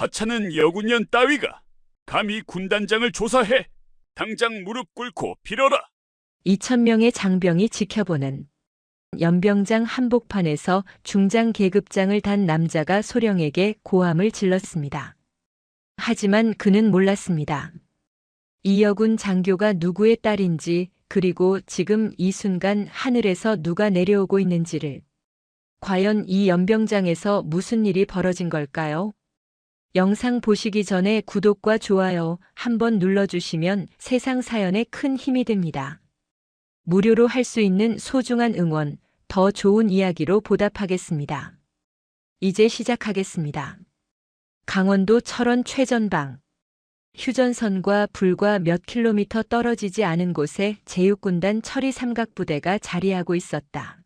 하찮은 여군년 따위가 감히 군단장을 조사해. 당장 무릎 꿇고 빌어라. 2,000명의 장병이 지켜보는 연병장 한복판에서 중장 계급장을 단 남자가 소령에게 고함을 질렀습니다. 하지만 그는 몰랐습니다. 이여군 장교가 누구의 딸인지, 그리고 지금 이 순간 하늘에서 누가 내려오고 있는지를. 과연 이 연병장에서 무슨 일이 벌어진 걸까요? 영상 보시기 전에 구독과 좋아요 한번 눌러주시면 세상 사연에 큰 힘이 됩니다. 무료로 할 수 있는 소중한 응원, 더 좋은 이야기로 보답하겠습니다. 이제 시작하겠습니다. 강원도 철원 최전방. 휴전선과 불과 몇 킬로미터 떨어지지 않은 곳에 제육군단 철이 삼각부대가 자리하고 있었다.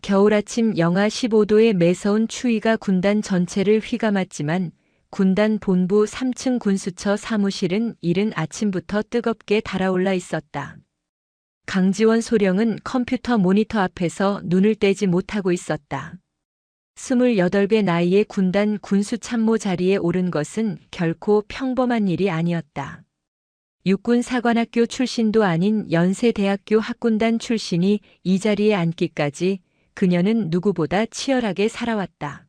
겨울 아침 영하 15도의 매서운 추위가 군단 전체를 휘감았지만 군단 본부 3층 군수처 사무실은 이른 아침부터 뜨겁게 달아올라 있었다. 강지원 소령은 컴퓨터 모니터 앞에서 눈을 떼지 못하고 있었다. 28배 나이의 군단 군수참모 자리에 오른 것은 결코 평범한 일이 아니었다. 육군사관학교 출신도 아닌 연세대학교 학군단 출신이 이 자리에 앉기까지 그녀는 누구보다 치열하게 살아왔다.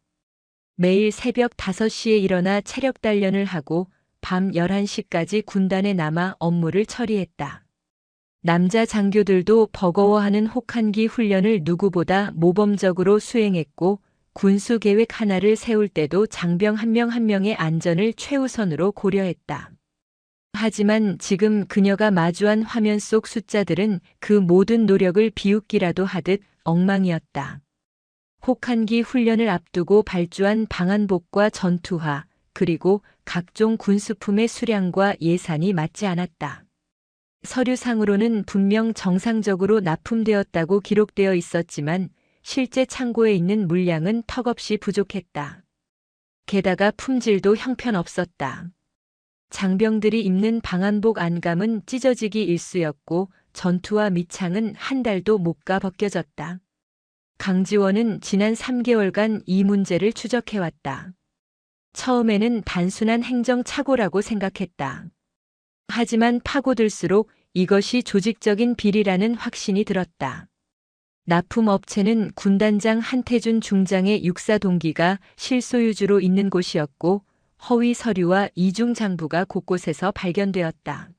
매일 새벽 5시에 일어나 체력 단련을 하고 밤 11시까지 군단에 남아 업무를 처리했다. 남자 장교들도 버거워하는 혹한기 훈련을 누구보다 모범적으로 수행했고 군수 계획 하나를 세울 때도 장병 한 명 한 명의 안전을 최우선으로 고려했다. 하지만 지금 그녀가 마주한 화면 속 숫자들은 그 모든 노력을 비웃기라도 하듯 엉망이었다. 혹한기 훈련을 앞두고 발주한 방한복과 전투화, 그리고 각종 군수품의 수량과 예산이 맞지 않았다. 서류상으로는 분명 정상적으로 납품되었다고 기록되어 있었지만 실제 창고에 있는 물량은 턱없이 부족했다. 게다가 품질도 형편없었다. 장병들이 입는 방한복 안감은 찢어지기 일쑤였고 전투화 밑창은 한 달도 못 가 벗겨졌다. 강지원은 지난 3개월간 이 문제를 추적해왔다. 처음에는 단순한 행정착오라고 생각했다. 하지만 파고들수록 이것이 조직적인 비리라는 확신이 들었다. 납품업체는 군단장 한태준 중장의 육사 동기가 실소유주로 있는 곳이었고 허위 서류와 이중 장부가 곳곳에서 발견되었다.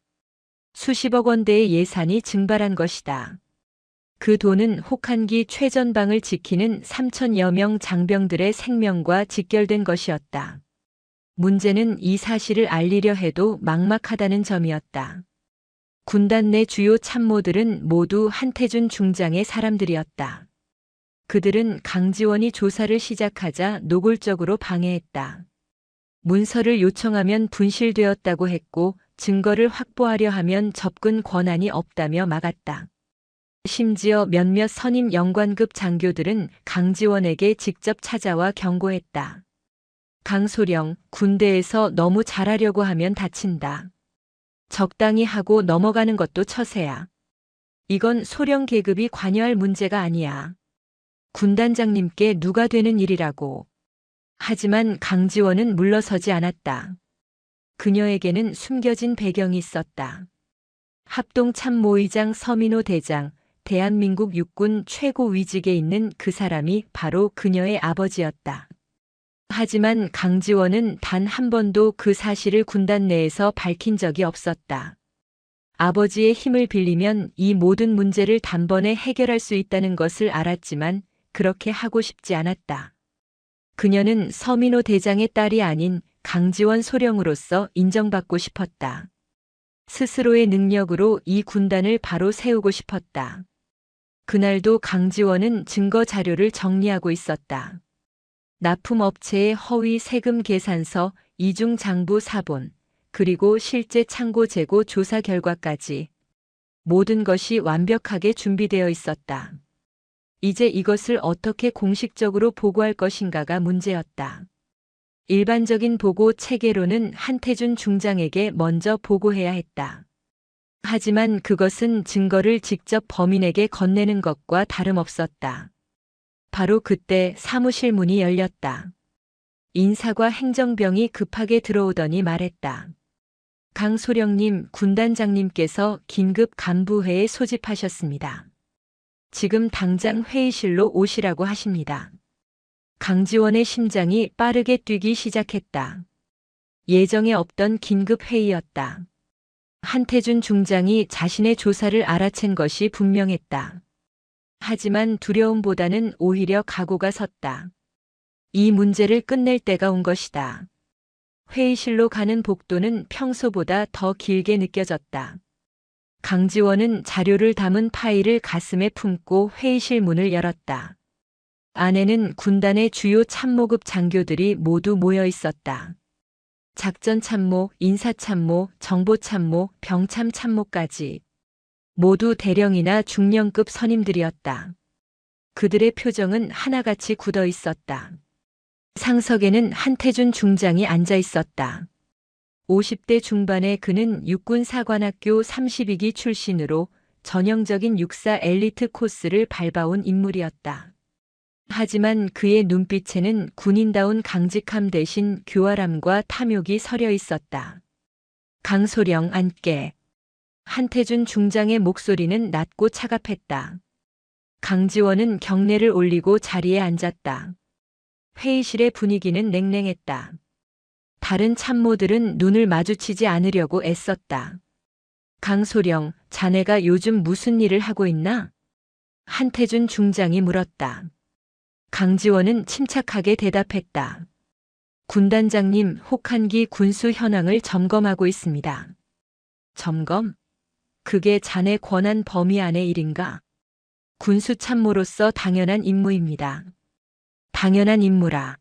수십억 원대의 예산이 증발한 것이다. 그 돈은 혹한기 최전방을 지키는 3,000여 명 장병들의 생명과 직결된 것이었다. 문제는 이 사실을 알리려 해도 막막하다는 점이었다. 군단 내 주요 참모들은 모두 한태준 중장의 사람들이었다. 그들은 강지원이 조사를 시작하자 노골적으로 방해했다. 문서를 요청하면 분실되었다고 했고 증거를 확보하려 하면 접근 권한이 없다며 막았다. 심지어 몇몇 선임 영관급 장교들은 강지원에게 직접 찾아와 경고했다. 강소령, 군대에서 너무 잘하려고 하면 다친다. 적당히 하고 넘어가는 것도 처세야. 이건 소령 계급이 관여할 문제가 아니야. 군단장님께 누가 되는 일이라고. 하지만 강지원은 물러서지 않았다. 그녀에게는 숨겨진 배경이 있었다. 합동참모의장 서민호 대장, 대한민국 육군 최고위직에 있는 그 사람이 바로 그녀의 아버지였다. 하지만 강지원은 단 한 번도 그 사실을 군단 내에서 밝힌 적이 없었다. 아버지의 힘을 빌리면 이 모든 문제를 단번에 해결할 수 있다는 것을 알았지만 그렇게 하고 싶지 않았다. 그녀는 서민호 대장의 딸이 아닌 강지원 소령으로서 인정받고 싶었다. 스스로의 능력으로 이 군단을 바로 세우고 싶었다. 그날도 강지원은 증거 자료를 정리하고 있었다. 납품업체의 허위 세금 계산서, 이중 장부 사본, 그리고 실제 창고 재고 조사 결과까지 모든 것이 완벽하게 준비되어 있었다. 이제 이것을 어떻게 공식적으로 보고할 것인가가 문제였다. 일반적인 보고 체계로는 한태준 중장에게 먼저 보고해야 했다. 하지만 그것은 증거를 직접 범인에게 건네는 것과 다름없었다. 바로 그때 사무실 문이 열렸다. 인사과 행정병이 급하게 들어오더니 말했다. 강소령님, 군단장님께서 긴급 간부회에 소집하셨습니다. 지금 당장 회의실로 오시라고 하십니다. 강지원의 심장이 빠르게 뛰기 시작했다. 예정에 없던 긴급 회의였다. 한태준 중장이 자신의 조사를 알아챈 것이 분명했다. 하지만 두려움보다는 오히려 각오가 섰다. 이 문제를 끝낼 때가 온 것이다. 회의실로 가는 복도는 평소보다 더 길게 느껴졌다. 강지원은 자료를 담은 파일을 가슴에 품고 회의실 문을 열었다. 안에는 군단의 주요 참모급 장교들이 모두 모여 있었다. 작전참모, 인사참모, 정보참모, 병참참모까지 모두 대령이나 중령급 선임들이었다. 그들의 표정은 하나같이 굳어 있었다. 상석에는 한태준 중장이 앉아 있었다. 50대 중반의 그는 육군사관학교 32기 출신으로 전형적인 육사 엘리트 코스를 밟아온 인물이었다. 하지만 그의 눈빛에는 군인다운 강직함 대신 교활함과 탐욕이 서려 있었다. 강소령 앉게. 한태준 중장의 목소리는 낮고 차갑했다. 강지원은 경례를 올리고 자리에 앉았다. 회의실의 분위기는 냉랭했다. 다른 참모들은 눈을 마주치지 않으려고 애썼다. 강소령, 자네가 요즘 무슨 일을 하고 있나? 한태준 중장이 물었다. 강지원은 침착하게 대답했다. 군단장님, 혹한기 군수 현황을 점검하고 있습니다. 점검? 그게 자네 권한 범위 안의 일인가? 군수 참모로서 당연한 임무입니다. 당연한 임무라.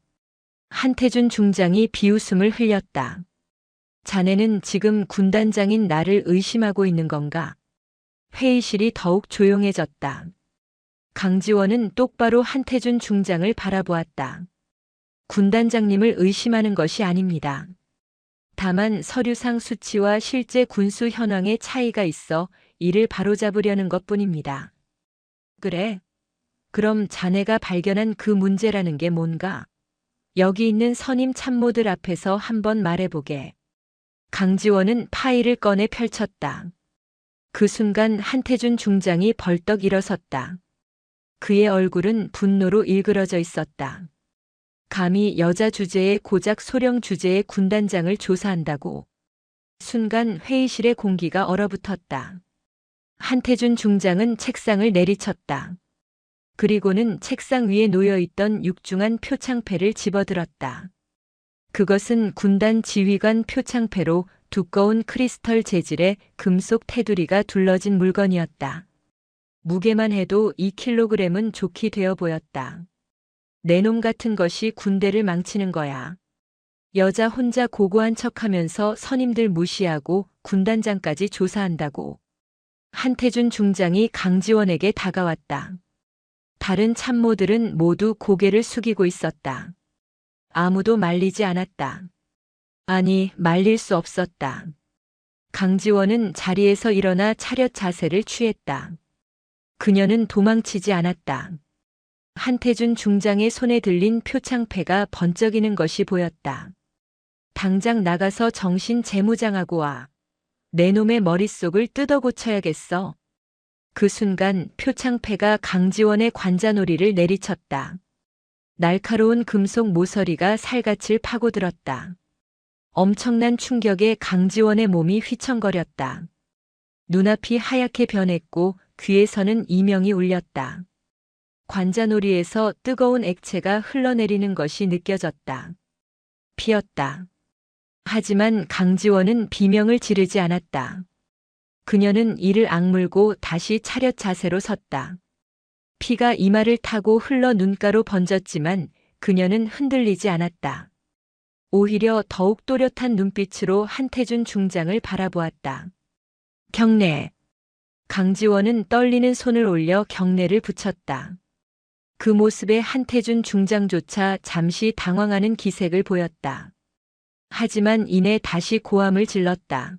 한태준 중장이 비웃음을 흘렸다. 자네는 지금 군단장인 나를 의심하고 있는 건가? 회의실이 더욱 조용해졌다. 강지원은 똑바로 한태준 중장을 바라보았다. 군단장님을 의심하는 것이 아닙니다. 다만 서류상 수치와 실제 군수 현황의 차이가 있어 이를 바로잡으려는 것뿐입니다. 그래? 그럼 자네가 발견한 그 문제라는 게 뭔가? 여기 있는 선임 참모들 앞에서 한번 말해보게. 강지원은 파일을 꺼내 펼쳤다. 그 순간 한태준 중장이 벌떡 일어섰다. 그의 얼굴은 분노로 일그러져 있었다. 감히 여자 주제에 고작 소령 주제의 군단장을 조사한다고. 순간 회의실의 공기가 얼어붙었다. 한태준 중장은 책상을 내리쳤다. 그리고는 책상 위에 놓여있던 육중한 표창패를 집어들었다. 그것은 군단 지휘관 표창패로 두꺼운 크리스털 재질의 금속 테두리가 둘러진 물건이었다. 무게만 해도 2kg은 좋게 되어 보였다. 내 놈 같은 것이 군대를 망치는 거야. 여자 혼자 고고한 척하면서 선임들 무시하고 군단장까지 조사한다고. 한태준 중장이 강지원에게 다가왔다. 다른 참모들은 모두 고개를 숙이고 있었다. 아무도 말리지 않았다. 아니, 말릴 수 없었다. 강지원은 자리에서 일어나 차렷 자세를 취했다. 그녀는 도망치지 않았다. 한태준 중장의 손에 들린 표창패가 번쩍이는 것이 보였다. 당장 나가서 정신 재무장하고 와. 내 놈의 머릿속을 뜯어 고쳐야겠어. 그 순간 표창패가 강지원의 관자놀이를 내리쳤다. 날카로운 금속 모서리가 살갗을 파고들었다. 엄청난 충격에 강지원의 몸이 휘청거렸다. 눈앞이 하얗게 변했고 귀에서는 이명이 울렸다. 관자놀이에서 뜨거운 액체가 흘러내리는 것이 느껴졌다. 피었다. 하지만 강지원은 비명을 지르지 않았다. 그녀는 이를 악물고 다시 차렷 자세로 섰다. 피가 이마를 타고 흘러 눈가로 번졌지만 그녀는 흔들리지 않았다. 오히려 더욱 또렷한 눈빛으로 한태준 중장을 바라보았다. 경례. 강지원은 떨리는 손을 올려 경례를 붙였다. 그 모습에 한태준 중장조차 잠시 당황하는 기색을 보였다. 하지만 이내 다시 고함을 질렀다.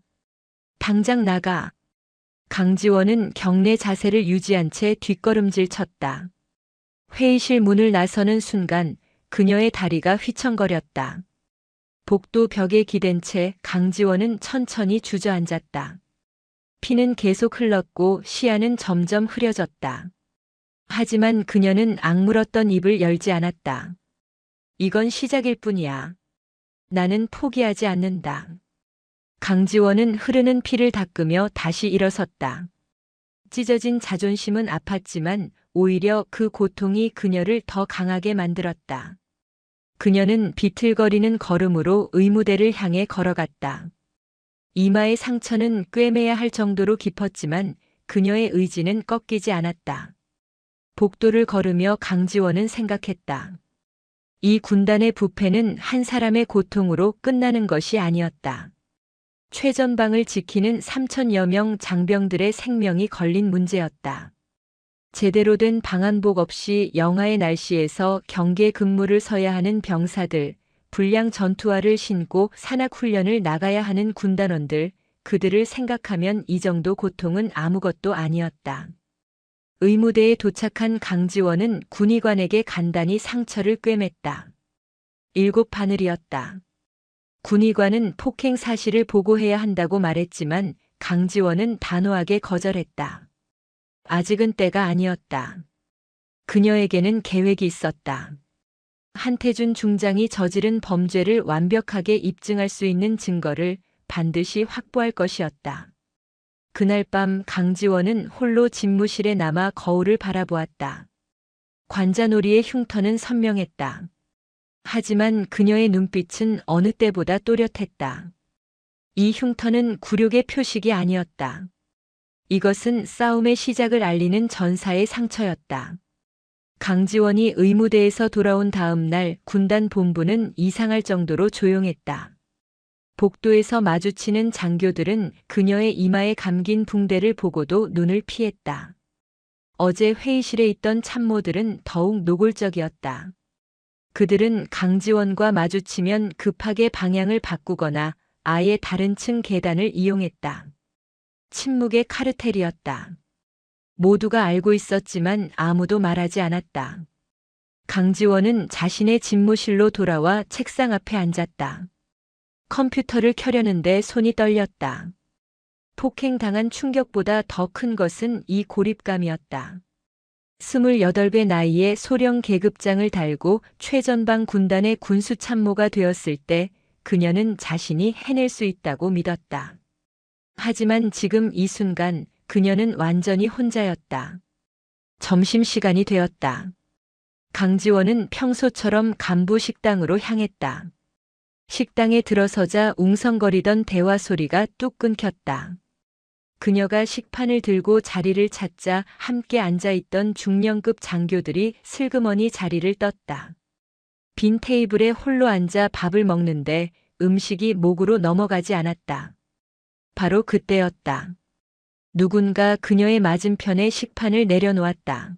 당장 나가. 강지원은 경례 자세를 유지한 채 뒷걸음질 쳤다. 회의실 문을 나서는 순간 그녀의 다리가 휘청거렸다. 복도 벽에 기댄 채 강지원은 천천히 주저앉았다. 피는 계속 흘렀고 시야는 점점 흐려졌다. 하지만 그녀는 악물었던 입을 열지 않았다. 이건 시작일 뿐이야. 나는 포기하지 않는다. 강지원은 흐르는 피를 닦으며 다시 일어섰다. 찢어진 자존심은 아팠지만 오히려 그 고통이 그녀를 더 강하게 만들었다. 그녀는 비틀거리는 걸음으로 의무대를 향해 걸어갔다. 이마의 상처는 꿰매야 할 정도로 깊었지만 그녀의 의지는 꺾이지 않았다. 복도를 걸으며 강지원은 생각했다. 이 군단의 부패는 한 사람의 고통으로 끝나는 것이 아니었다. 최전방을 지키는 3천여 명 장병들의 생명이 걸린 문제였다. 제대로 된 방한복 없이 영하의 날씨에서 경계 근무를 서야 하는 병사들, 불량 전투화를 신고 산악훈련을 나가야 하는 군단원들, 그들을 생각하면 이 정도 고통은 아무것도 아니었다. 의무대에 도착한 강지원은 군의관에게 간단히 상처를 꿰맸다. 7바늘이었다. 군의관은 폭행 사실을 보고해야 한다고 말했지만 강지원은 단호하게 거절했다. 아직은 때가 아니었다. 그녀에게는 계획이 있었다. 한태준 중장이 저지른 범죄를 완벽하게 입증할 수 있는 증거를 반드시 확보할 것이었다. 그날 밤 강지원은 홀로 집무실에 남아 거울을 바라보았다. 관자놀이의 흉터는 선명했다. 하지만 그녀의 눈빛은 어느 때보다 또렷했다. 이 흉터는 굴욕의 표식이 아니었다. 이것은 싸움의 시작을 알리는 전사의 상처였다. 강지원이 의무대에서 돌아온 다음 날 군단 본부는 이상할 정도로 조용했다. 복도에서 마주치는 장교들은 그녀의 이마에 감긴 붕대를 보고도 눈을 피했다. 어제 회의실에 있던 참모들은 더욱 노골적이었다. 그들은 강지원과 마주치면 급하게 방향을 바꾸거나 아예 다른 층 계단을 이용했다. 침묵의 카르텔이었다. 모두가 알고 있었지만 아무도 말하지 않았다. 강지원은 자신의 집무실로 돌아와 책상 앞에 앉았다. 컴퓨터를 켜려는데 손이 떨렸다. 폭행당한 충격보다 더 큰 것은 이 고립감이었다. 28배 나이에 소령 계급장을 달고 최전방 군단의 군수참모가 되었을 때 그녀는 자신이 해낼 수 있다고 믿었다. 하지만 지금 이 순간 그녀는 완전히 혼자였다. 점심시간이 되었다. 강지원은 평소처럼 간부 식당으로 향했다. 식당에 들어서자 웅성거리던 대화 소리가 뚝 끊겼다. 그녀가 식판을 들고 자리를 찾자 함께 앉아있던 중령급 장교들이 슬그머니 자리를 떴다. 빈 테이블에 홀로 앉아 밥을 먹는데 음식이 목으로 넘어가지 않았다. 바로 그때였다. 누군가 그녀의 맞은편에 식판을 내려놓았다.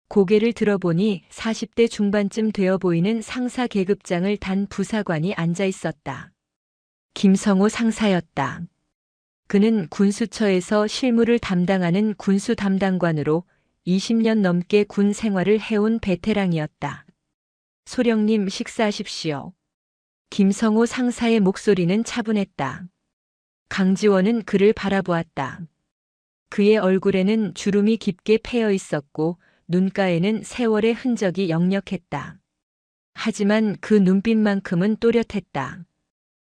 고개를 들어보니 40대 중반쯤 되어 보이는 상사 계급장을 단 부사관이 앉아 있었다. 김성호 상사였다. 그는 군수처에서 실무를 담당하는 군수 담당관으로 20년 넘게 군 생활을 해온 베테랑이었다. 소령님 식사하십시오. 김성호 상사의 목소리는 차분했다. 강지원은 그를 바라보았다. 그의 얼굴에는 주름이 깊게 패여 있었고 눈가에는 세월의 흔적이 역력했다. 하지만 그 눈빛만큼은 또렷했다.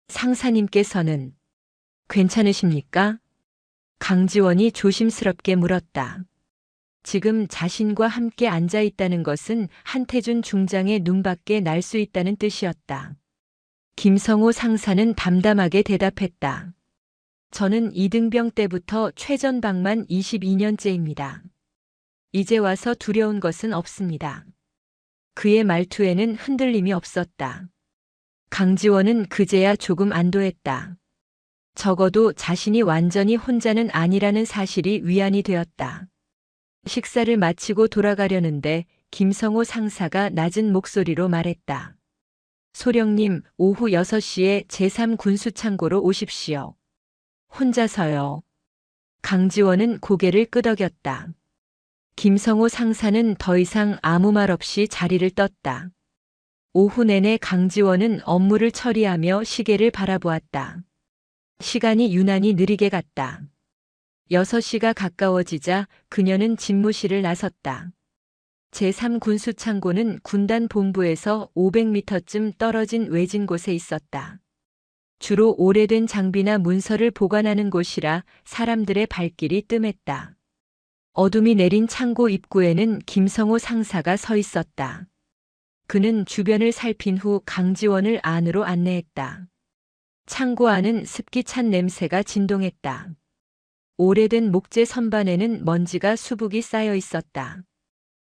상사님께서는 괜찮으십니까? 강지원이 조심스럽게 물었다. 지금 자신과 함께 앉아 있다는 것은 한태준 중장의 눈밖에 날 수 있다는 뜻이었다. 김성호 상사는 담담하게 대답했다. 저는 이등병 때부터 최전방만 22년째입니다. 이제 와서 두려운 것은 없습니다. 그의 말투에는 흔들림이 없었다. 강지원은 그제야 조금 안도했다. 적어도 자신이 완전히 혼자는 아니라는 사실이 위안이 되었다. 식사를 마치고 돌아가려는데 김성호 상사가 낮은 목소리로 말했다. 소령님, 오후 6시에 제3군수창고로 오십시오. 혼자서요. 강지원은 고개를 끄덕였다. 김성호 상사는 더 이상 아무 말 없이 자리를 떴다. 오후 내내 강지원은 업무를 처리하며 시계를 바라보았다. 시간이 유난히 느리게 갔다. 6시가 가까워지자 그녀는 집무실을 나섰다. 제3군수창고는 군단 본부에서 500m쯤 떨어진 외진 곳에 있었다. 주로 오래된 장비나 문서를 보관하는 곳이라 사람들의 발길이 뜸했다. 어둠이 내린 창고 입구에는 김성호 상사가 서 있었다. 그는 주변을 살핀 후 강지원을 안으로 안내했다. 창고 안은 습기 찬 냄새가 진동했다. 오래된 목재 선반에는 먼지가 수북이 쌓여 있었다.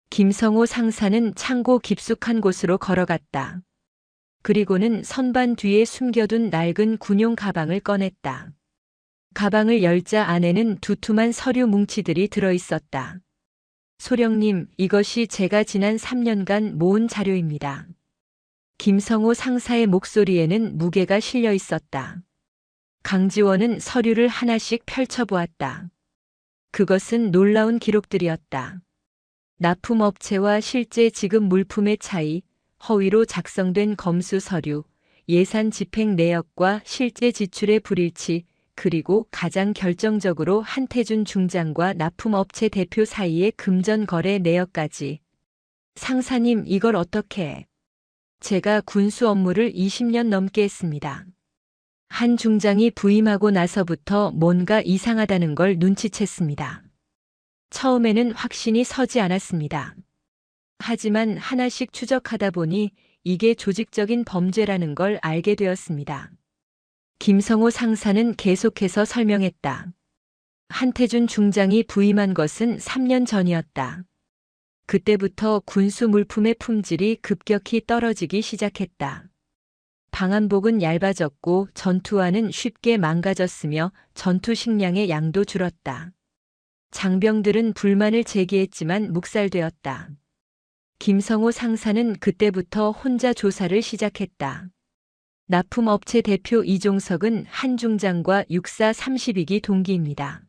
김성호 상사는 창고 깊숙한 곳으로 걸어갔다. 그리고는 선반 뒤에 숨겨둔 낡은 군용 가방을 꺼냈다. 가방을 열자 안에는 두툼한 서류 뭉치들이 들어있었다. 소령님, 이것이 제가 지난 3년간 모은 자료입니다. 김성호 상사의 목소리에는 무게가 실려 있었다. 강지원은 서류를 하나씩 펼쳐보았다. 그것은 놀라운 기록들이었다. 납품업체와 실제 지급 물품의 차이, 허위로 작성된 검수 서류, 예산 집행 내역과 실제 지출의 불일치, 그리고 가장 결정적으로 한태준 중장과 납품업체 대표 사이의 금전 거래 내역까지. 상사님, 이걸 어떻게? 제가 군수 업무를 20년 넘게 했습니다. 한 중장이 부임하고 나서부터 뭔가 이상하다는 걸 눈치챘습니다. 처음에는 확신이 서지 않았습니다. 하지만 하나씩 추적하다 보니 이게 조직적인 범죄라는 걸 알게 되었습니다. 김성호 상사는 계속해서 설명했다. 한태준 중장이 부임한 것은 3년 전이었다. 그때부터 군수 물품의 품질이 급격히 떨어지기 시작했다. 방한복은 얇아졌고 전투화는 쉽게 망가졌으며 전투 식량의 양도 줄었다. 장병들은 불만을 제기했지만 묵살되었다. 김성호 상사는 그때부터 혼자 조사를 시작했다. 납품업체 대표 이종석은 한 중장과 육사 32기 동기입니다.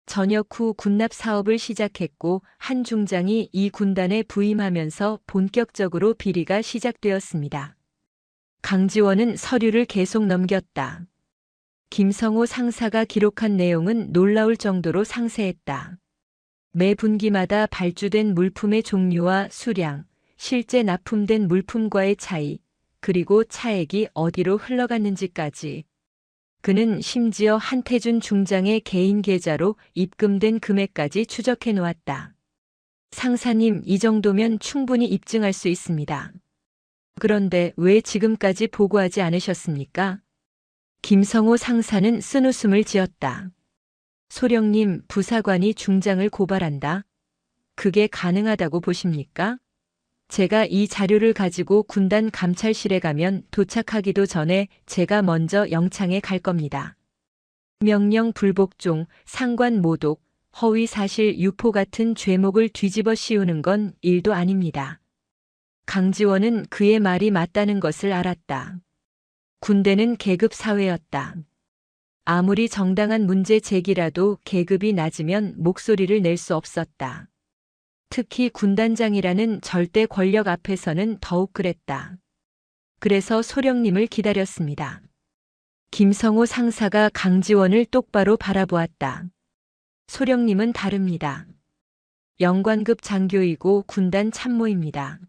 전역 후 군납 사업을 시작했고 한 중장이 이 군단에 부임하면서 본격적으로 비리가 시작되었습니다. 강지원은 서류를 계속 넘겼다. 김성호 상사가 기록한 내용은 놀라울 정도로 상세했다. 매 분기마다 발주된 물품의 종류와 수량, 실제 납품된 물품과의 차이, 그리고 차액이 어디로 흘러갔는지까지. 그는 심지어 한태준 중장의 개인 계좌로 입금된 금액까지 추적해 놓았다. 상사님, 이 정도면 충분히 입증할 수 있습니다. 그런데 왜 지금까지 보고하지 않으셨습니까? 김성호 상사는 쓴웃음을 지었다. 소령님, 부사관이 중장을 고발한다? 그게 가능하다고 보십니까? 제가 이 자료를 가지고 군단 감찰실에 가면 도착하기도 전에 제가 먼저 영창에 갈 겁니다. 명령 불복종, 상관 모독, 허위 사실 유포 같은 죄목을 뒤집어 씌우는 건 일도 아닙니다. 강지원은 그의 말이 맞다는 것을 알았다. 군대는 계급 사회였다. 아무리 정당한 문제 제기라도 계급이 낮으면 목소리를 낼 수 없었다. 특히 군단장이라는 절대 권력 앞에서는 더욱 그랬다. 그래서 소령님을 기다렸습니다. 김성호 상사가 강지원을 똑바로 바라보았다. 소령님은 다릅니다. 영관급 장교이고 군단 참모입니다.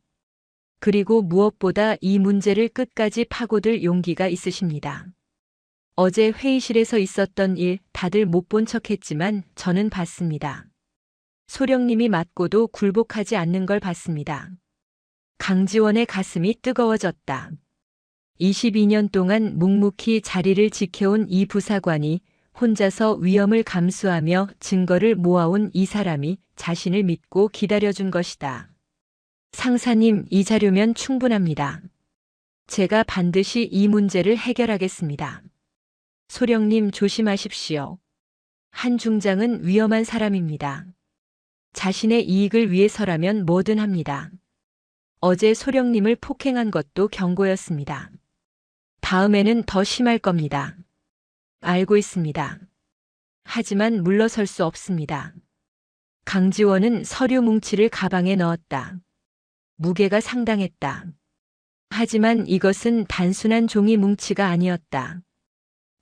그리고 무엇보다 이 문제를 끝까지 파고들 용기가 있으십니다. 어제 회의실에서 있었던 일 다들 못 본 척했지만 저는 봤습니다. 소령님이 맞고도 굴복하지 않는 걸 봤습니다. 강지원의 가슴이 뜨거워졌다. 22년 동안 묵묵히 자리를 지켜온 이 부사관이 혼자서 위험을 감수하며 증거를 모아온 이 사람이 자신을 믿고 기다려준 것이다. 상사님, 이 자료면 충분합니다. 제가 반드시 이 문제를 해결하겠습니다. 소령님, 조심하십시오. 한 중장은 위험한 사람입니다. 자신의 이익을 위해서라면 뭐든 합니다. 어제 소령님을 폭행한 것도 경고였습니다. 다음에는 더 심할 겁니다. 알고 있습니다. 하지만 물러설 수 없습니다. 강지원은 서류 뭉치를 가방에 넣었다. 무게가 상당했다. 하지만 이것은 단순한 종이 뭉치가 아니었다.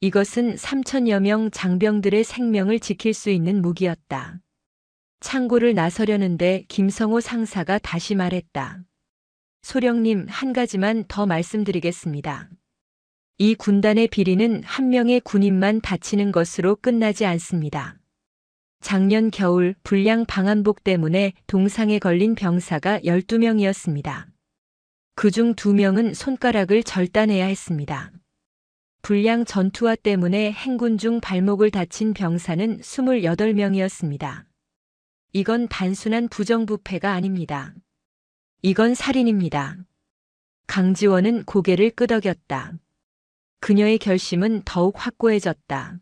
이것은 3천여 명 장병들의 생명을 지킬 수 있는 무기였다. 창고를 나서려는데 김성호 상사가 다시 말했다. 소령님, 한 가지만 더 말씀드리겠습니다. 이 군단의 비리는 한 명의 군인만 다치는 것으로 끝나지 않습니다. 작년 겨울 불량 방한복 때문에 동상에 걸린 병사가 12명이었습니다. 그중 2명은 손가락을 절단해야 했습니다. 불량 전투화 때문에 행군 중 발목을 다친 병사는 28명이었습니다. 이건 단순한 부정부패가 아닙니다. 이건 살인입니다. 강지원은 고개를 끄덕였다. 그녀의 결심은 더욱 확고해졌다.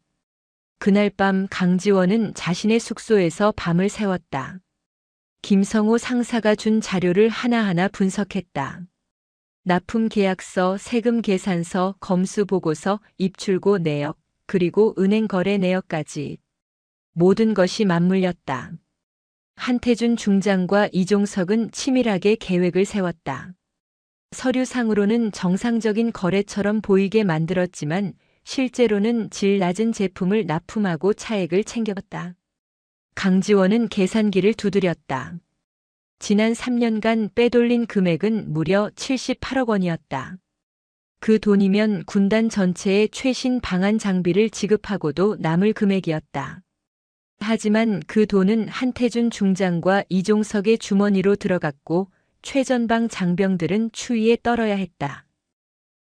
그날 밤 강지원은 자신의 숙소에서 밤을 새웠다. 김성호 상사가 준 자료를 하나하나 분석했다. 납품 계약서, 세금 계산서, 검수 보고서, 입출고 내역, 그리고 은행 거래 내역까지 모든 것이 맞물렸다. 한태준 중장과 이종석은 치밀하게 계획을 세웠다. 서류상으로는 정상적인 거래처럼 보이게 만들었지만 실제로는 질 낮은 제품을 납품하고 차액을 챙겼다. 강지원은 계산기를 두드렸다. 지난 3년간 빼돌린 금액은 무려 78억 원이었다. 그 돈이면 군단 전체에 최신 방한 장비를 지급하고도 남을 금액이었다. 하지만 그 돈은 한태준 중장과 이종석의 주머니로 들어갔고 최전방 장병들은 추위에 떨어야 했다.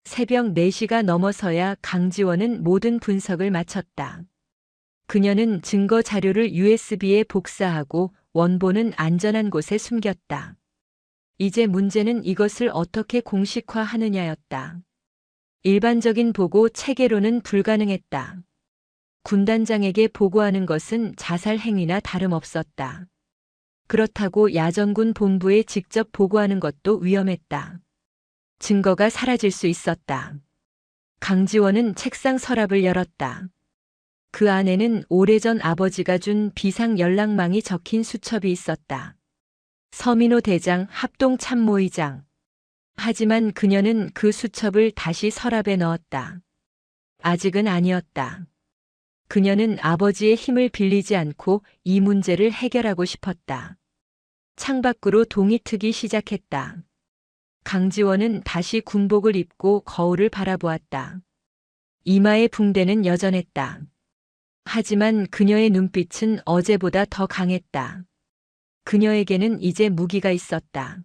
새벽 4시가 넘어서야 강지원은 모든 분석을 마쳤다. 그녀는 증거 자료를 USB에 복사하고 원본은 안전한 곳에 숨겼다. 이제 문제는 이것을 어떻게 공식화하느냐였다. 일반적인 보고 체계로는 불가능했다. 군단장에게 보고하는 것은 자살 행위나 다름없었다. 그렇다고 야전군 본부에 직접 보고하는 것도 위험했다. 증거가 사라질 수 있었다. 강지원은 책상 서랍을 열었다. 그 안에는 오래전 아버지가 준 비상 연락망이 적힌 수첩이 있었다. 서민호 대장 합동 참모의장. 하지만 그녀는 그 수첩을 다시 서랍에 넣었다. 아직은 아니었다. 그녀는 아버지의 힘을 빌리지 않고 이 문제를 해결하고 싶었다. 창밖으로 동이 트기 시작했다. 강지원은 다시 군복을 입고 거울을 바라보았다. 이마의 붕대는 여전했다. 하지만 그녀의 눈빛은 어제보다 더 강했다. 그녀에게는 이제 무기가 있었다.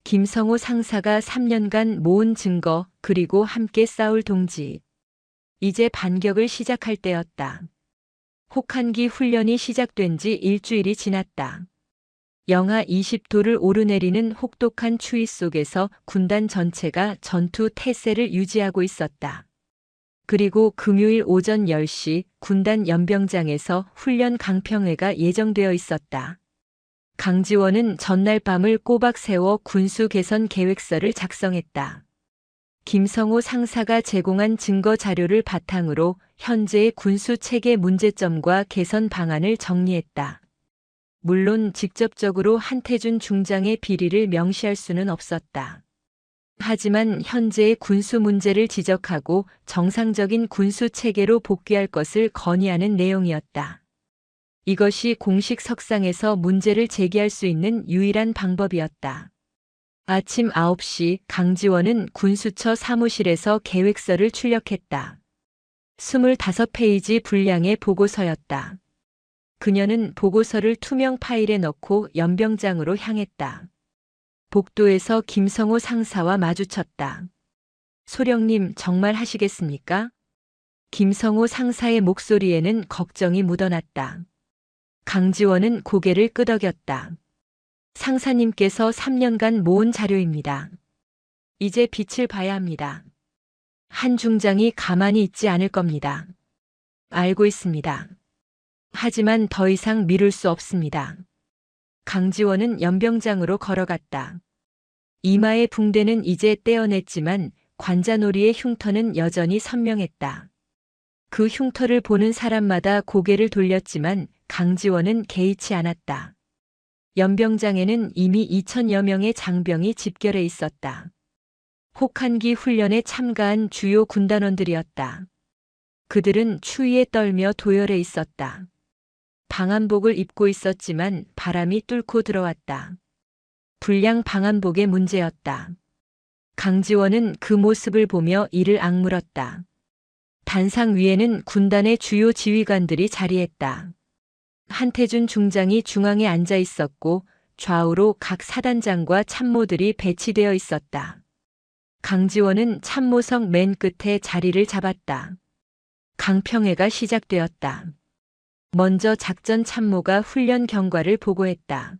김성호 상사가 3년간 모은 증거, 그리고 함께 싸울 동지. 이제 반격을 시작할 때였다. 혹한기 훈련이 시작된 지 일주일이 지났다. 영하 20도를 오르내리는 혹독한 추위 속에서 군단 전체가 전투 태세를 유지하고 있었다. 그리고 금요일 오전 10시 군단 연병장에서 훈련 강평회가 예정되어 있었다. 강지원은 전날 밤을 꼬박 세워 군수 개선 계획서를 작성했다. 김성호 상사가 제공한 증거 자료를 바탕으로 현재의 군수 체계 문제점과 개선 방안을 정리했다. 물론 직접적으로 한태준 중장의 비리를 명시할 수는 없었다. 하지만 현재의 군수 문제를 지적하고 정상적인 군수 체계로 복귀할 것을 건의하는 내용이었다. 이것이 공식 석상에서 문제를 제기할 수 있는 유일한 방법이었다. 아침 9시 강지원은 군수처 사무실에서 계획서를 출력했다. 25페이지 분량의 보고서였다. 그녀는 보고서를 투명 파일에 넣고 연병장으로 향했다. 복도에서 김성호 상사와 마주쳤다. 소령님, 정말 하시겠습니까? 김성호 상사의 목소리에는 걱정이 묻어났다. 강지원은 고개를 끄덕였다. 상사님께서 3년간 모은 자료입니다. 이제 빛을 봐야 합니다. 한 중장이 가만히 있지 않을 겁니다. 알고 있습니다. 하지만 더 이상 미룰 수 없습니다. 강지원은 연병장으로 걸어갔다. 이마의 붕대는 이제 떼어냈지만 관자놀이의 흉터는 여전히 선명했다. 그 흉터를 보는 사람마다 고개를 돌렸지만 강지원은 개의치 않았다. 연병장에는 이미 2천여 명의 장병이 집결해 있었다. 혹한기 훈련에 참가한 주요 군단원들이었다. 그들은 추위에 떨며 도열해 있었다. 방한복을 입고 있었지만 바람이 뚫고 들어왔다. 불량 방한복의 문제였다. 강지원은 그 모습을 보며 이를 악물었다. 단상 위에는 군단의 주요 지휘관들이 자리했다. 한태준 중장이 중앙에 앉아 있었고 좌우로 각 사단장과 참모들이 배치되어 있었다. 강지원은 참모석 맨 끝에 자리를 잡았다. 강평회가 시작되었다. 먼저 작전 참모가 훈련 경과를 보고했다.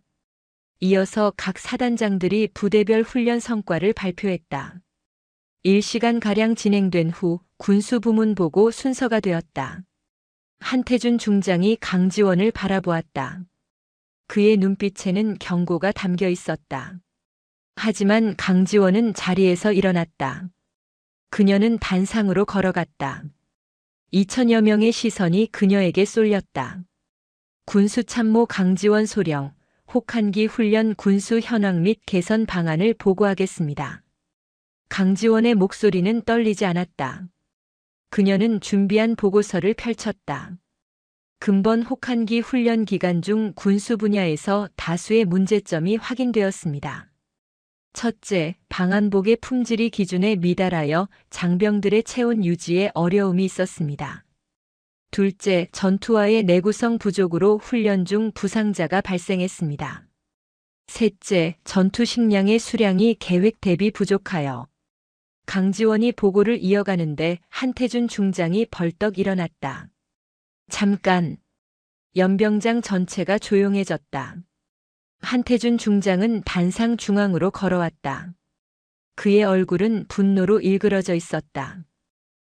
이어서 각 사단장들이 부대별 훈련 성과를 발표했다. 1시간가량 진행된 후 군수부문 보고 순서가 되었다. 한태준 중장이 강지원을 바라보았다. 그의 눈빛에는 경고가 담겨 있었다. 하지만 강지원은 자리에서 일어났다. 그녀는 단상으로 걸어갔다. 2천여 명의 시선이 그녀에게 쏠렸다. 군수참모 강지원 소령, 혹한기 훈련 군수 현황 및 개선 방안을 보고하겠습니다. 강지원의 목소리는 떨리지 않았다. 그녀는 준비한 보고서를 펼쳤다. 근본 혹한기 훈련 기간 중 군수 분야에서 다수의 문제점이 확인되었습니다. 첫째, 방한복의 품질이 기준에 미달하여 장병들의 체온 유지에 어려움이 있었습니다. 둘째, 전투화의 내구성 부족으로 훈련 중 부상자가 발생했습니다. 셋째, 전투 식량의 수량이 계획 대비 부족하여. 강지원이 보고를 이어가는데 한태준 중장이 벌떡 일어났다. 잠깐. 연병장 전체가 조용해졌다. 한태준 중장은 단상 중앙으로 걸어왔다. 그의 얼굴은 분노로 일그러져 있었다.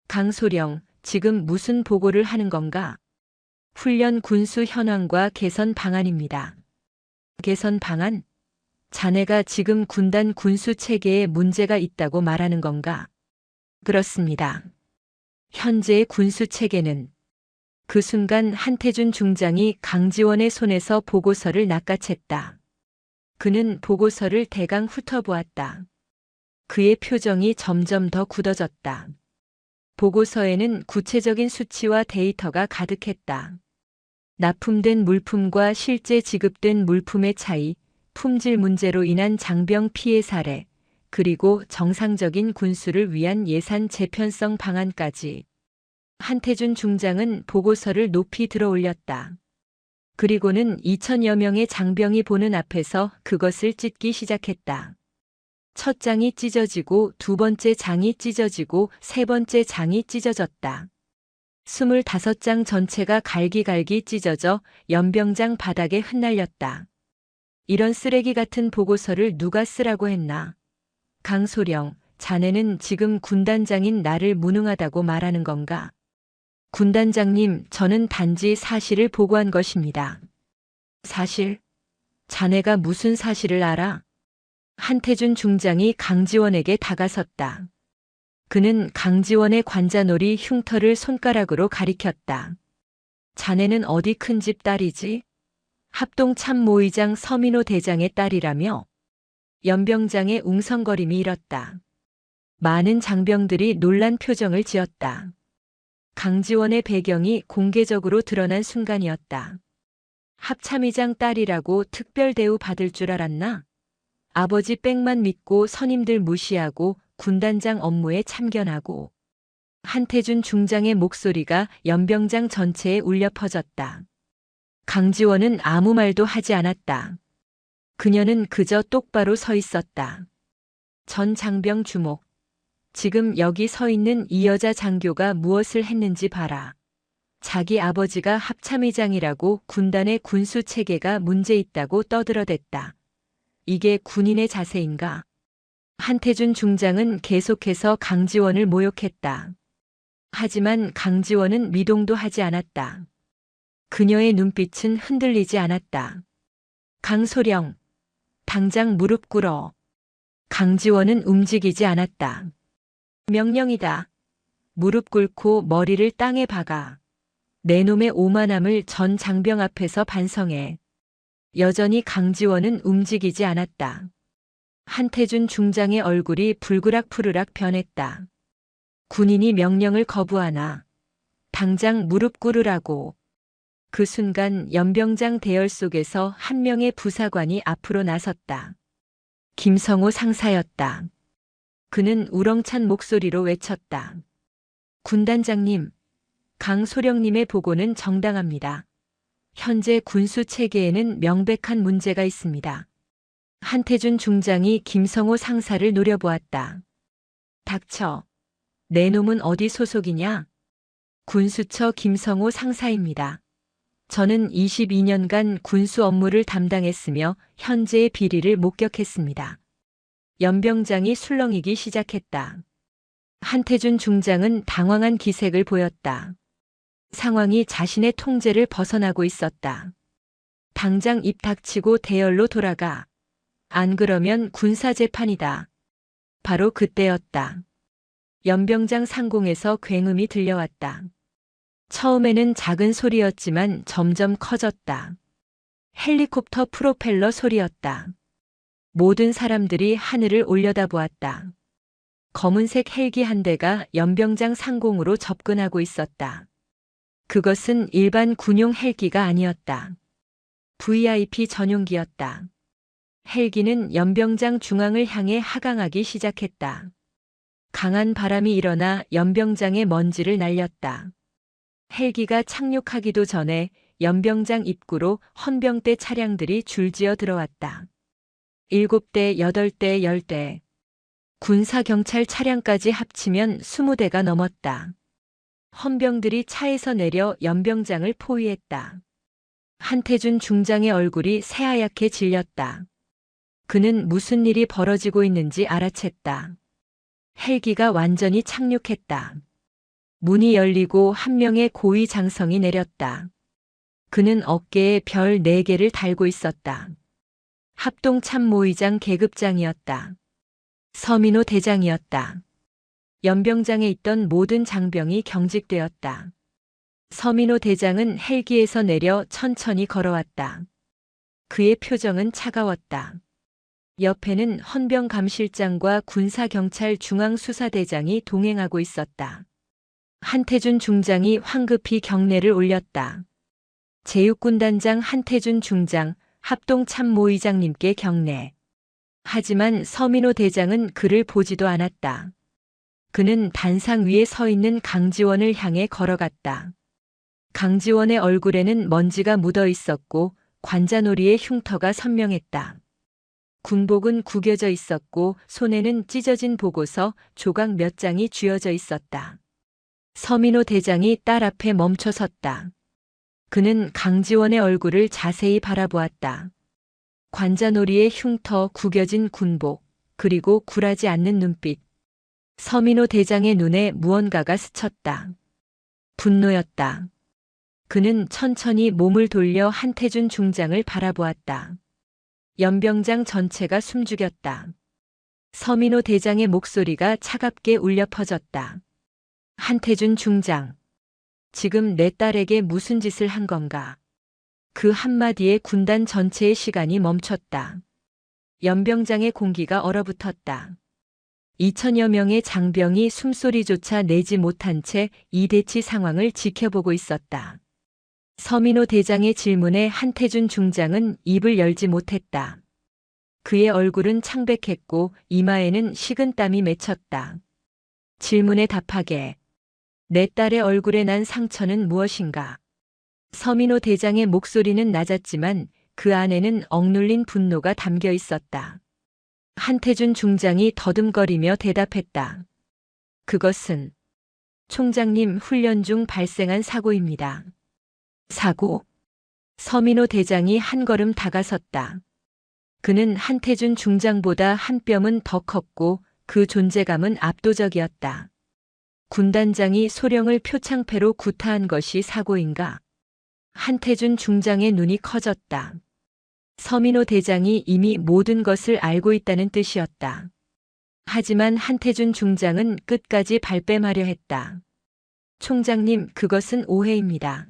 강소령, 지금 무슨 보고를 하는 건가? 훈련 군수 현황과 개선 방안입니다. 개선 방안? 자네가 지금 군단 군수 체계에 문제가 있다고 말하는 건가? 그렇습니다. 현재의 군수 체계는. 그 순간 한태준 중장이 강지원의 손에서 보고서를 낚아챘다. 그는 보고서를 대강 훑어보았다. 그의 표정이 점점 더 굳어졌다. 보고서에는 구체적인 수치와 데이터가 가득했다. 납품된 물품과 실제 지급된 물품의 차이, 품질 문제로 인한 장병 피해 사례, 그리고 정상적인 군수를 위한 예산 재편성 방안까지. 한태준 중장은 보고서를 높이 들어올렸다. 그리고는 2천여 명의 장병이 보는 앞에서 그것을 찢기 시작했다. 첫 장이 찢어지고 두 번째 장이 찢어지고 세 번째 장이 찢어졌다. 25장 전체가 갈기갈기 찢어져 연병장 바닥에 흩날렸다. 이런 쓰레기 같은 보고서를 누가 쓰라고 했나? 강소령, 자네는 지금 군단장인 나를 무능하다고 말하는 건가? 군단장님, 저는 단지 사실을 보고한 것입니다. 사실? 자네가 무슨 사실을 알아? 한태준 중장이 강지원에게 다가섰다. 그는 강지원의 관자놀이 흉터를 손가락으로 가리켰다. 자네는 어디 큰 집 딸이지? 합동참모의장 서민호 대장의 딸이라며? 연병장의 웅성거림이 일었다. 많은 장병들이 놀란 표정을 지었다. 강지원의 배경이 공개적으로 드러난 순간이었다. 합참의장 딸이라고 특별 대우 받을 줄 알았나? 아버지 빽만 믿고 선임들 무시하고 군단장 업무에 참견하고. 한태준 중장의 목소리가 연병장 전체에 울려 퍼졌다. 강지원은 아무 말도 하지 않았다. 그녀는 그저 똑바로 서 있었다. 전 장병 주목. 지금 여기 서 있는 이 여자 장교가 무엇을 했는지 봐라. 자기 아버지가 합참의장이라고 군단의 군수 체계가 문제 있다고 떠들어댔다. 이게 군인의 자세인가? 한태준 중장은 계속해서 강지원을 모욕했다. 하지만 강지원은 미동도 하지 않았다. 그녀의 눈빛은 흔들리지 않았다. 강소령, 당장 무릎 꿇어. 강지원은 움직이지 않았다. 명령이다. 무릎 꿇고 머리를 땅에 박아. 내 놈의 오만함을 전 장병 앞에서 반성해. 여전히 강지원은 움직이지 않았다. 한태준 중장의 얼굴이 불그락푸르락 변했다. 군인이 명령을 거부하나 당장 무릎 꿇으라고. 그 순간 연병장 대열 속에서 한 명의 부사관이 앞으로 나섰다. 김성호 상사였다. 그는 우렁찬 목소리로 외쳤다. 군단장님, 강소령님의 보고는 정당합니다. 현재 군수 체계에는 명백한 문제가 있습니다. 한태준 중장이 김성호 상사를 노려보았다. 닥쳐. 내 놈은 어디 소속이냐? 군수처 김성호 상사입니다. 저는 22년간 군수 업무를 담당했으며 현재의 비리를 목격했습니다. 연병장이 술렁이기 시작했다. 한태준 중장은 당황한 기색을 보였다. 상황이 자신의 통제를 벗어나고 있었다. 당장 입 닥치고 대열로 돌아가. 안 그러면 군사재판이다. 바로 그때였다. 연병장 상공에서 굉음이 들려왔다. 처음에는 작은 소리였지만 점점 커졌다. 헬리콥터 프로펠러 소리였다. 모든 사람들이 하늘을 올려다보았다. 검은색 헬기 한 대가 연병장 상공으로 접근하고 있었다. 그것은 일반 군용 헬기가 아니었다. VIP 전용기였다. 헬기는 연병장 중앙을 향해 하강하기 시작했다. 강한 바람이 일어나 연병장의 먼지를 날렸다. 헬기가 착륙하기도 전에 연병장 입구로 헌병대 차량들이 줄지어 들어왔다. 7대, 8대, 10대. 군사경찰 차량까지 합치면 20대가 넘었다. 헌병들이 차에서 내려 연병장을 포위했다. 한태준 중장의 얼굴이 새하얗게 질렸다. 그는 무슨 일이 벌어지고 있는지 알아챘다. 헬기가 완전히 착륙했다. 문이 열리고 한 명의 고위 장성이 내렸다. 그는 어깨에 별 4개를 달고 있었다. 합동참모의장 계급장이었다. 서민호 대장이었다. 연병장에 있던 모든 장병이 경직되었다. 서민호 대장은 헬기에서 내려 천천히 걸어왔다. 그의 표정은 차가웠다. 옆에는 헌병감실장과 군사경찰 중앙수사대장이 동행하고 있었다. 한태준 중장이 황급히 경례를 올렸다. 제육군단장 한태준 중장, 합동참모의장님께 경례. 하지만 서민호 대장은 그를 보지도 않았다. 그는 단상 위에 서 있는 강지원을 향해 걸어갔다. 강지원의 얼굴에는 먼지가 묻어 있었고 관자놀이의 흉터가 선명했다. 군복은 구겨져 있었고 손에는 찢어진 보고서 조각 몇 장이 쥐어져 있었다. 서민호 대장이 딸 앞에 멈춰 섰다. 그는 강지원의 얼굴을 자세히 바라보았다. 관자놀이의 흉터, 구겨진 군복, 그리고 굴하지 않는 눈빛. 서민호 대장의 눈에 무언가가 스쳤다. 분노였다. 그는 천천히 몸을 돌려 한태준 중장을 바라보았다. 연병장 전체가 숨죽였다. 서민호 대장의 목소리가 차갑게 울려 퍼졌다. 한태준 중장, 지금 내 딸에게 무슨 짓을 한 건가? 그 한마디에 군단 전체의 시간이 멈췄다. 연병장의 공기가 얼어붙었다. 2000여 명의 장병이 숨소리조차 내지 못한 채 이대치 상황을 지켜보고 있었다. 서민호 대장의 질문에 한태준 중장은 입을 열지 못했다. 그의 얼굴은 창백했고 이마에는 식은땀이 맺혔다. 질문에 답하게. 내 딸의 얼굴에 난 상처는 무엇인가? 서민호 대장의 목소리는 낮았지만 그 안에는 억눌린 분노가 담겨 있었다. 한태준 중장이 더듬거리며 대답했다. 그것은 총장님 훈련 중 발생한 사고입니다. 사고? 서민호 대장이 한 걸음 다가섰다. 그는 한태준 중장보다 한 뼘은 더 컸고 그 존재감은 압도적이었다. 군단장이 소령을 표창패로 구타한 것이 사고인가? 한태준 중장의 눈이 커졌다. 서민호 대장이 이미 모든 것을 알고 있다는 뜻이었다. 하지만 한태준 중장은 끝까지 발뺌하려 했다. 총장님, 그것은 오해입니다.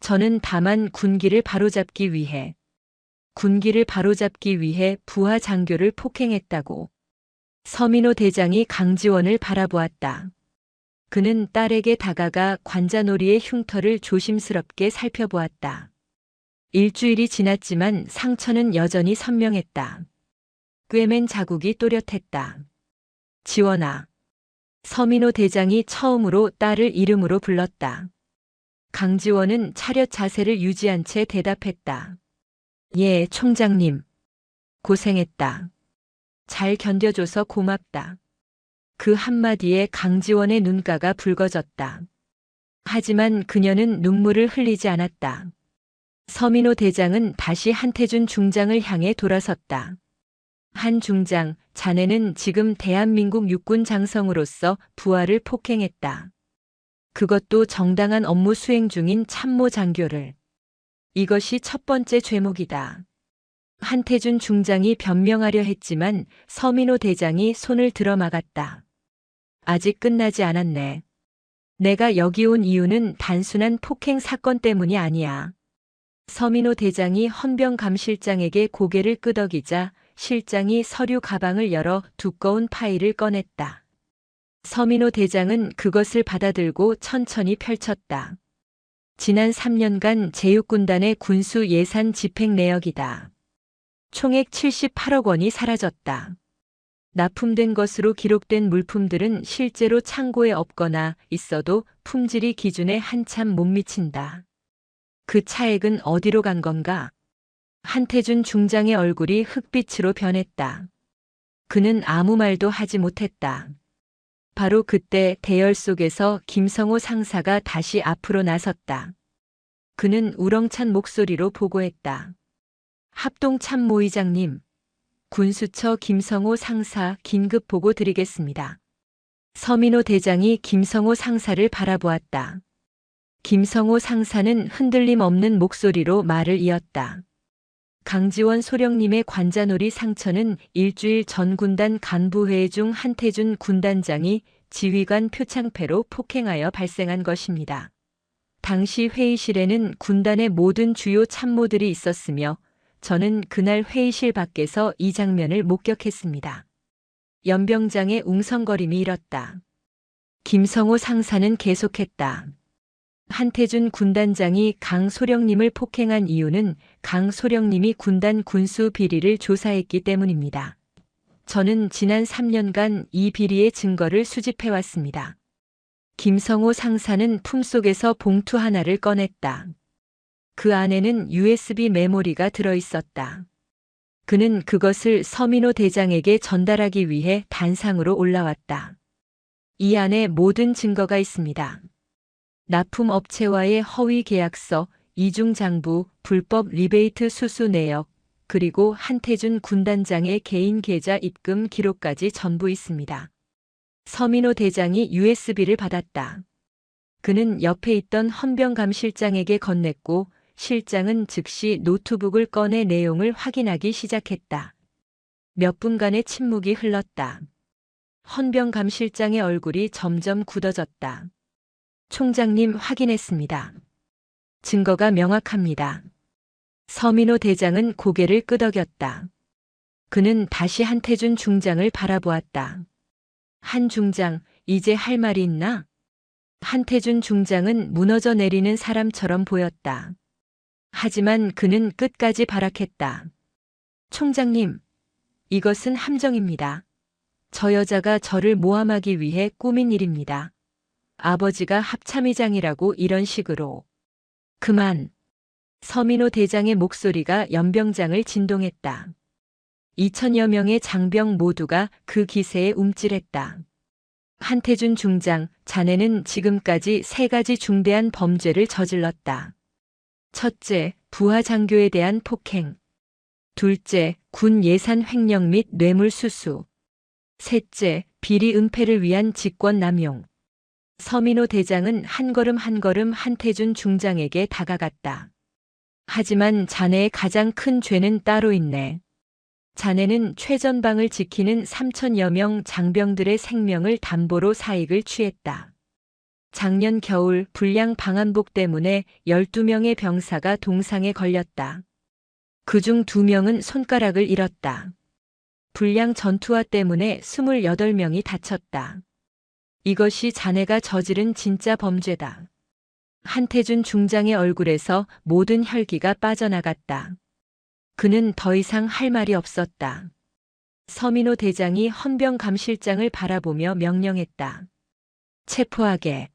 저는 다만 군기를 바로잡기 위해 군기를 바로잡기 위해 부하 장교를 폭행했다고. 서민호 대장이 강지원을 바라보았다. 그는 딸에게 다가가 관자놀이의 흉터를 조심스럽게 살펴보았다. 일주일이 지났지만 상처는 여전히 선명했다. 꿰맨 자국이 또렷했다. 지원아. 서민호 대장이 처음으로 딸을 이름으로 불렀다. 강지원은 차렷 자세를 유지한 채 대답했다. 예, 총장님. 고생했다. 잘 견뎌줘서 고맙다. 그 한마디에 강지원의 눈가가 붉어졌다. 하지만 그녀는 눈물을 흘리지 않았다. 서민호 대장은 다시 한태준 중장을 향해 돌아섰다. 한 중장, 자네는 지금 대한민국 육군 장성으로서 부하를 폭행했다. 그것도 정당한 업무 수행 중인 참모 장교를. 이것이 첫 번째 죄목이다. 한태준 중장이 변명하려 했지만 서민호 대장이 손을 들어 막았다. 아직 끝나지 않았네. 내가 여기 온 이유는 단순한 폭행 사건 때문이 아니야. 서민호 대장이 헌병 감실장에게 고개를 끄덕이자 실장이 서류 가방을 열어 두꺼운 파일을 꺼냈다. 서민호 대장은 그것을 받아들고 천천히 펼쳤다. 지난 3년간 제육군단의 군수 예산 집행 내역이다. 총액 78억 원이 사라졌다. 납품된 것으로 기록된 물품들은 실제로 창고에 없거나 있어도 품질이 기준에 한참 못 미친다. 그 차액은 어디로 간 건가? 한태준 중장의 얼굴이 흑빛으로 변했다. 그는 아무 말도 하지 못했다. 바로 그때 대열 속에서 김성호 상사가 다시 앞으로 나섰다. 그는 우렁찬 목소리로 보고했다. 합동참모의장님, 군수처 김성호 상사 긴급 보고 드리겠습니다. 서민호 대장이 김성호 상사를 바라보았다. 김성호 상사는 흔들림 없는 목소리로 말을 이었다. 강지원 소령님의 관자놀이 상처는 일주일 전 군단 간부회의 중 한태준 군단장이 지휘관 표창패로 폭행하여 발생한 것입니다. 당시 회의실에는 군단의 모든 주요 참모들이 있었으며 저는 그날 회의실 밖에서 이 장면을 목격했습니다. 연병장의 웅성거림이 일었다. 김성호 상사는 계속했다. 한태준 군단장이 강 소령님을 폭행한 이유는 강 소령님이 군단 군수 비리를 조사했기 때문입니다. 저는 지난 3년간 이 비리의 증거를 수집해왔습니다. 김성호 상사는 품속에서 봉투 하나를 꺼냈다. 그 안에는 USB 메모리가 들어있었다. 그는 그것을 서민호 대장에게 전달하기 위해 단상으로 올라왔다. 이 안에 모든 증거가 있습니다. 납품업체와의 허위 계약서, 이중장부, 불법 리베이트 수수 내역, 그리고 한태준 군단장의 개인 계좌 입금 기록까지 전부 있습니다. 서민호 대장이 USB를 받았다. 그는 옆에 있던 헌병감 실장에게 건넸고 실장은 즉시 노트북을 꺼내 내용을 확인하기 시작했다. 몇 분간의 침묵이 흘렀다. 헌병감 실장의 얼굴이 점점 굳어졌다. 총장님 확인했습니다. 증거가 명확합니다. 서민호 대장은 고개를 끄덕였다. 그는 다시 한태준 중장을 바라보았다. 한 중장, 이제 할 말이 있나? 한태준 중장은 무너져 내리는 사람처럼 보였다. 하지만 그는 끝까지 발악했다. 총장님, 이것은 함정입니다. 저 여자가 저를 모함하기 위해 꾸민 일입니다. 아버지가 합참의장이라고 이런 식으로. 그만. 서민호 대장의 목소리가 연병장을 진동했다. 2000여 명의 장병 모두가 그 기세에 움찔했다. 한태준 중장, 자네는 지금까지 3가지 중대한 범죄를 저질렀다. 첫째, 부하 장교에 대한 폭행. 둘째, 군 예산 횡령 및 뇌물 수수. 셋째, 비리 은폐를 위한 직권 남용. 서민호 대장은 한 걸음 한 걸음 한태준 중장에게 다가갔다. 하지만 자네의 가장 큰 죄는 따로 있네. 자네는 최전방을 지키는 3000여 명 장병들의 생명을 담보로 사익을 취했다. 작년 겨울 불량 방한복 때문에 12명의 병사가 동상에 걸렸다. 그중 2명은 손가락을 잃었다. 불량 전투화 때문에 28명이 다쳤다. 이것이 자네가 저지른 진짜 범죄다. 한태준 중장의 얼굴에서 모든 혈기가 빠져나갔다. 그는 더 이상 할 말이 없었다. 서민호 대장이 헌병 감실장을 바라보며 명령했다. 체포하게.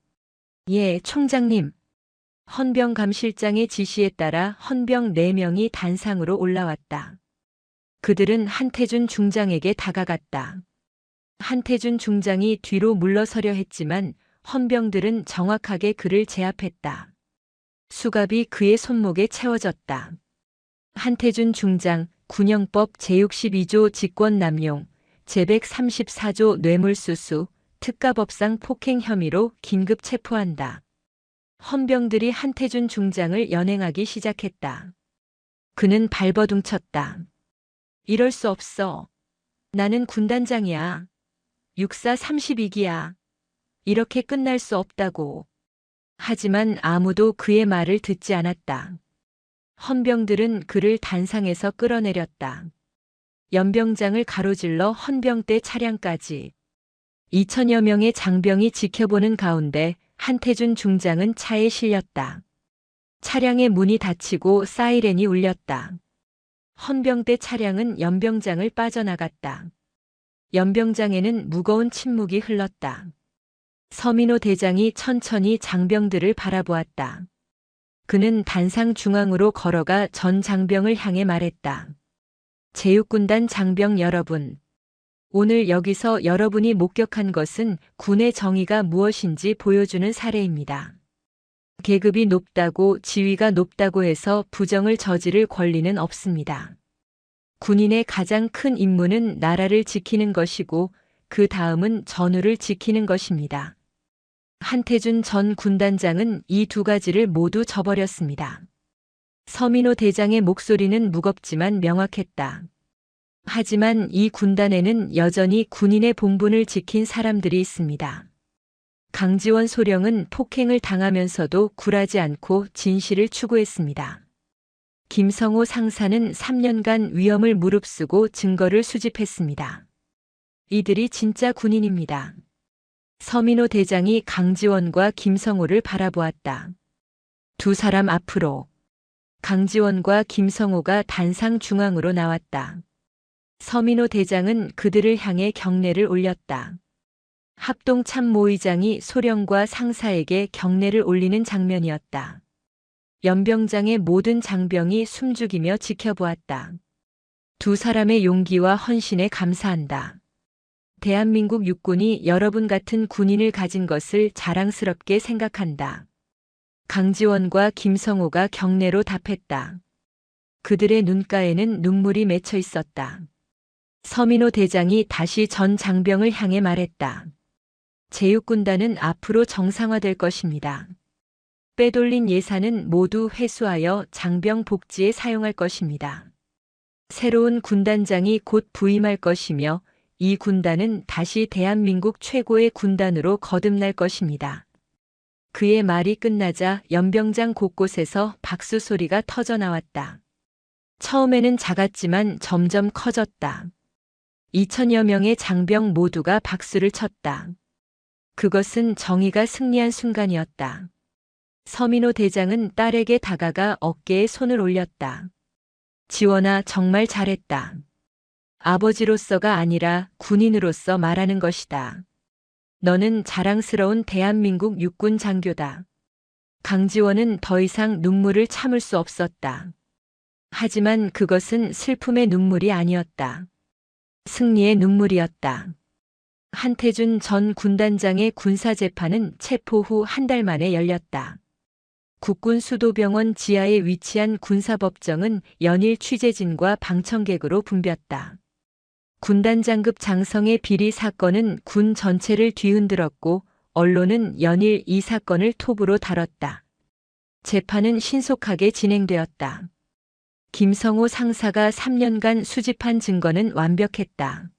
예, 총장님. 헌병 감실장의 지시에 따라 헌병 4명이 단상으로 올라왔다. 그들은 한태준 중장에게 다가갔다. 한태준 중장이 뒤로 물러서려 했지만 헌병들은 정확하게 그를 제압했다. 수갑이 그의 손목에 채워졌다. 한태준 중장, 군형법 제62조 직권남용, 제134조 뇌물수수, 특가법상 폭행 혐의로 긴급 체포한다. 헌병들이 한태준 중장을 연행하기 시작했다. 그는 발버둥쳤다. 이럴 수 없어. 나는 군단장이야. 육사 32기야. 이렇게 끝날 수 없다고. 하지만 아무도 그의 말을 듣지 않았다. 헌병들은 그를 단상에서 끌어내렸다. 연병장을 가로질러 헌병대 차량까지. 2000여 명의 장병이 지켜보는 가운데 한태준 중장은 차에 실렸다. 차량의 문이 닫히고 사이렌이 울렸다. 헌병대 차량은 연병장을 빠져나갔다. 연병장에는 무거운 침묵이 흘렀다. 서민호 대장이 천천히 장병들을 바라보았다. 그는 단상 중앙으로 걸어가 전 장병을 향해 말했다. 제육군단 장병 여러분. 오늘 여기서 여러분이 목격한 것은 군의 정의가 무엇인지 보여주는 사례입니다. 계급이 높다고 지위가 높다고 해서 부정을 저지를 권리는 없습니다. 군인의 가장 큰 임무는 나라를 지키는 것이고 그 다음은 전우를 지키는 것입니다. 한태준 전 군단장은 이 2가지를 모두 저버렸습니다. 서민호 대장의 목소리는 무겁지만 명확했다. 하지만 이 군단에는 여전히 군인의 본분을 지킨 사람들이 있습니다. 강지원 소령은 폭행을 당하면서도 굴하지 않고 진실을 추구했습니다. 김성호 상사는 3년간 위험을 무릅쓰고 증거를 수집했습니다. 이들이 진짜 군인입니다. 서민호 대장이 강지원과 김성호를 바라보았다. 2 사람 앞으로. 강지원과 김성호가 단상 중앙으로 나왔다. 서민호 대장은 그들을 향해 경례를 올렸다. 합동참모의장이 소령과 상사에게 경례를 올리는 장면이었다. 연병장의 모든 장병이 숨죽이며 지켜보았다. 2 사람의 용기와 헌신에 감사한다. 대한민국 육군이 여러분 같은 군인을 가진 것을 자랑스럽게 생각한다. 강지원과 김성호가 경례로 답했다. 그들의 눈가에는 눈물이 맺혀 있었다. 서민호 대장이 다시 전 장병을 향해 말했다. 제육군단은 앞으로 정상화될 것입니다. 빼돌린 예산은 모두 회수하여 장병 복지에 사용할 것입니다. 새로운 군단장이 곧 부임할 것이며 이 군단은 다시 대한민국 최고의 군단으로 거듭날 것입니다. 그의 말이 끝나자 연병장 곳곳에서 박수 소리가 터져 나왔다. 처음에는 작았지만 점점 커졌다. 2000여 명의 장병 모두가 박수를 쳤다. 그것은 정의가 승리한 순간이었다. 서민호 대장은 딸에게 다가가 어깨에 손을 올렸다. 지원아, 정말 잘했다. 아버지로서가 아니라 군인으로서 말하는 것이다. 너는 자랑스러운 대한민국 육군 장교다. 강지원은 더 이상 눈물을 참을 수 없었다. 하지만 그것은 슬픔의 눈물이 아니었다. 승리의 눈물이었다. 한태준 전 군단장의 군사재판은 체포 후 1달 만에 열렸다. 국군수도병원 지하에 위치한 군사법정은 연일 취재진과 방청객으로 붐볐다. 군단장급 장성의 비리 사건은 군 전체를 뒤흔들었고 언론은 연일 이 사건을 톱으로 다뤘다. 재판은 신속하게 진행되었다. 김성호 상사가 3년간 수집한 증거는 완벽했다.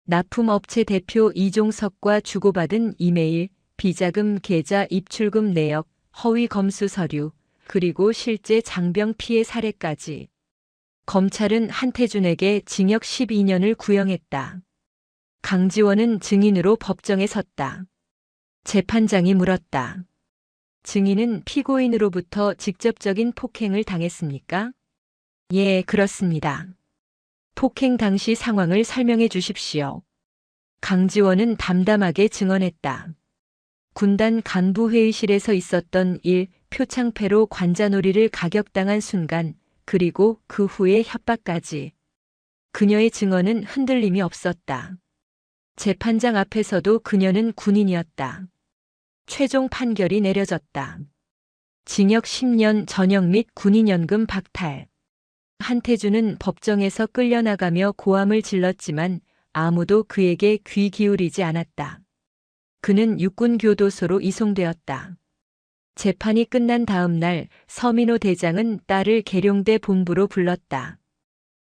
납품업체 대표 이종석과 주고받은 이메일, 비자금 계좌 입출금 내역, 허위 검수 서류, 그리고 실제 장병 피해 사례까지. 검찰은 한태준에게 징역 12년을 구형했다. 강지원은 증인으로 법정에 섰다. 재판장이 물었다. 증인은 피고인으로부터 직접적인 폭행을 당했습니까? 예, 그렇습니다. 폭행 당시 상황을 설명해 주십시오. 강지원은 담담하게 증언했다. 군단 간부 회의실에서 있었던 일, 표창패로 관자놀이를 가격당한 순간, 그리고 그 후의 협박까지. 그녀의 증언은 흔들림이 없었다. 재판장 앞에서도 그녀는 군인이었다. 최종 판결이 내려졌다. 징역 10년 전역 및 군인연금 박탈. 한태준은 법정에서 끌려나가며 고함을 질렀지만 아무도 그에게 귀 기울이지 않았다. 그는 육군교도소로 이송되었다. 재판이 끝난 다음 날 서민호 대장은 딸을 계룡대 본부로 불렀다.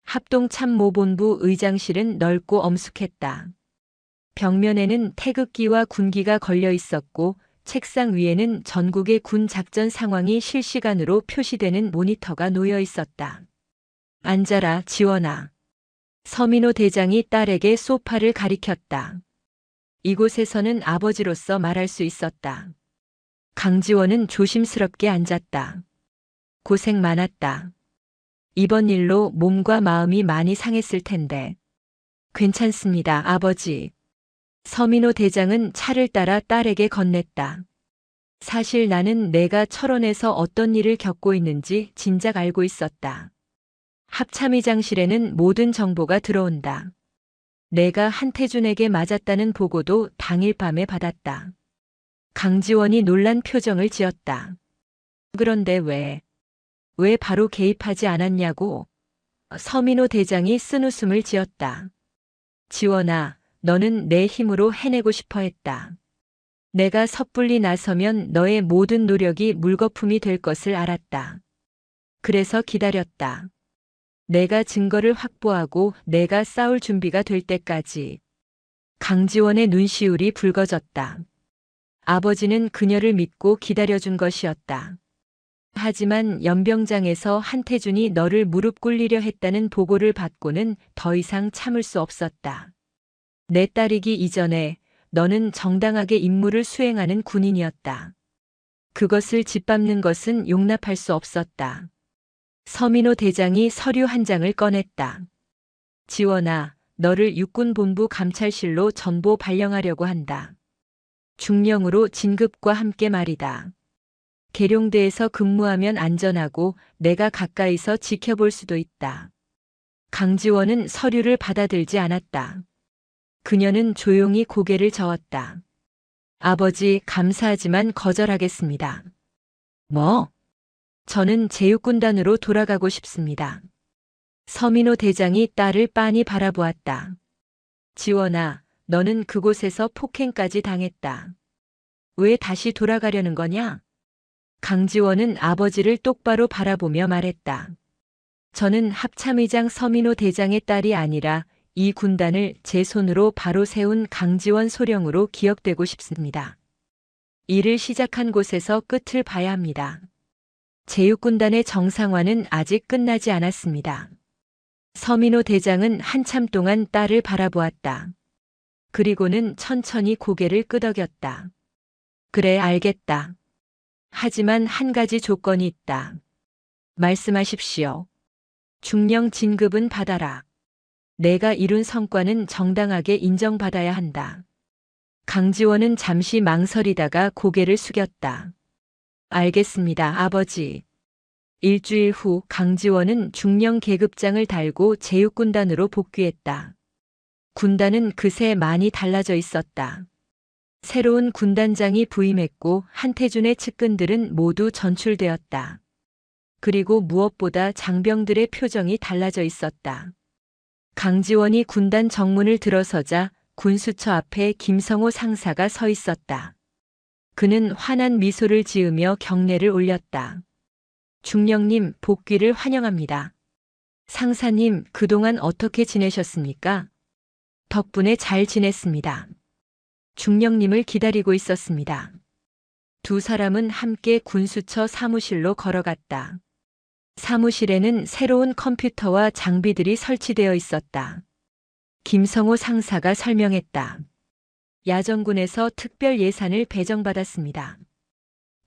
합동참모본부 의장실은 넓고 엄숙했다. 벽면에는 태극기와 군기가 걸려 있었고 책상 위에는 전국의 군 작전 상황이 실시간으로 표시되는 모니터가 놓여 있었다. 앉아라, 지원아. 서민호 대장이 딸에게 소파를 가리켰다. 이곳에서는 아버지로서 말할 수 있었다. 강지원은 조심스럽게 앉았다. 고생 많았다. 이번 일로 몸과 마음이 많이 상했을 텐데. 괜찮습니다, 아버지. 서민호 대장은 차를 따라 딸에게 건넸다. 사실 나는 내가 철원에서 어떤 일을 겪고 있는지 진작 알고 있었다. 합참의장실에는 모든 정보가 들어온다. 내가 한태준에게 맞았다는 보고도 당일 밤에 받았다. 강지원이 놀란 표정을 지었다. 그런데 왜 바로 개입하지 않았냐고? 서민호 대장이 쓴웃음을 지었다. 지원아, 너는 내 힘으로 해내고 싶어 했다. 내가 섣불리 나서면 너의 모든 노력이 물거품이 될 것을 알았다. 그래서 기다렸다. 내가 증거를 확보하고 내가 싸울 준비가 될 때까지. 강지원의 눈시울이 붉어졌다. 아버지는 그녀를 믿고 기다려준 것이었다. 하지만 연병장에서 한태준이 너를 무릎 꿇리려 했다는 보고를 받고는 더 이상 참을 수 없었다. 내 딸이기 이전에 너는 정당하게 임무를 수행하는 군인이었다. 그것을 짓밟는 것은 용납할 수 없었다. 서민호 대장이 서류 한 장을 꺼냈다. 지원아, 너를 육군본부 감찰실로 전보 발령하려고 한다. 중령으로 진급과 함께 말이다. 계룡대에서 근무하면 안전하고 내가 가까이서 지켜볼 수도 있다. 강지원은 서류를 받아들지 않았다. 그녀는 조용히 고개를 저었다. 아버지, 감사하지만 거절하겠습니다. 뭐? 저는 제육군단으로 돌아가고 싶습니다. 서민호 대장이 딸을 빤히 바라보았다. 지원아, 너는 그곳에서 폭행까지 당했다. 왜 다시 돌아가려는 거냐? 강지원은 아버지를 똑바로 바라보며 말했다. 저는 합참의장 서민호 대장의 딸이 아니라 이 군단을 제 손으로 바로 세운 강지원 소령으로 기억되고 싶습니다. 일을 시작한 곳에서 끝을 봐야 합니다. 제육군단의 정상화는 아직 끝나지 않았습니다. 서민호 대장은 한참 동안 딸을 바라보았다. 그리고는 천천히 고개를 끄덕였다. 그래, 알겠다. 하지만 한 가지 조건이 있다. 말씀하십시오. 중령 진급은 받아라. 내가 이룬 성과는 정당하게 인정받아야 한다. 강지원은 잠시 망설이다가 고개를 숙였다. 알겠습니다, 아버지. 일주일 후 강지원은 중령 계급장을 달고 제육군단으로 복귀했다. 군단은 그새 많이 달라져 있었다. 새로운 군단장이 부임했고 한태준의 측근들은 모두 전출되었다. 그리고 무엇보다 장병들의 표정이 달라져 있었다. 강지원이 군단 정문을 들어서자 군수처 앞에 김성호 상사가 서 있었다. 그는 환한 미소를 지으며 경례를 올렸다. 중령님, 복귀를 환영합니다. 상사님, 그동안 어떻게 지내셨습니까? 덕분에 잘 지냈습니다. 중령님을 기다리고 있었습니다. 두 사람은 함께 군수처 사무실로 걸어갔다. 사무실에는 새로운 컴퓨터와 장비들이 설치되어 있었다. 김성호 상사가 설명했다. 야전군에서 특별 예산을 배정받았습니다.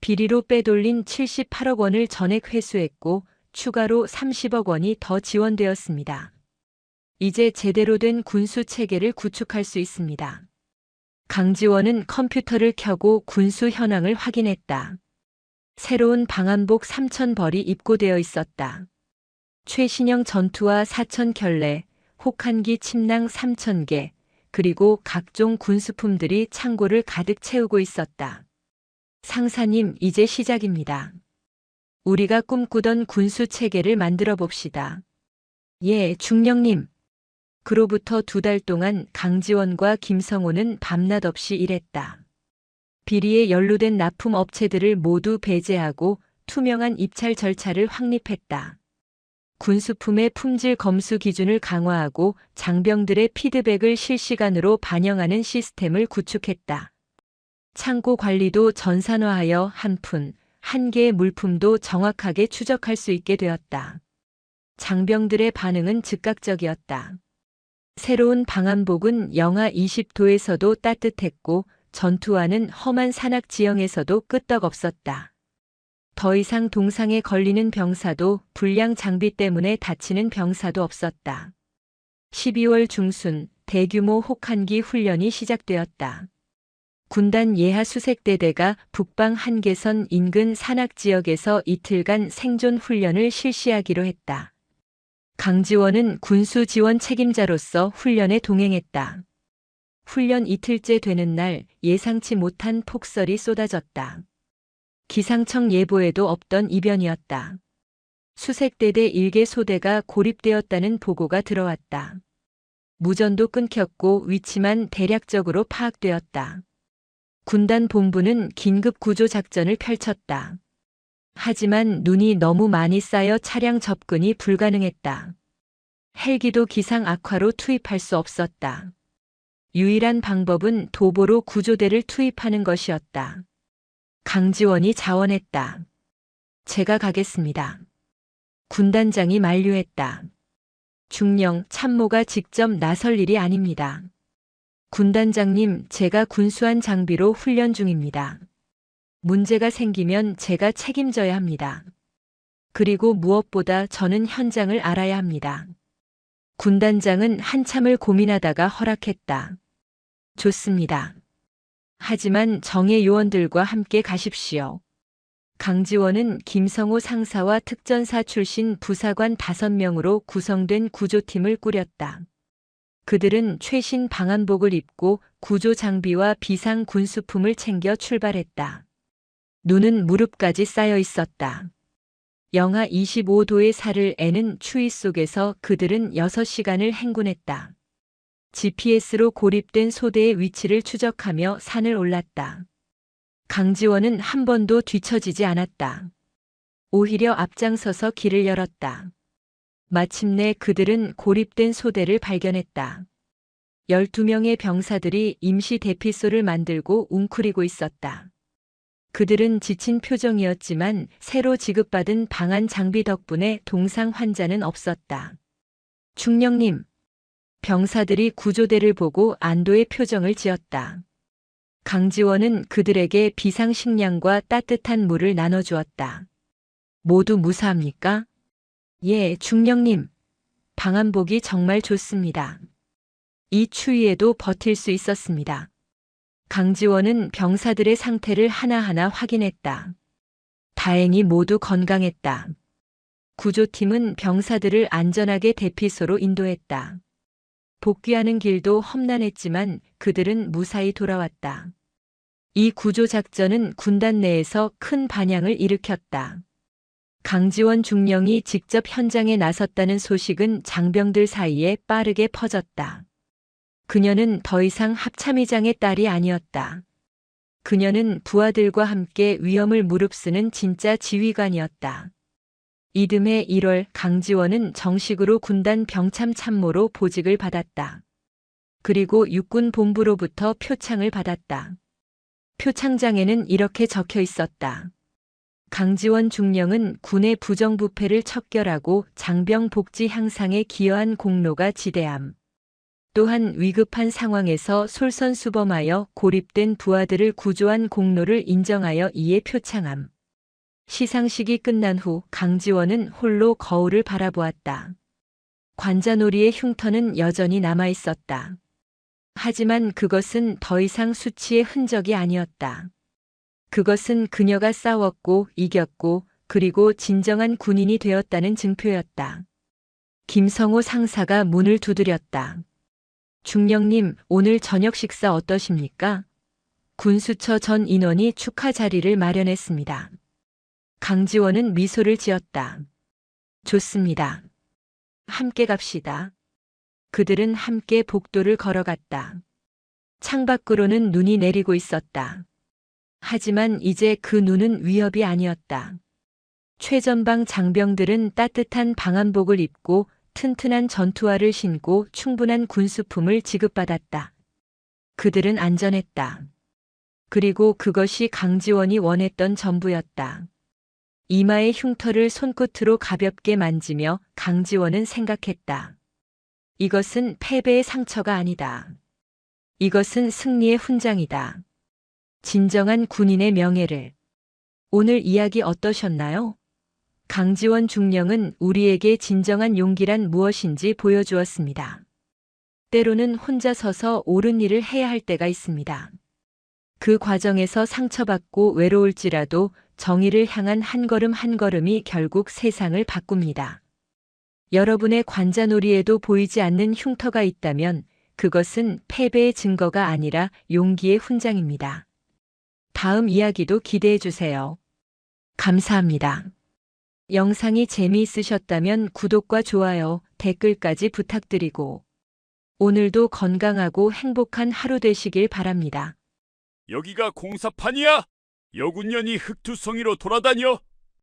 비리로 빼돌린 78억 원을 전액 회수했고 추가로 30억 원이 더 지원되었습니다. 이제 제대로 된 군수 체계를 구축할 수 있습니다. 강지원은 컴퓨터를 켜고 군수 현황을 확인했다. 새로운 방한복 3,000벌이 입고되어 있었다. 최신형 전투화 4,000켤레, 혹한기 침낭 3,000개, 그리고 각종 군수품들이 창고를 가득 채우고 있었다. 상사님, 이제 시작입니다. 우리가 꿈꾸던 군수 체계를 만들어 봅시다. 예, 중령님. 그로부터 2달 동안 강지원과 김성호는 밤낮 없이 일했다. 비리에 연루된 납품 업체들을 모두 배제하고 투명한 입찰 절차를 확립했다. 군수품의 품질 검수 기준을 강화하고 장병들의 피드백을 실시간으로 반영하는 시스템을 구축했다. 창고 관리도 전산화하여 한 푼, 한 개의 물품도 정확하게 추적할 수 있게 되었다. 장병들의 반응은 즉각적이었다. 새로운 방한복은 영하 20도에서도 따뜻했고 전투화는 험한 산악 지형에서도 끄떡없었다. 더 이상 동상에 걸리는 병사도 불량 장비 때문에 다치는 병사도 없었다. 12월 중순 대규모 혹한기 훈련이 시작되었다. 군단 예하 수색대대가 북방 한계선 인근 산악 지역에서 이틀간 생존 훈련을 실시하기로 했다. 강지원은 군수 지원 책임자로서 훈련에 동행했다. 훈련 이틀째 되는 날 예상치 못한 폭설이 쏟아졌다. 기상청 예보에도 없던 이변이었다. 수색대대 1개 소대가 고립되었다는 보고가 들어왔다. 무전도 끊겼고 위치만 대략적으로 파악되었다. 군단 본부는 긴급 구조 작전을 펼쳤다. 하지만 눈이 너무 많이 쌓여 차량 접근이 불가능했다. 헬기도 기상 악화로 투입할 수 없었다. 유일한 방법은 도보로 구조대를 투입하는 것이었다. 강지원이 자원했다. 제가 가겠습니다. 군단장이 만류했다. 중령 참모가 직접 나설 일이 아닙니다. 군단장님, 제가 군수한 장비로 훈련 중입니다. 문제가 생기면 제가 책임져야 합니다. 그리고 무엇보다 저는 현장을 알아야 합니다. 군단장은 한참을 고민하다가 허락했다. 좋습니다. 하지만 정예 요원들과 함께 가십시오. 강지원은 김성호 상사와 특전사 출신 부사관 5명으로 구성된 구조팀을 꾸렸다. 그들은 최신 방한복을 입고 구조 장비와 비상 군수품을 챙겨 출발했다. 눈은 무릎까지 쌓여 있었다. 영하 25도의 살을 애는 추위 속에서 그들은 6시간을 행군했다. GPS로 고립된 소대의 위치를 추적하며 산을 올랐다. 강지원은 한 번도 뒤처지지 않았다. 오히려 앞장서서 길을 열었다. 마침내 그들은 고립된 소대를 발견했다. 12명의 병사들이 임시 대피소를 만들고 웅크리고 있었다. 그들은 지친 표정이었지만 새로 지급받은 방한 장비 덕분에 동상 환자는 없었다. 중령님, 병사들이 구조대를 보고 안도의 표정을 지었다. 강지원은 그들에게 비상식량과 따뜻한 물을 나눠주었다. 모두 무사합니까? 예, 중령님. 방한복이 정말 좋습니다. 이 추위에도 버틸 수 있었습니다. 강지원은 병사들의 상태를 하나하나 확인했다. 다행히 모두 건강했다. 구조팀은 병사들을 안전하게 대피소로 인도했다. 복귀하는 길도 험난했지만 그들은 무사히 돌아왔다. 이 구조작전은 군단 내에서 큰 반향을 일으켰다. 강지원 중령이 직접 현장에 나섰다는 소식은 장병들 사이에 빠르게 퍼졌다. 그녀는 더 이상 합참의장의 딸이 아니었다. 그녀는 부하들과 함께 위험을 무릅쓰는 진짜 지휘관이었다. 이듬해 1월 강지원은 정식으로 군단 병참 참모로 보직을 받았다. 그리고 육군 본부로부터 표창을 받았다. 표창장에는 이렇게 적혀 있었다. 강지원 중령은 군의 부정부패를 척결하고 장병 복지 향상에 기여한 공로가 지대함. 또한 위급한 상황에서 솔선수범하여 고립된 부하들을 구조한 공로를 인정하여 이에 표창함. 시상식이 끝난 후 강지원은 홀로 거울을 바라보았다. 관자놀이의 흉터는 여전히 남아있었다. 하지만 그것은 더 이상 수치의 흔적이 아니었다. 그것은 그녀가 싸웠고 이겼고 그리고 진정한 군인이 되었다는 증표였다. 김성호 상사가 문을 두드렸다. 중령님, 오늘 저녁 식사 어떠십니까? 군수처 전 인원이 축하 자리를 마련했습니다. 강지원은 미소를 지었다. 좋습니다. 함께 갑시다. 그들은 함께 복도를 걸어갔다. 창밖으로는 눈이 내리고 있었다. 하지만 이제 그 눈은 위협이 아니었다. 최전방 장병들은 따뜻한 방한복을 입고 튼튼한 전투화를 신고 충분한 군수품을 지급받았다. 그들은 안전했다. 그리고 그것이 강지원이 원했던 전부였다. 이마의 흉터를 손끝으로 가볍게 만지며 강지원은 생각했다. 이것은 패배의 상처가 아니다. 이것은 승리의 훈장이다. 진정한 군인의 명예를. 오늘 이야기 어떠셨나요? 강지원 중령은 우리에게 진정한 용기란 무엇인지 보여주었습니다. 때로는 혼자 서서 옳은 일을 해야 할 때가 있습니다. 그 과정에서 상처받고 외로울지라도 정의를 향한 한 걸음 한 걸음이 결국 세상을 바꿉니다. 여러분의 관자놀이에도 보이지 않는 흉터가 있다면 그것은 패배의 증거가 아니라 용기의 훈장입니다. 다음 이야기도 기대해 주세요. 감사합니다. 영상이 재미있으셨다면 구독과 좋아요, 댓글까지 부탁드리고 오늘도 건강하고 행복한 하루 되시길 바랍니다. 여기가 공사판이야? 여군년이 흑투성이로 돌아다녀?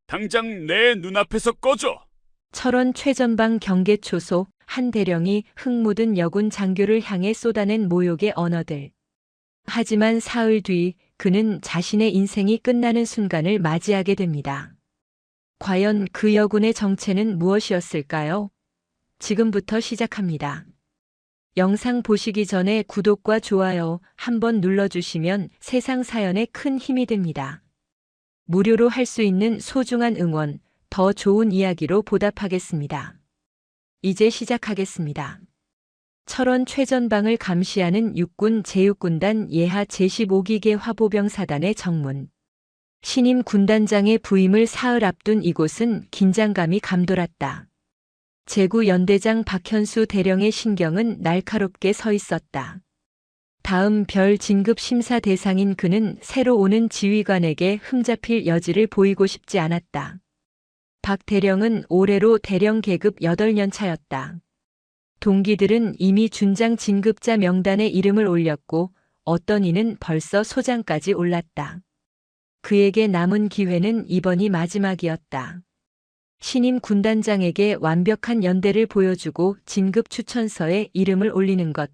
당장 내 눈앞에서 꺼져! 철원 최전방 경계초소 한 대령이 흙 묻은 여군 장교를 향해 쏟아낸 모욕의 언어들. 하지만 사흘 뒤 그는 자신의 인생이 끝나는 순간을 맞이하게 됩니다. 과연 그 여군의 정체는 무엇이었을까요? 지금부터 시작합니다. 영상 보시기 전에 구독과 좋아요 한번 눌러주시면 세상 사연에 큰 힘이 됩니다. 무료로 할 수 있는 소중한 응원, 더 좋은 이야기로 보답하겠습니다. 이제 시작하겠습니다. 철원 최전방을 감시하는 육군 제6군단 예하 제15기계 화보병사단의 정문. 신임 군단장의 부임을 사흘 앞둔 이곳은 긴장감이 감돌았다. 제구 연대장 박현수 대령의 신경은 날카롭게 서 있었다. 다음 별 진급 심사 대상인 그는 새로 오는 지휘관에게 흠잡힐 여지를 보이고 싶지 않았다. 박 대령은 올해로 대령 계급 8년 차였다. 동기들은 이미 준장 진급자 명단에 이름을 올렸고 어떤 이는 벌써 소장까지 올랐다. 그에게 남은 기회는 이번이 마지막이었다. 신임 군단장에게 완벽한 연대를 보여주고 진급 추천서에 이름을 올리는 것.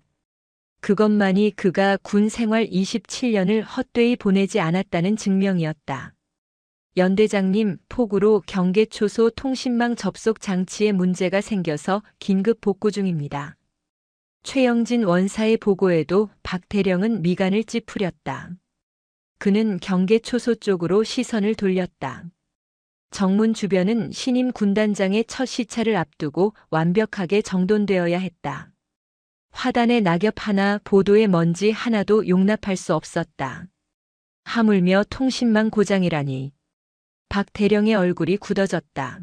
그것만이 그가 군 생활 27년을 헛되이 보내지 않았다는 증명이었다. 연대장님, 폭우로 경계초소 통신망 접속 장치에 문제가 생겨서 긴급 복구 중입니다. 최영진 원사의 보고에도 박 대령은 미간을 찌푸렸다. 그는 경계초소 쪽으로 시선을 돌렸다. 정문 주변은 신임 군단장의 첫 시차를 앞두고 완벽하게 정돈되어야 했다. 화단의 낙엽 하나, 보도의 먼지 하나도 용납할 수 없었다. 하물며 통신망 고장이라니. 박 대령의 얼굴이 굳어졌다.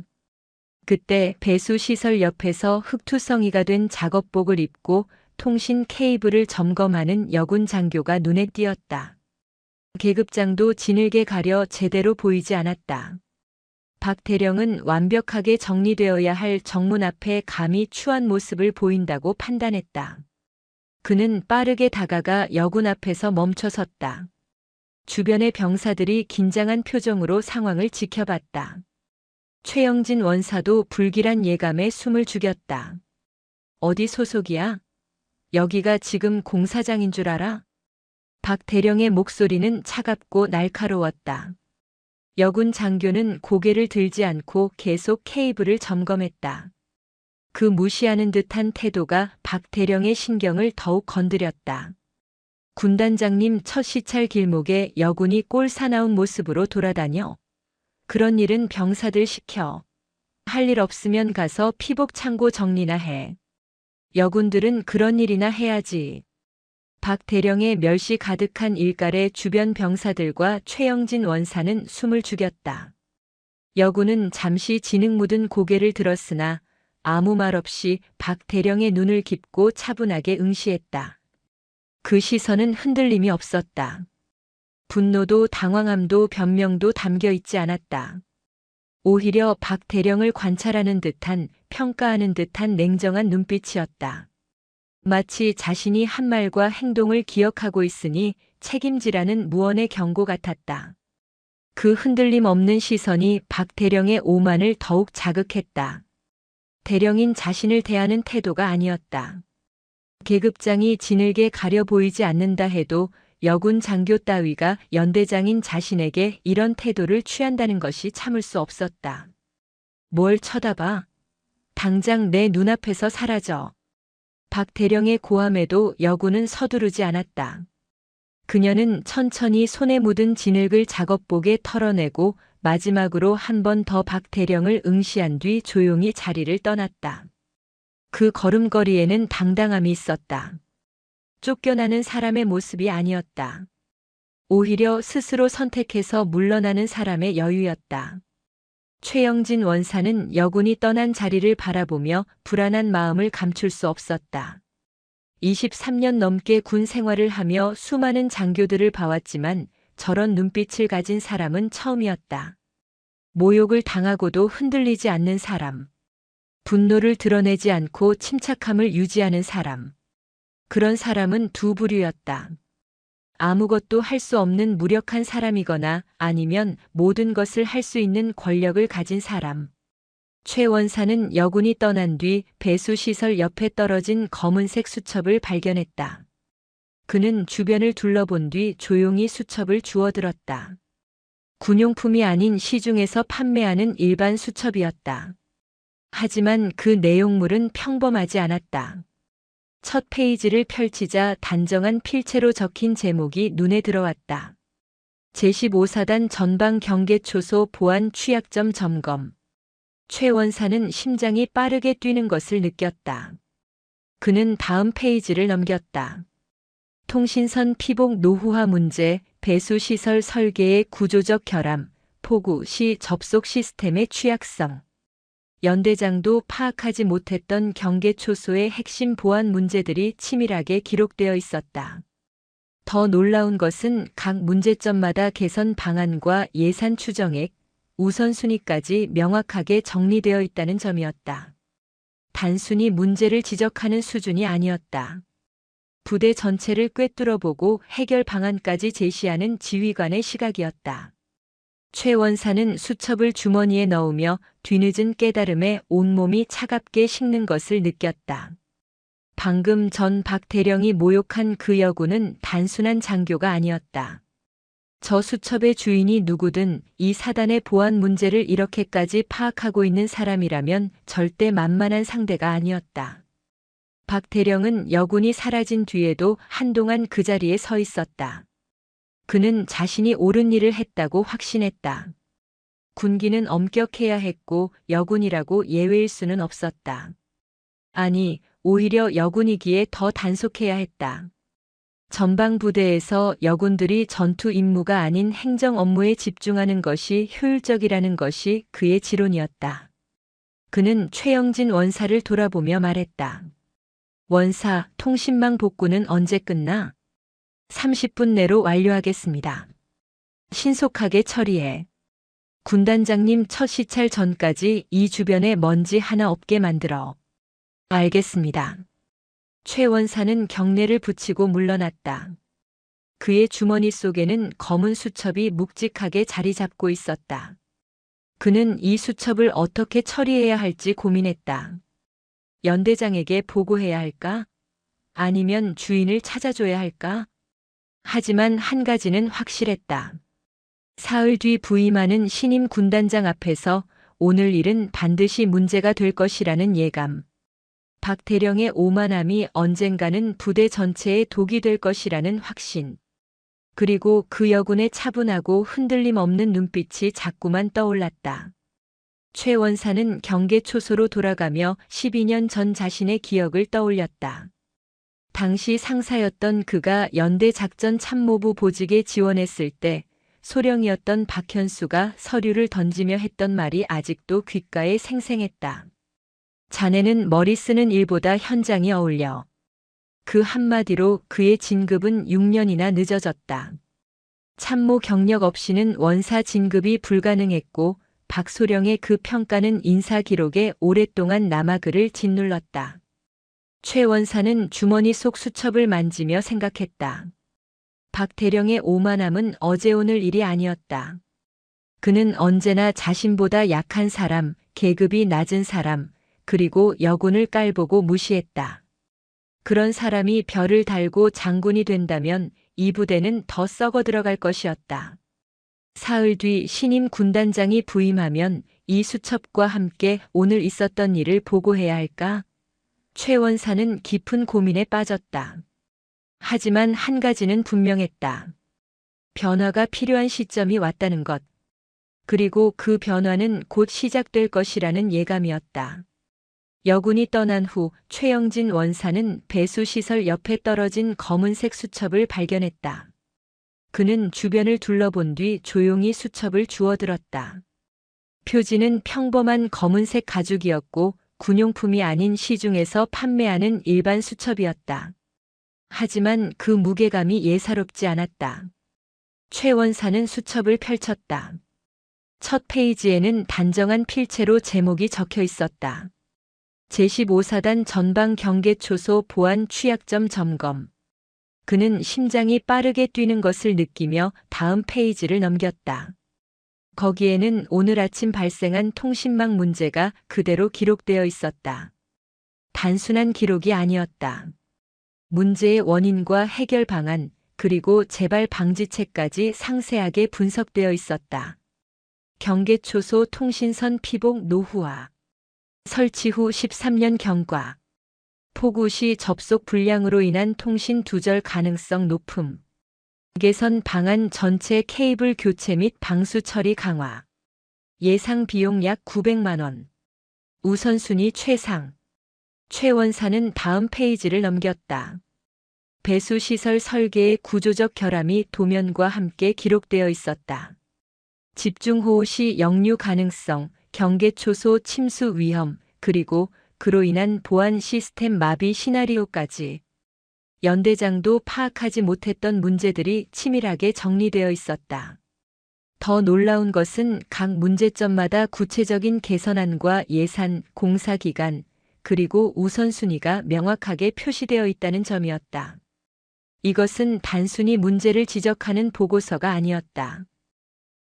그때 배수시설 옆에서 흑투성이가 된 작업복을 입고 통신 케이블을 점검하는 여군 장교가 눈에 띄었다. 계급장도 진흙에 가려 제대로 보이지 않았다. 박 대령은 완벽하게 정리되어야 할 정문 앞에 감히 추한 모습을 보인다고 판단했다. 그는 빠르게 다가가 여군 앞에서 멈춰섰다. 주변의 병사들이 긴장한 표정으로 상황을 지켜봤다. 최영진 원사도 불길한 예감에 숨을 죽였다. 어디 소속이야? 여기가 지금 공사장인 줄 알아? 박 대령의 목소리는 차갑고 날카로웠다. 여군 장교는 고개를 들지 않고 계속 케이블을 점검했다. 그 무시하는 듯한 태도가 박 대령의 신경을 더욱 건드렸다. 군단장님 첫 시찰 길목에 여군이 꼴 사나운 모습으로 돌아다녀. 그런 일은 병사들 시켜. 할 일 없으면 가서 피복 창고 정리나 해. 여군들은 그런 일이나 해야지. 박 대령의 멸시 가득한 일갈에 주변 병사들과 최영진 원사는 숨을 죽였다. 여군은 잠시 진흙 묻은 고개를 들었으나 아무 말 없이 박 대령의 눈을 깊고 차분하게 응시했다. 그 시선은 흔들림이 없었다. 분노도 당황함도 변명도 담겨 있지 않았다. 오히려 박 대령을 관찰하는 듯한, 평가하는 듯한 냉정한 눈빛이었다. 마치 자신이 한 말과 행동을 기억하고 있으니 책임지라는 무언의 경고 같았다. 그 흔들림 없는 시선이 박 대령의 오만을 더욱 자극했다. 대령인 자신을 대하는 태도가 아니었다. 계급장이 진흙에 가려 보이지 않는다 해도 여군 장교 따위가 연대장인 자신에게 이런 태도를 취한다는 것이 참을 수 없었다. 뭘 쳐다봐? 당장 내 눈앞에서 사라져. 박 대령의 고함에도 여군은 서두르지 않았다. 그녀는 천천히 손에 묻은 진흙을 작업복에 털어내고 마지막으로 한 번 더 박 대령을 응시한 뒤 조용히 자리를 떠났다. 그 걸음걸이에는 당당함이 있었다. 쫓겨나는 사람의 모습이 아니었다. 오히려 스스로 선택해서 물러나는 사람의 여유였다. 최영진 원사는 여군이 떠난 자리를 바라보며 불안한 마음을 감출 수 없었다. 23년 넘게 군 생활을 하며 수많은 장교들을 봐왔지만 저런 눈빛을 가진 사람은 처음이었다. 모욕을 당하고도 흔들리지 않는 사람. 분노를 드러내지 않고 침착함을 유지하는 사람. 그런 사람은 두 부류였다. 아무것도 할 수 없는 무력한 사람이거나 아니면 모든 것을 할 수 있는 권력을 가진 사람. 최 원사는 여군이 떠난 뒤 배수시설 옆에 떨어진 검은색 수첩을 발견했다. 그는 주변을 둘러본 뒤 조용히 수첩을 주워들었다. 군용품이 아닌 시중에서 판매하는 일반 수첩이었다. 하지만 그 내용물은 평범하지 않았다. 첫 페이지를 펼치자 단정한 필체로 적힌 제목이 눈에 들어왔다. 제15사단 전방 경계초소 보안 취약점 점검. 최 원사는 심장이 빠르게 뛰는 것을 느꼈다. 그는 다음 페이지를 넘겼다. 통신선 피복 노후화 문제, 배수시설 설계의 구조적 결함, 포구 시 접속 시스템의 취약성. 연대장도 파악하지 못했던 경계초소의 핵심 보안 문제들이 치밀하게 기록되어 있었다. 더 놀라운 것은 각 문제점마다 개선 방안과 예산 추정액, 우선순위까지 명확하게 정리되어 있다는 점이었다. 단순히 문제를 지적하는 수준이 아니었다. 부대 전체를 꿰뚫어보고 해결 방안까지 제시하는 지휘관의 시각이었다. 최 원사는 수첩을 주머니에 넣으며 뒤늦은 깨달음에 온몸이 차갑게 식는 것을 느꼈다. 방금 전 박 대령이 모욕한 그 여군은 단순한 장교가 아니었다. 저 수첩의 주인이 누구든 이 사단의 보안 문제를 이렇게까지 파악하고 있는 사람이라면 절대 만만한 상대가 아니었다. 박 대령은 여군이 사라진 뒤에도 한동안 그 자리에 서 있었다. 그는 자신이 옳은 일을 했다고 확신했다. 군기는 엄격해야 했고 여군이라고 예외일 수는 없었다. 아니, 오히려 여군이기에 더 단속해야 했다. 전방 부대에서 여군들이 전투 임무가 아닌 행정 업무에 집중하는 것이 효율적이라는 것이 그의 지론이었다. 그는 최영진 원사를 돌아보며 말했다. 원사, 통신망 복구는 언제 끝나? 30분 내로 완료하겠습니다. 신속하게 처리해. 군단장님 첫 시찰 전까지 이 주변에 먼지 하나 없게 만들어. 알겠습니다. 최 원사는 경례를 붙이고 물러났다. 그의 주머니 속에는 검은 수첩이 묵직하게 자리 잡고 있었다. 그는 이 수첩을 어떻게 처리해야 할지 고민했다. 연대장에게 보고해야 할까? 아니면 주인을 찾아줘야 할까? 하지만 한 가지는 확실했다. 사흘 뒤 부임하는 신임 군단장 앞에서 오늘 일은 반드시 문제가 될 것이라는 예감. 박대령의 오만함이 언젠가는 부대 전체에 독이 될 것이라는 확신. 그리고 그 여군의 차분하고 흔들림 없는 눈빛이 자꾸만 떠올랐다. 최 원사는 경계 초소로 돌아가며 12년 전 자신의 기억을 떠올렸다. 당시 상사였던 그가 연대 작전 참모부 보직에 지원했을 때 소령이었던 박현수가 서류를 던지며 했던 말이 아직도 귓가에 생생했다. 자네는 머리 쓰는 일보다 현장이 어울려. 그 한마디로 그의 진급은 6년이나 늦어졌다. 참모 경력 없이는 원사 진급이 불가능했고 박소령의 그 평가는 인사 기록에 오랫동안 남아 그를 짓눌렀다. 최 원사는 주머니 속 수첩을 만지며 생각했다. 박대령의 오만함은 어제 오늘 일이 아니었다. 그는 언제나 자신보다 약한 사람, 계급이 낮은 사람, 그리고 여군을 깔보고 무시했다. 그런 사람이 별을 달고 장군이 된다면 이 부대는 더 썩어 들어갈 것이었다. 사흘 뒤 신임 군단장이 부임하면 이 수첩과 함께 오늘 있었던 일을 보고해야 할까? 최 원사는 깊은 고민에 빠졌다. 하지만 한 가지는 분명했다. 변화가 필요한 시점이 왔다는 것. 그리고 그 변화는 곧 시작될 것이라는 예감이었다. 여군이 떠난 후 최영진 원사는 배수시설 옆에 떨어진 검은색 수첩을 발견했다. 그는 주변을 둘러본 뒤 조용히 수첩을 주워들었다. 표지는 평범한 검은색 가죽이었고 군용품이 아닌 시중에서 판매하는 일반 수첩이었다. 하지만 그 무게감이 예사롭지 않았다. 최 원사는 수첩을 펼쳤다. 첫 페이지에는 단정한 필체로 제목이 적혀 있었다. 제15사단 전방 경계 초소 보안 취약점 점검. 그는 심장이 빠르게 뛰는 것을 느끼며 다음 페이지를 넘겼다. 거기에는 오늘 아침 발생한 통신망 문제가 그대로 기록되어 있었다. 단순한 기록이 아니었다. 문제의 원인과 해결 방안, 그리고 재발 방지책까지 상세하게 분석되어 있었다. 경계 초소 통신선 피복 노후화. 설치 후 13년 경과. 폭우 시 접속 불량으로 인한 통신 두절 가능성 높음. 개선 방안 전체 케이블 교체 및 방수 처리 강화. 예상 비용 약 900만 원. 우선순위 최상. 최 원사는 다음 페이지를 넘겼다. 배수시설 설계의 구조적 결함이 도면과 함께 기록되어 있었다. 집중호우 시 역류 가능성, 경계 초소 침수 위험, 그리고 그로 인한 보안 시스템 마비 시나리오까지. 연대장도 파악하지 못했던 문제들이 치밀하게 정리되어 있었다. 더 놀라운 것은 각 문제점마다 구체적인 개선안과 예산, 공사 기간, 그리고 우선순위가 명확하게 표시되어 있다는 점이었다. 이것은 단순히 문제를 지적하는 보고서가 아니었다.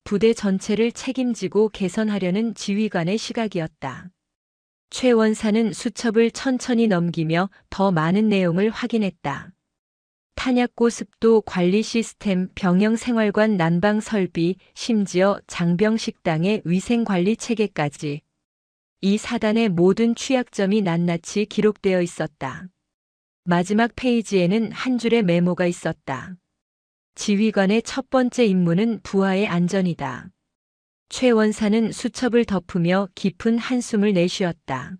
부대 전체를 책임지고 개선하려는 지휘관의 시각이었다. 최 원사는 수첩을 천천히 넘기며 더 많은 내용을 확인했다. 탄약고 습도 관리 시스템, 병영 생활관 난방 설비, 심지어 장병 식당의 위생 관리 체계까지. 이 사단의 모든 취약점이 낱낱이 기록되어 있었다. 마지막 페이지에는 한 줄의 메모가 있었다. 지휘관의 첫 번째 임무는 부하의 안전이다. 최 원사는 수첩을 덮으며 깊은 한숨을 내쉬었다.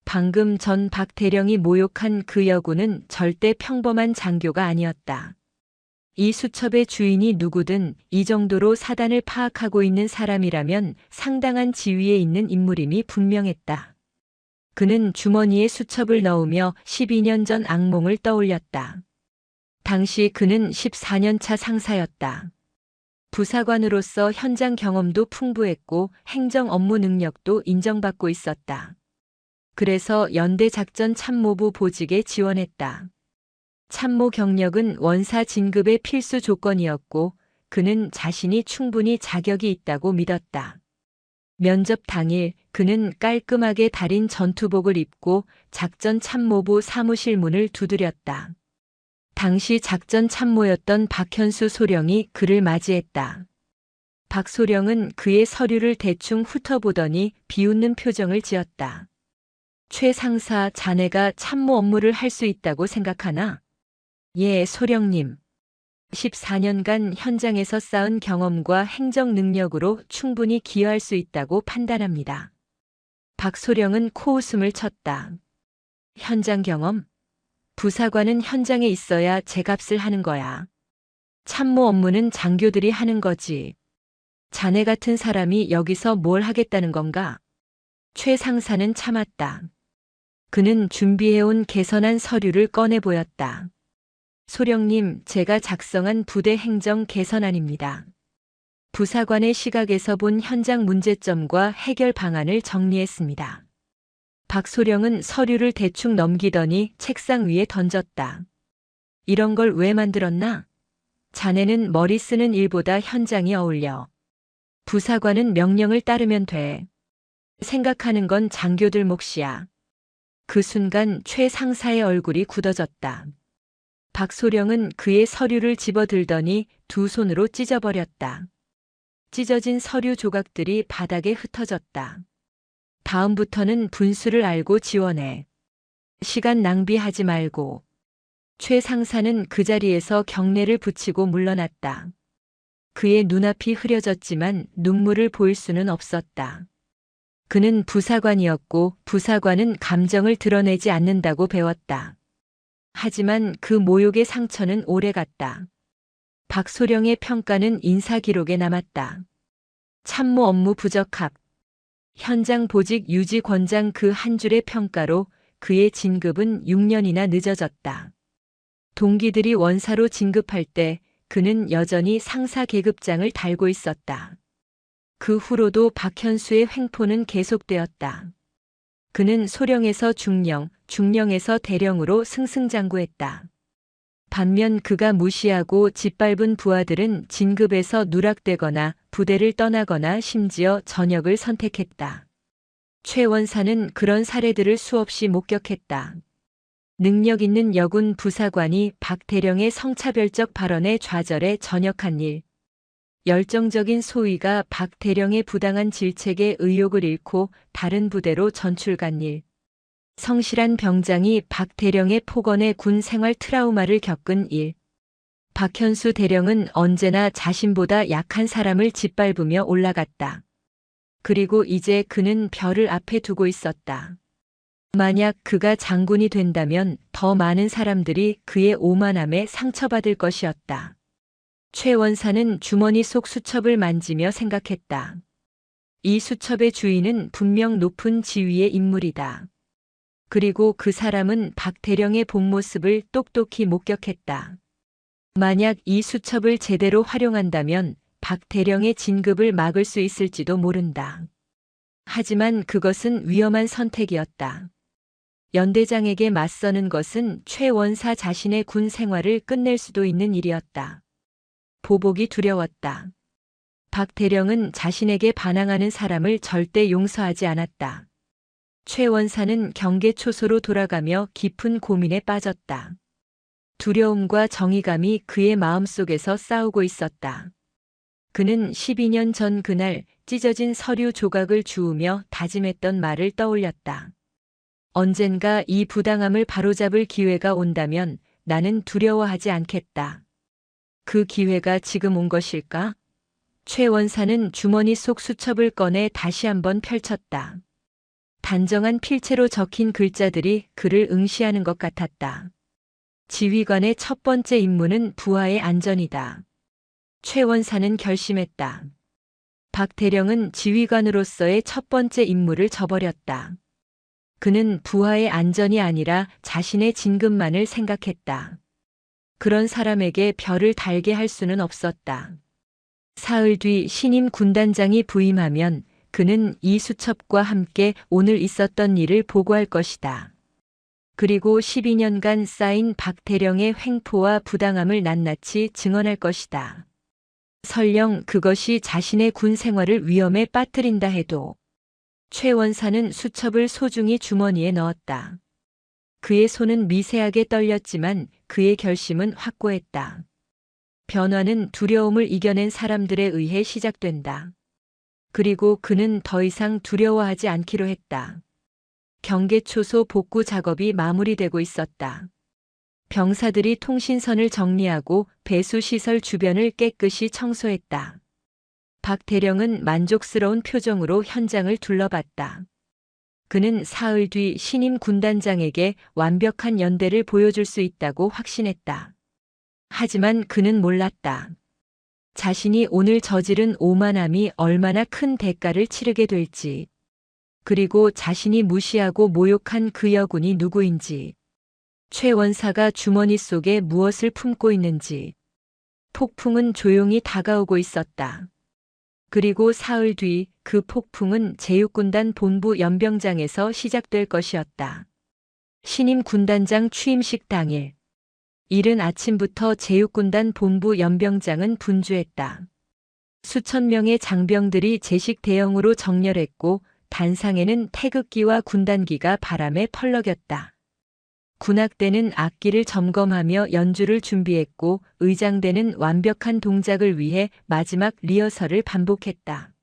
방금 전 박 대령이 모욕한 그 여군은 절대 평범한 장교가 아니었다. 이 수첩의 주인이 누구든 이 정도로 사단을 파악하고 있는 사람이라면 상당한 지위에 있는 인물임이 분명했다. 그는 주머니에 수첩을 넣으며 12년 전 악몽을 떠올렸다. 당시 그는 14년차 상사였다. 부사관으로서 현장 경험도 풍부했고 행정 업무 능력도 인정받고 있었다. 그래서 연대 작전 참모부 보직에 지원했다. 참모 경력은 원사 진급의 필수 조건이었고 그는 자신이 충분히 자격이 있다고 믿었다. 면접 당일 그는 깔끔하게 다린 전투복을 입고 작전 참모부 사무실 문을 두드렸다. 당시 작전 참모였던 박현수 소령이 그를 맞이했다. 박소령은 그의 서류를 대충 훑어보더니 비웃는 표정을 지었다. 최 상사, 자네가 참모 업무를 할 수 있다고 생각하나? 예, 소령님. 14년간 현장에서 쌓은 경험과 행정 능력으로 충분히 기여할 수 있다고 판단합니다. 박소령은 코웃음을 쳤다. 현장 경험? 부사관은 현장에 있어야 제값을 하는 거야. 참모 업무는 장교들이 하는 거지. 자네 같은 사람이 여기서 뭘 하겠다는 건가? 최 상사는 참았다. 그는 준비해온 개선한 서류를 꺼내 보였다. 소령님, 제가 작성한 부대 행정 개선안입니다. 부사관의 시각에서 본 현장 문제점과 해결 방안을 정리했습니다. 박소령은 서류를 대충 넘기더니 책상 위에 던졌다. 이런 걸 왜 만들었나? 자네는 머리 쓰는 일보다 현장이 어울려. 부사관은 명령을 따르면 돼. 생각하는 건 장교들 몫이야. 그 순간 최 상사의 얼굴이 굳어졌다. 박소령은 그의 서류를 집어들더니 두 손으로 찢어버렸다. 찢어진 서류 조각들이 바닥에 흩어졌다. 다음부터는 분수를 알고 지원해. 시간 낭비하지 말고. 최 상사는 그 자리에서 경례를 붙이고 물러났다. 그의 눈앞이 흐려졌지만 눈물을 보일 수는 없었다. 그는 부사관이었고 부사관은 감정을 드러내지 않는다고 배웠다. 하지만 그 모욕의 상처는 오래갔다. 박소령의 평가는 인사기록에 남았다. 참모 업무 부적합. 현장 보직 유지 권장 그 한 줄의 평가로 그의 진급은 6년이나 늦어졌다. 동기들이 원사로 진급할 때 그는 여전히 상사 계급장을 달고 있었다. 그 후로도 박현수의 횡포는 계속되었다. 그는 소령에서 중령, 중령에서 대령으로 승승장구했다. 반면 그가 무시하고 짓밟은 부하들은 진급에서 누락되거나 부대를 떠나거나 심지어 전역을 선택했다. 최 원사는 그런 사례들을 수없이 목격했다. 능력 있는 여군 부사관이 박 대령의 성차별적 발언에 좌절해 전역한 일. 열정적인 소위가 박 대령의 부당한 질책에 의욕을 잃고 다른 부대로 전출 간 일. 성실한 병장이 박 대령의 폭언에 군 생활 트라우마를 겪은 일. 박현수 대령은 언제나 자신보다 약한 사람을 짓밟으며 올라갔다. 그리고 이제 그는 별을 앞에 두고 있었다. 만약 그가 장군이 된다면 더 많은 사람들이 그의 오만함에 상처받을 것이었다. 최 원사는 주머니 속 수첩을 만지며 생각했다. 이 수첩의 주인은 분명 높은 지위의 인물이다. 그리고 그 사람은 박 대령의 본 모습을 똑똑히 목격했다. 만약 이 수첩을 제대로 활용한다면 박 대령의 진급을 막을 수 있을지도 모른다. 하지만 그것은 위험한 선택이었다. 연대장에게 맞서는 것은 최 원사 자신의 군 생활을 끝낼 수도 있는 일이었다. 보복이 두려웠다. 박 대령은 자신에게 반항하는 사람을 절대 용서하지 않았다. 최 원사는 경계초소로 돌아가며 깊은 고민에 빠졌다. 두려움과 정의감이 그의 마음속에서 싸우고 있었다. 그는 12년 전 그날 찢어진 서류 조각을 주우며 다짐했던 말을 떠올렸다. 언젠가 이 부당함을 바로잡을 기회가 온다면 나는 두려워하지 않겠다. 그 기회가 지금 온 것일까? 최 원사는 주머니 속 수첩을 꺼내 다시 한번 펼쳤다. 단정한 필체로 적힌 글자들이 그를 응시하는 것 같았다. 지휘관의 첫 번째 임무는 부하의 안전이다. 최 원사는 결심했다. 박 대령은 지휘관으로서의 첫 번째 임무를 저버렸다. 그는 부하의 안전이 아니라 자신의 진급만을 생각했다. 그런 사람에게 별을 달게 할 수는 없었다. 사흘 뒤 신임 군단장이 부임하면 그는 이 수첩과 함께 오늘 있었던 일을 보고할 것이다. 그리고 12년간 쌓인 박 대령의 횡포와 부당함을 낱낱이 증언할 것이다. 설령 그것이 자신의 군 생활을 위험에 빠뜨린다 해도. 최 원사는 수첩을 소중히 주머니에 넣었다. 그의 손은 미세하게 떨렸지만 그의 결심은 확고했다. 변화는 두려움을 이겨낸 사람들에 의해 시작된다. 그리고 그는 더 이상 두려워하지 않기로 했다. 경계초소 복구 작업이 마무리되고 있었다. 병사들이 통신선을 정리하고 배수시설 주변을 깨끗이 청소했다. 박 대령은 만족스러운 표정으로 현장을 둘러봤다. 그는 사흘 뒤 신임 군단장에게 완벽한 연대를 보여줄 수 있다고 확신했다. 하지만 그는 몰랐다. 자신이 오늘 저지른 오만함이 얼마나 큰 대가를 치르게 될지, 그리고 자신이 무시하고 모욕한 그 여군이 누구인지, 최 원사가 주머니 속에 무엇을 품고 있는지. 폭풍은 조용히 다가오고 있었다. 그리고 사흘 뒤 그 폭풍은 제육군단 본부 연병장에서 시작될 것이었다. 신임 군단장 취임식 당일. 이른 아침부터 제육군단 본부 연병장은 분주했다. 수천 명의 장병들이 제식 대형으로 정렬했고 단상에는 태극기와 군단기가 바람에 펄럭였다. 군악대는 악기를 점검하며 연주를 준비했고 의장대는 완벽한 동작을 위해 마지막 리허설을 반복했다.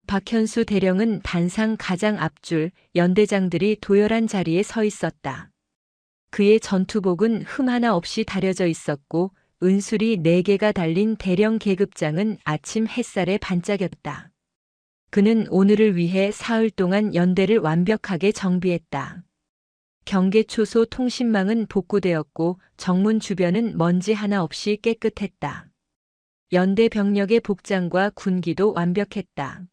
박현수 대령은 단상 가장 앞줄, 연대장들이 도열한 자리에 서 있었다. 그의 전투복은 흠 하나 없이 다려져 있었고 은술이 4개가 달린 대령 계급장은 아침 햇살에 반짝였다. 그는 오늘을 위해 사흘 동안 연대를 완벽하게 정비했다. 경계초소 통신망은 복구되었고 정문 주변은 먼지 하나 없이 깨끗했다. 연대 병력의 복장과 군기도 완벽했다.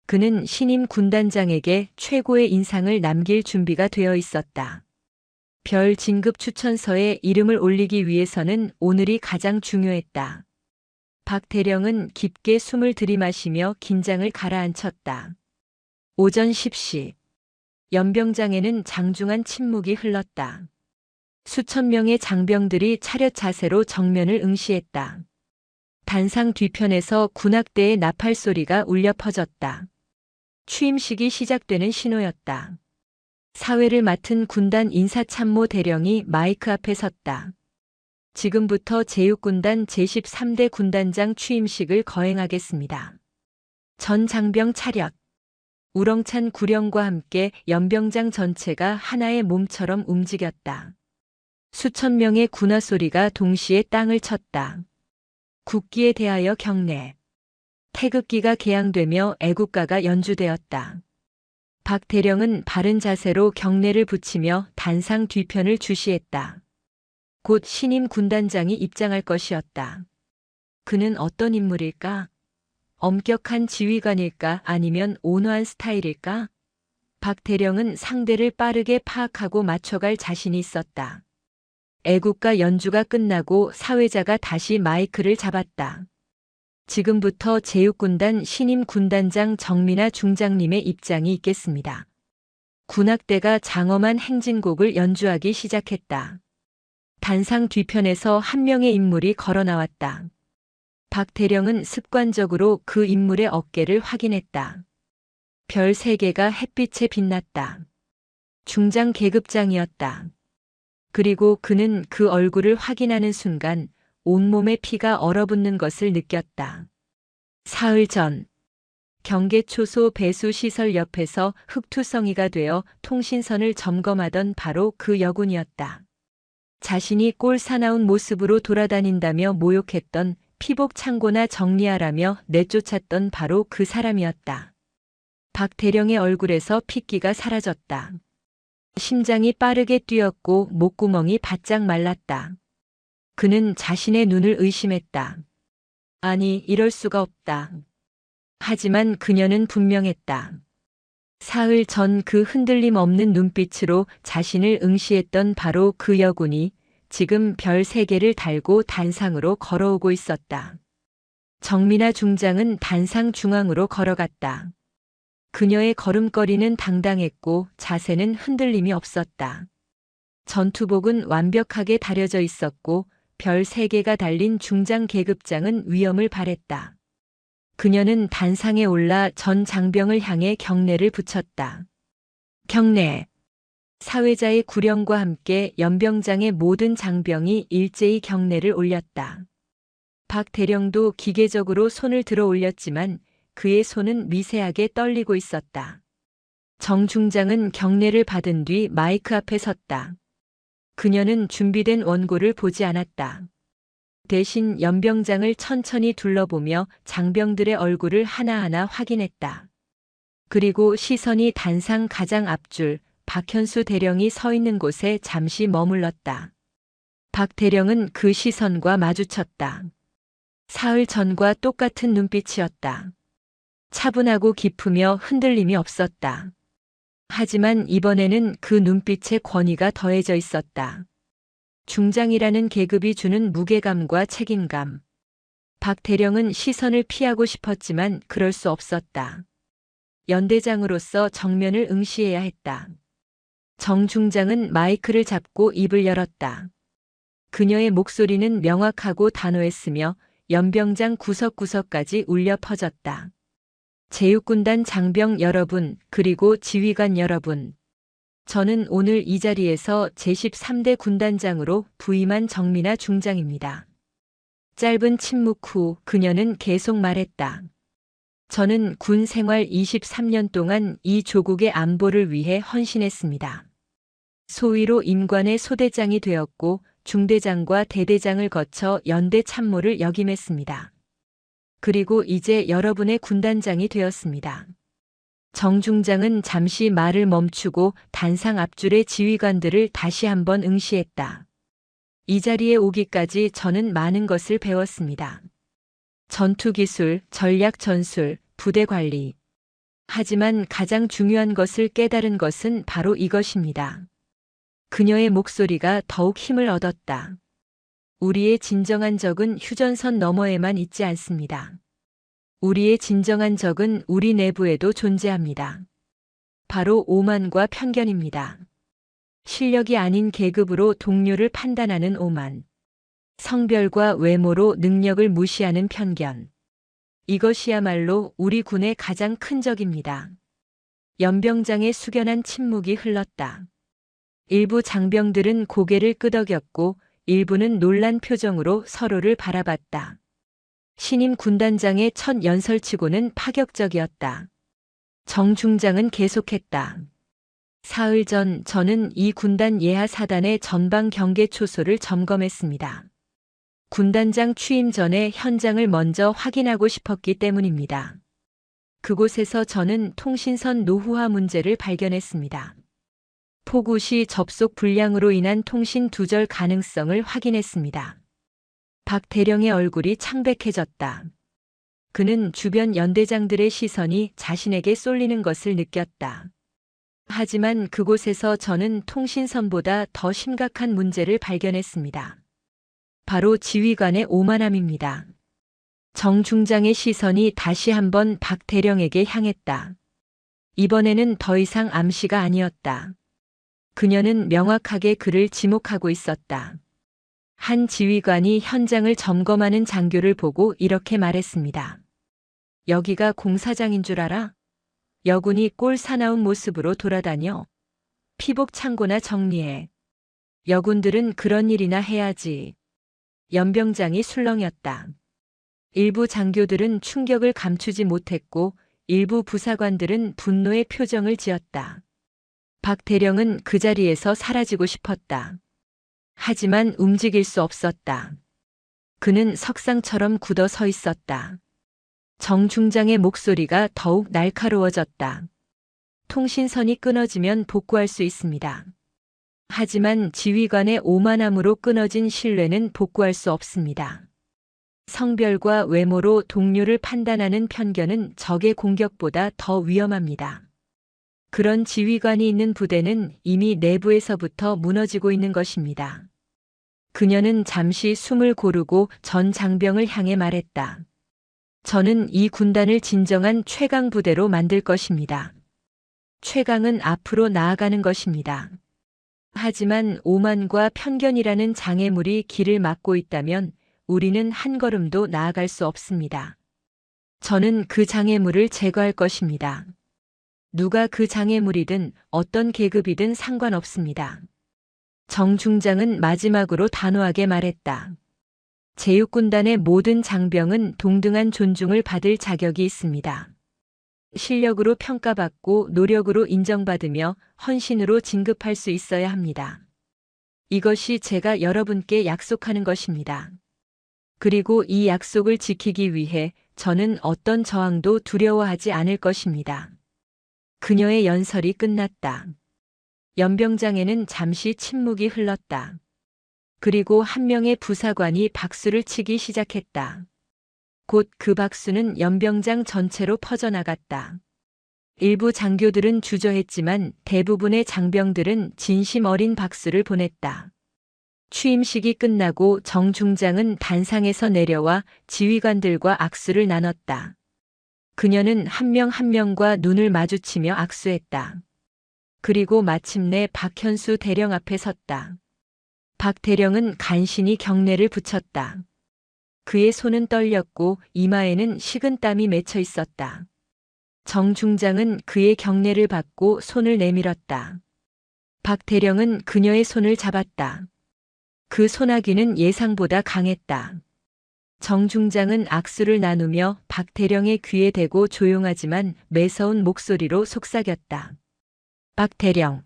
그는 신임 군단장에게 최고의 인상을 남길 준비가 되어 있었다. 별 진급 추천서에 이름을 올리기 위해서는 오늘이 가장 중요했다. 박 대령은 깊게 숨을 들이마시며 긴장을 가라앉혔다. 오전 10시. 연병장에는 장중한 침묵이 흘렀다. 수천 명의 장병들이 차렷 자세로 정면을 응시했다. 단상 뒤편에서 군악대의 나팔 소리가 울려 퍼졌다. 취임식이 시작되는 신호였다. 사회를 맡은 군단 인사참모 대령이 마이크 앞에 섰다. 지금부터 제육군단 제13대 군단장 취임식을 거행하겠습니다. 전 장병 차렷. 우렁찬 구령과 함께 연병장 전체가 하나의 몸처럼 움직였다. 수천 명의 군화 소리가 동시에 땅을 쳤다. 국기에 대하여 경례. 태극기가 개양되며 애국가가 연주되었다. 박 대령은 바른 자세로 경례를 붙이며 단상 뒤편을 주시했다. 곧 신임 군단장이 입장할 것이었다. 그는 어떤 인물일까? 엄격한 지휘관일까 아니면 온화한 스타일일까? 박 대령은 상대를 빠르게 파악하고 맞춰갈 자신이 있었다. 애국가 연주가 끝나고 사회자가 다시 마이크를 잡았다. 지금부터 제육군단 신임 군단장 정민아 중장님의 입장이 있겠습니다. 군악대가 장엄한 행진곡을 연주하기 시작했다. 단상 뒤편에서 한 명의 인물이 걸어 나왔다. 박 대령은 습관적으로 그 인물의 어깨를 확인했다. 별 3개가 햇빛에 빛났다. 중장 계급장이었다. 그리고 그는 그 얼굴을 확인하는 순간 온몸에 피가 얼어붙는 것을 느꼈다. 사흘 전, 경계초소 배수시설 옆에서 흙투성이가 되어 통신선을 점검하던 바로 그 여군이었다. 자신이 꼴 사나운 모습으로 돌아다닌다며 모욕했던 피복 창고나 정리하라며 내쫓았던 바로 그 사람이었다. 박 대령의 얼굴에서 핏기가 사라졌다. 심장이 빠르게 뛰었고 목구멍이 바짝 말랐다. 그는 자신의 눈을 의심했다. 아니, 이럴 수가 없다. 하지만 그녀는 분명했다. 사흘 전 그 흔들림 없는 눈빛으로 자신을 응시했던 바로 그 여군이 지금 별 3개를 달고 단상으로 걸어오고 있었다. 정민아 중장은 단상 중앙으로 걸어갔다. 그녀의 걸음걸이는 당당했고 자세는 흔들림이 없었다. 전투복은 완벽하게 다려져 있었고 별 3개가 달린 중장 계급장은 위엄을 발했다. 그녀는 단상에 올라 전 장병을 향해 경례를 붙였다. 경례. 사회자의 구령과 함께 연병장의 모든 장병이 일제히 경례를 올렸다. 박 대령도 기계적으로 손을 들어 올렸지만 그의 손은 미세하게 떨리고 있었다. 정 중장은 경례를 받은 뒤 마이크 앞에 섰다. 그녀는 준비된 원고를 보지 않았다. 대신 연병장을 천천히 둘러보며 장병들의 얼굴을 하나하나 확인했다. 그리고 시선이 단상 가장 앞줄 박현수 대령이 서 있는 곳에 잠시 머물렀다. 박 대령은 그 시선과 마주쳤다. 사흘 전과 똑같은 눈빛이었다. 차분하고 깊으며 흔들림이 없었다. 하지만 이번에는 그 눈빛에 권위가 더해져 있었다. 중장이라는 계급이 주는 무게감과 책임감. 박 대령은 시선을 피하고 싶었지만 그럴 수 없었다. 연대장으로서 정면을 응시해야 했다. 정 중장은 마이크를 잡고 입을 열었다. 그녀의 목소리는 명확하고 단호했으며 연병장 구석구석까지 울려 퍼졌다. 제육군단 장병 여러분, 그리고 지휘관 여러분. 저는 오늘 이 자리에서 제13대 군단장으로 부임한 정민아 중장입니다. 짧은 침묵 후 그녀는 계속 말했다. 저는 군 생활 23년 동안 이 조국의 안보를 위해 헌신했습니다. 소위로 임관의 소대장이 되었고 중대장과 대대장을 거쳐 연대 참모를 역임했습니다. 그리고 이제 여러분의 군단장이 되었습니다. 정 중장은 잠시 말을 멈추고 단상 앞줄의 지휘관들을 다시 한번 응시했다. 이 자리에 오기까지 저는 많은 것을 배웠습니다. 전투기술, 전략 전술, 부대 관리. 하지만 가장 중요한 것을 깨달은 것은 바로 이것입니다. 그녀의 목소리가 더욱 힘을 얻었다. 우리의 진정한 적은 휴전선 너머에만 있지 않습니다. 우리의 진정한 적은 우리 내부에도 존재합니다. 바로 오만과 편견입니다. 실력이 아닌 계급으로 동료를 판단하는 오만. 성별과 외모로 능력을 무시하는 편견. 이것이야말로 우리 군의 가장 큰 적입니다. 연병장의 숙연한 침묵이 흘렀다. 일부 장병들은 고개를 끄덕였고 일부는 놀란 표정으로 서로를 바라봤다. 신임 군단장의 첫 연설치고는 파격적이었다. 정 중장은 계속했다. 사흘 전 저는 이 군단 예하 사단의 전방 경계 초소를 점검했습니다. 군단장 취임 전에 현장을 먼저 확인하고 싶었기 때문입니다. 그곳에서 저는 통신선 노후화 문제를 발견했습니다. 폭우 시 접속 불량으로 인한 통신 두절 가능성을 확인했습니다. 박 대령의 얼굴이 창백해졌다. 그는 주변 연대장들의 시선이 자신에게 쏠리는 것을 느꼈다. 하지만 그곳에서 저는 통신선보다 더 심각한 문제를 발견했습니다. 바로 지휘관의 오만함입니다. 정 중장의 시선이 다시 한번 박 대령에게 향했다. 이번에는 더 이상 암시가 아니었다. 그녀는 명확하게 그를 지목하고 있었다. 한 지휘관이 현장을 점검하는 장교를 보고 이렇게 말했습니다. 여기가 공사장인 줄 알아? 여군이 꼴 사나운 모습으로 돌아다녀. 피복 창고나 정리해. 여군들은 그런 일이나 해야지. 연병장이 술렁였다. 일부 장교들은 충격을 감추지 못했고 일부 부사관들은 분노의 표정을 지었다. 박 대령은 그 자리에서 사라지고 싶었다. 하지만 움직일 수 없었다. 그는 석상처럼 굳어 서 있었다. 정 중장의 목소리가 더욱 날카로워졌다. 통신선이 끊어지면 복구할 수 있습니다. 하지만 지휘관의 오만함으로 끊어진 신뢰는 복구할 수 없습니다. 성별과 외모로 동료를 판단하는 편견은 적의 공격보다 더 위험합니다. 그런 지휘관이 있는 부대는 이미 내부에서부터 무너지고 있는 것입니다. 그녀는 잠시 숨을 고르고 전 장병을 향해 말했다. 저는 이 군단을 진정한 최강 부대로 만들 것입니다. 최강은 앞으로 나아가는 것입니다. 하지만 오만과 편견이라는 장애물이 길을 막고 있다면 우리는 한 걸음도 나아갈 수 없습니다. 저는 그 장애물을 제거할 것입니다. 누가 그 장애물이든 어떤 계급이든 상관없습니다. 정 중장은 마지막으로 단호하게 말했다. 제육군단의 모든 장병은 동등한 존중을 받을 자격이 있습니다. 실력으로 평가받고 노력으로 인정받으며 헌신으로 진급할 수 있어야 합니다. 이것이 제가 여러분께 약속하는 것입니다. 그리고 이 약속을 지키기 위해 저는 어떤 저항도 두려워하지 않을 것입니다. 그녀의 연설이 끝났다. 연병장에는 잠시 침묵이 흘렀다. 그리고 한 명의 부사관이 박수를 치기 시작했다. 곧 그 박수는 연병장 전체로 퍼져나갔다. 일부 장교들은 주저했지만 대부분의 장병들은 진심 어린 박수를 보냈다. 취임식이 끝나고 정 중장은 단상에서 내려와 지휘관들과 악수를 나눴다. 그녀는 한 명 한 명과 눈을 마주치며 악수했다. 그리고 마침내 박현수 대령 앞에 섰다. 박 대령은 간신히 경례를 붙였다. 그의 손은 떨렸고 이마에는 식은땀이 맺혀 있었다. 정 중장은 그의 경례를 받고 손을 내밀었다. 박 대령은 그녀의 손을 잡았다. 그 손아귀는 예상보다 강했다. 정 중장은 악수를 나누며 박 대령의 귀에 대고 조용하지만 매서운 목소리로 속삭였다. 박 대령,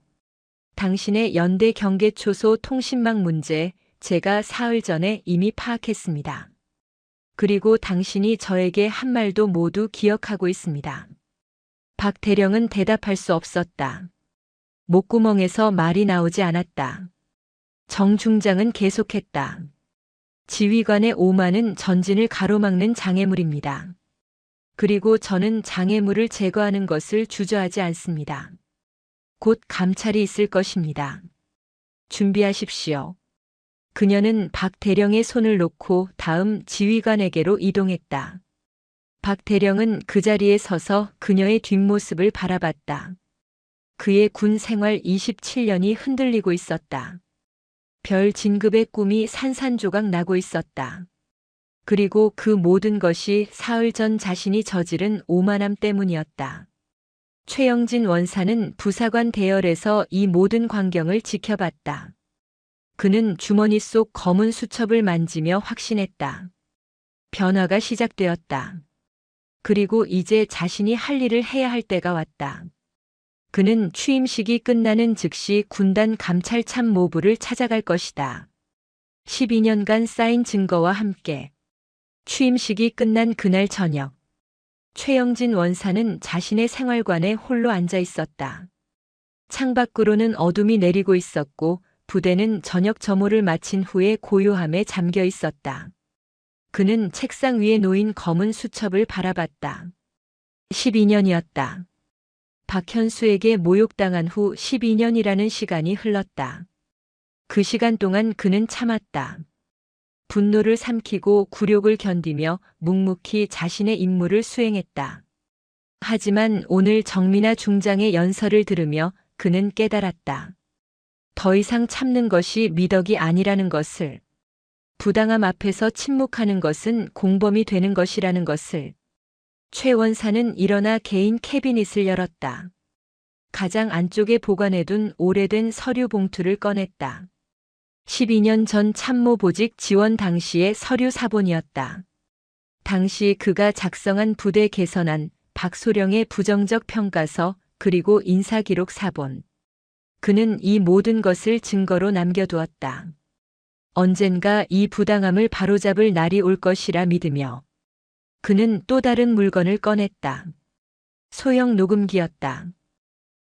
당신의 연대 경계 초소 통신망 문제 제가 사흘 전에 이미 파악했습니다. 그리고 당신이 저에게 한 말도 모두 기억하고 있습니다. 박 대령은 대답할 수 없었다. 목구멍에서 말이 나오지 않았다. 정 중장은 계속했다. 지휘관의 오만은 전진을 가로막는 장애물입니다. 그리고 저는 장애물을 제거하는 것을 주저하지 않습니다. 곧 감찰이 있을 것입니다. 준비하십시오. 그녀는 박 대령의 손을 놓고 다음 지휘관에게로 이동했다. 박 대령은 그 자리에 서서 그녀의 뒷모습을 바라봤다. 그의 군 생활 27년이 흔들리고 있었다. 별 진급의 꿈이 산산조각 나고 있었다. 그리고 그 모든 것이 사흘 전 자신이 저지른 오만함 때문이었다. 최영진 원사는 부사관 대열에서 이 모든 광경을 지켜봤다. 그는 주머니 속 검은 수첩을 만지며 확신했다. 변화가 시작되었다. 그리고 이제 자신이 할 일을 해야 할 때가 왔다. 그는 취임식이 끝나는 즉시 군단 감찰 참모부를 찾아갈 것이다. 12년간 쌓인 증거와 함께 취임식이 끝난 그날 저녁, 최영진 원사는 자신의 생활관에 홀로 앉아 있었다. 창밖으로는 어둠이 내리고 있었고 부대는 저녁 점호를 마친 후에 고요함에 잠겨 있었다. 그는 책상 위에 놓인 검은 수첩을 바라봤다. 12년이었다. 박현수에게 모욕당한 후 12년이라는 시간이 흘렀다. 그 시간 동안 그는 참았다. 분노를 삼키고 굴욕을 견디며 묵묵히 자신의 임무를 수행했다. 하지만 오늘 정민아 중장의 연설을 들으며 그는 깨달았다. 더 이상 참는 것이 미덕이 아니라는 것을, 부당함 앞에서 침묵하는 것은 공범이 되는 것이라는 것을. 최 원사는 일어나 개인 캐비닛을 열었다. 가장 안쪽에 보관해둔 오래된 서류 봉투를 꺼냈다. 12년 전 참모 보직 지원 당시의 서류 사본이었다. 당시 그가 작성한 부대 개선안, 박소령의 부정적 평가서, 그리고 인사기록 사본. 그는 이 모든 것을 증거로 남겨두었다. 언젠가 이 부당함을 바로잡을 날이 올 것이라 믿으며 그는 또 다른 물건을 꺼냈다. 소형 녹음기였다.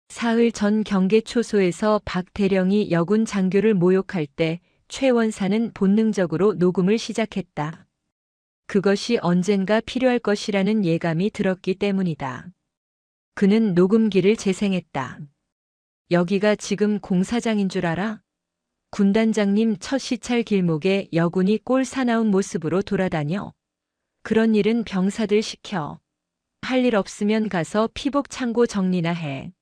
사흘 전 경계 초소에서 박 대령이 여군 장교를 모욕할 때 최 원사는 본능적으로 녹음을 시작했다. 그것이 언젠가 필요할 것이라는 예감이 들었기 때문이다. 그는 녹음기를 재생했다. 여기가 지금 공사장인 줄 알아? 군단장님 첫 시찰 길목에 여군이 꼴 사나운 모습으로 돌아다녀. 그런 일은 병사들 시켜. 할 일 없으면 가서 피복 창고 정리나 해.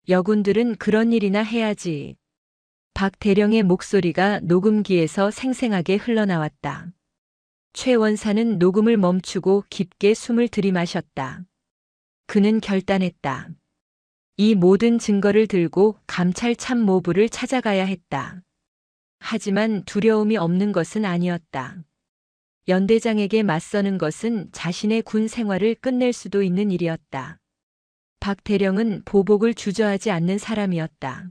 여군들은 그런 일이나 해야지. 박 대령의 목소리가 녹음기에서 생생하게 흘러나왔다. 최 원사는 녹음을 멈추고 깊게 숨을 들이마셨다. 그는 결단했다. 이 모든 증거를 들고 감찰 참모부를 찾아가야 했다. 하지만 두려움이 없는 것은 아니었다. 연대장에게 맞서는 것은 자신의 군 생활을 끝낼 수도 있는 일이었다. 박 대령은 보복을 주저하지 않는 사람이었다.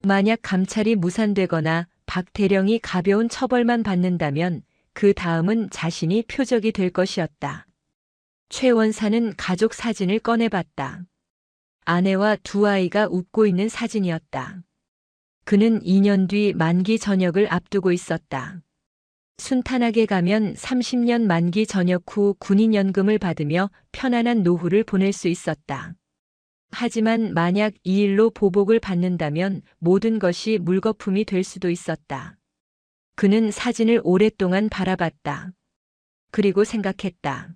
만약 감찰이 무산되거나 박 대령이 가벼운 처벌만 받는다면 그 다음은 자신이 표적이 될 것이었다. 최 원사는 가족 사진을 꺼내봤다. 아내와 두 아이가 웃고 있는 사진이었다. 그는 2년 뒤 만기 전역을 앞두고 있었다. 순탄하게 가면 30년 만기 전역 후 군인연금을 받으며 편안한 노후를 보낼 수 있었다. 하지만 만약 이 일로 보복을 받는다면 모든 것이 물거품이 될 수도 있었다. 그는 사진을 오랫동안 바라봤다. 그리고 생각했다.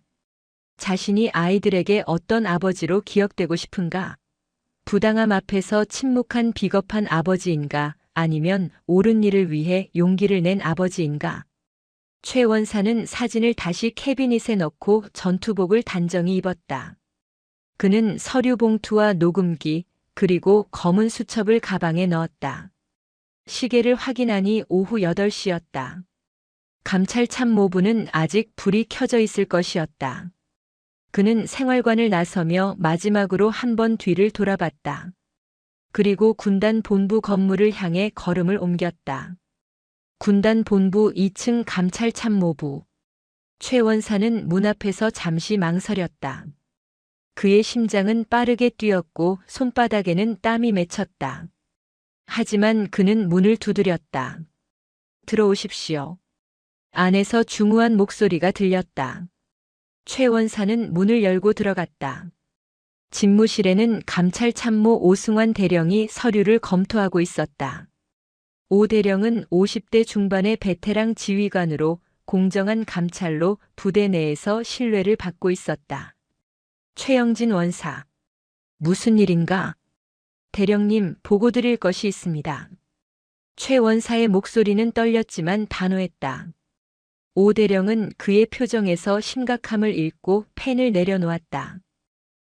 자신이 아이들에게 어떤 아버지로 기억되고 싶은가? 부당함 앞에서 침묵한 비겁한 아버지인가? 아니면 옳은 일을 위해 용기를 낸 아버지인가? 최 원사는 사진을 다시 캐비닛에 넣고 전투복을 단정히 입었다. 그는 서류 봉투와 녹음기, 그리고 검은 수첩을 가방에 넣었다. 시계를 확인하니 오후 8시였다. 감찰 참모부는 아직 불이 켜져 있을 것이었다. 그는 생활관을 나서며 마지막으로 한 번 뒤를 돌아봤다. 그리고 군단 본부 건물을 향해 걸음을 옮겼다. 군단 본부 2층 감찰 참모부. 최 원사는 문 앞에서 잠시 망설였다. 그의 심장은 빠르게 뛰었고 손바닥에는 땀이 맺혔다. 하지만 그는 문을 두드렸다. 들어오십시오. 안에서 중후한 목소리가 들렸다. 최 원사는 문을 열고 들어갔다. 집무실에는 감찰 참모 오승환 대령이 서류를 검토하고 있었다. 오 대령은 50대 중반의 베테랑 지휘관으로 공정한 감찰로 부대 내에서 신뢰를 받고 있었다. 최영진 원사. 무슨 일인가? 대령님, 보고 드릴 것이 있습니다. 최 원사의 목소리는 떨렸지만 단호했다. 오 대령은 그의 표정에서 심각함을 읽고 펜을 내려놓았다.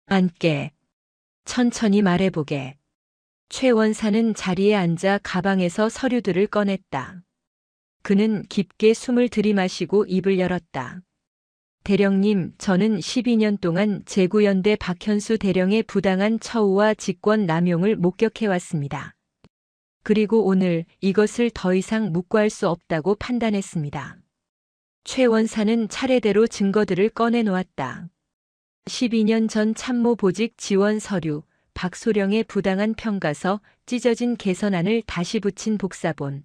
앉게. 천천히 말해보게. 최 원사는 자리에 앉아 가방에서 서류들을 꺼냈다. 그는 깊게 숨을 들이마시고 입을 열었다. 대령님, 저는 12년 동안 제구연대 박현수 대령의 부당한 처우와 직권 남용을 목격해왔습니다. 그리고 오늘 이것을 더 이상 묵과할 수 없다고 판단했습니다. 최 원사는 차례대로 증거들을 꺼내놓았다. 12년 전 참모 보직 지원 서류, 박소령의 부당한 평가서, 찢어진 개선안을 다시 붙인 복사본,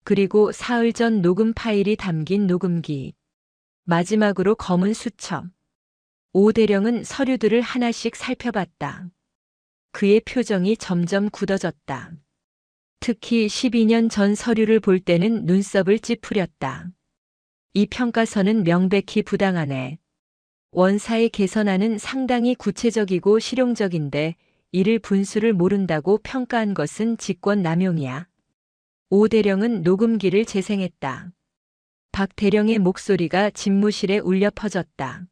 그리고 사흘 전 녹음 파일이 담긴 녹음기, 마지막으로 검은 수첩. 오 대령은 서류들을 하나씩 살펴봤다. 그의 표정이 점점 굳어졌다. 특히 12년 전 서류를 볼 때는 눈썹을 찌푸렸다. 이 평가서는 명백히 부당하네. 원사의 개선안은 상당히 구체적이고 실용적인데 이를 분수를 모른다고 평가한 것은 직권 남용이야. 오 대령은 녹음기를 재생했다. 박 대령의 목소리가 집무실에 울려 퍼졌다.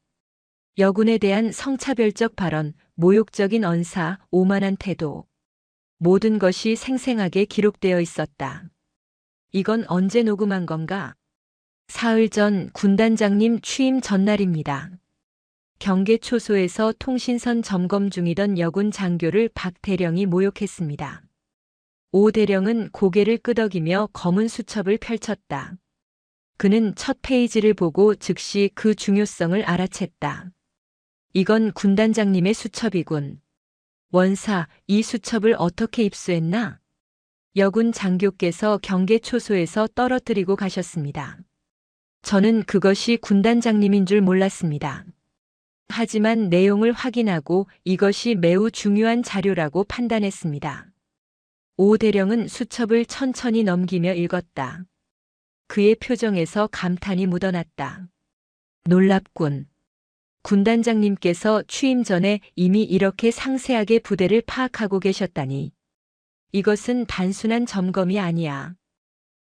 여군에 대한 성차별적 발언, 모욕적인 언사, 오만한 태도. 모든 것이 생생하게 기록되어 있었다. 이건 언제 녹음한 건가? 사흘 전 군단장님 취임 전날입니다. 경계 초소에서 통신선 점검 중이던 여군 장교를 박 대령이 모욕했습니다. 오 대령은 고개를 끄덕이며 검은 수첩을 펼쳤다. 그는 첫 페이지를 보고 즉시 그 중요성을 알아챘다. 이건 군단장님의 수첩이군. 원사, 이 수첩을 어떻게 입수했나? 여군 장교께서 경계 초소에서 떨어뜨리고 가셨습니다. 저는 그것이 군단장님인 줄 몰랐습니다. 하지만 내용을 확인하고 이것이 매우 중요한 자료라고 판단했습니다. 오 대령은 수첩을 천천히 넘기며 읽었다. 그의 표정에서 감탄이 묻어났다. 놀랍군. 군단장님께서 취임 전에 이미 이렇게 상세하게 부대를 파악하고 계셨다니. 이것은 단순한 점검이 아니야.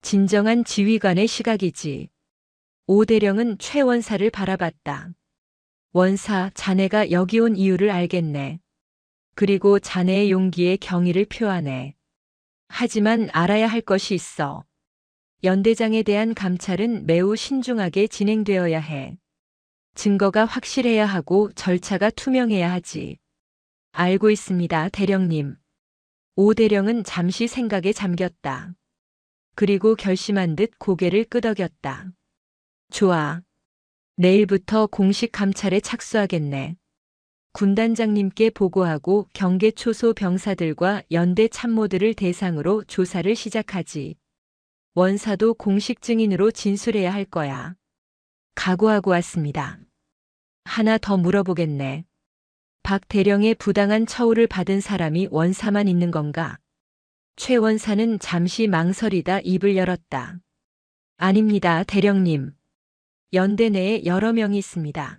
진정한 지휘관의 시각이지. 오 대령은 최 원사를 바라봤다. 원사, 자네가 여기 온 이유를 알겠네. 그리고 자네의 용기에 경의를 표하네. 하지만 알아야 할 것이 있어. 연대장에 대한 감찰은 매우 신중하게 진행되어야 해. 증거가 확실해야 하고 절차가 투명해야 하지. 알고 있습니다, 대령님. 오 대령은 잠시 생각에 잠겼다. 그리고 결심한 듯 고개를 끄덕였다. 좋아. 내일부터 공식 감찰에 착수하겠네. 군단장님께 보고하고 경계 초소 병사들과 연대 참모들을 대상으로 조사를 시작하지. 원사도 공식 증인으로 진술해야 할 거야. 각오하고 왔습니다. 하나 더 물어보겠네. 박 대령의 부당한 처우를 받은 사람이 원사만 있는 건가? 최 원사는 잠시 망설이다 입을 열었다. 아닙니다, 대령님. 연대 내에 여러 명이 있습니다.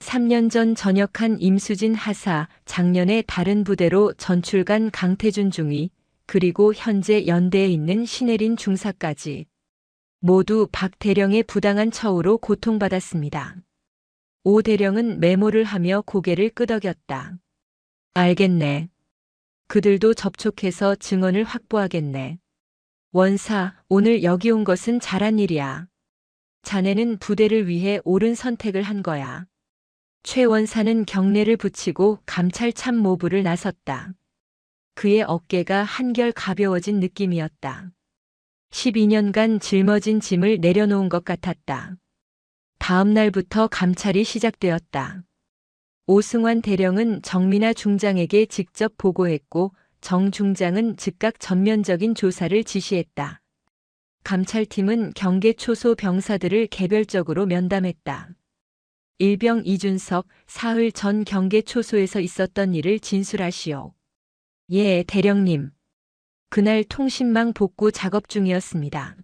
3년 전 전역한 임수진 하사, 작년에 다른 부대로 전출 간 강태준 중위, 그리고 현재 연대에 있는 신혜린 중사까지 모두 박 대령의 부당한 처우로 고통받았습니다. 오 대령은 메모를 하며 고개를 끄덕였다. 알겠네. 그들도 접촉해서 증언을 확보하겠네. 원사, 오늘 여기 온 것은 잘한 일이야. 자네는 부대를 위해 옳은 선택을 한 거야. 최 원사는 경례를 붙이고 감찰 참모부를 나섰다. 그의 어깨가 한결 가벼워진 느낌이었다. 12년간 짊어진 짐을 내려놓은 것 같았다. 다음 날부터 감찰이 시작되었다. 오승환 대령은 정민아 중장에게 직접 보고했고 정 중장은 즉각 전면적인 조사를 지시했다. 감찰팀은 경계 초소 병사들을 개별적으로 면담했다. 일병 이준석, 사흘 전 경계 초소에서 있었던 일을 진술하시오. 예, 대령님. 그날 통신망 복구 작업 중이었습니다.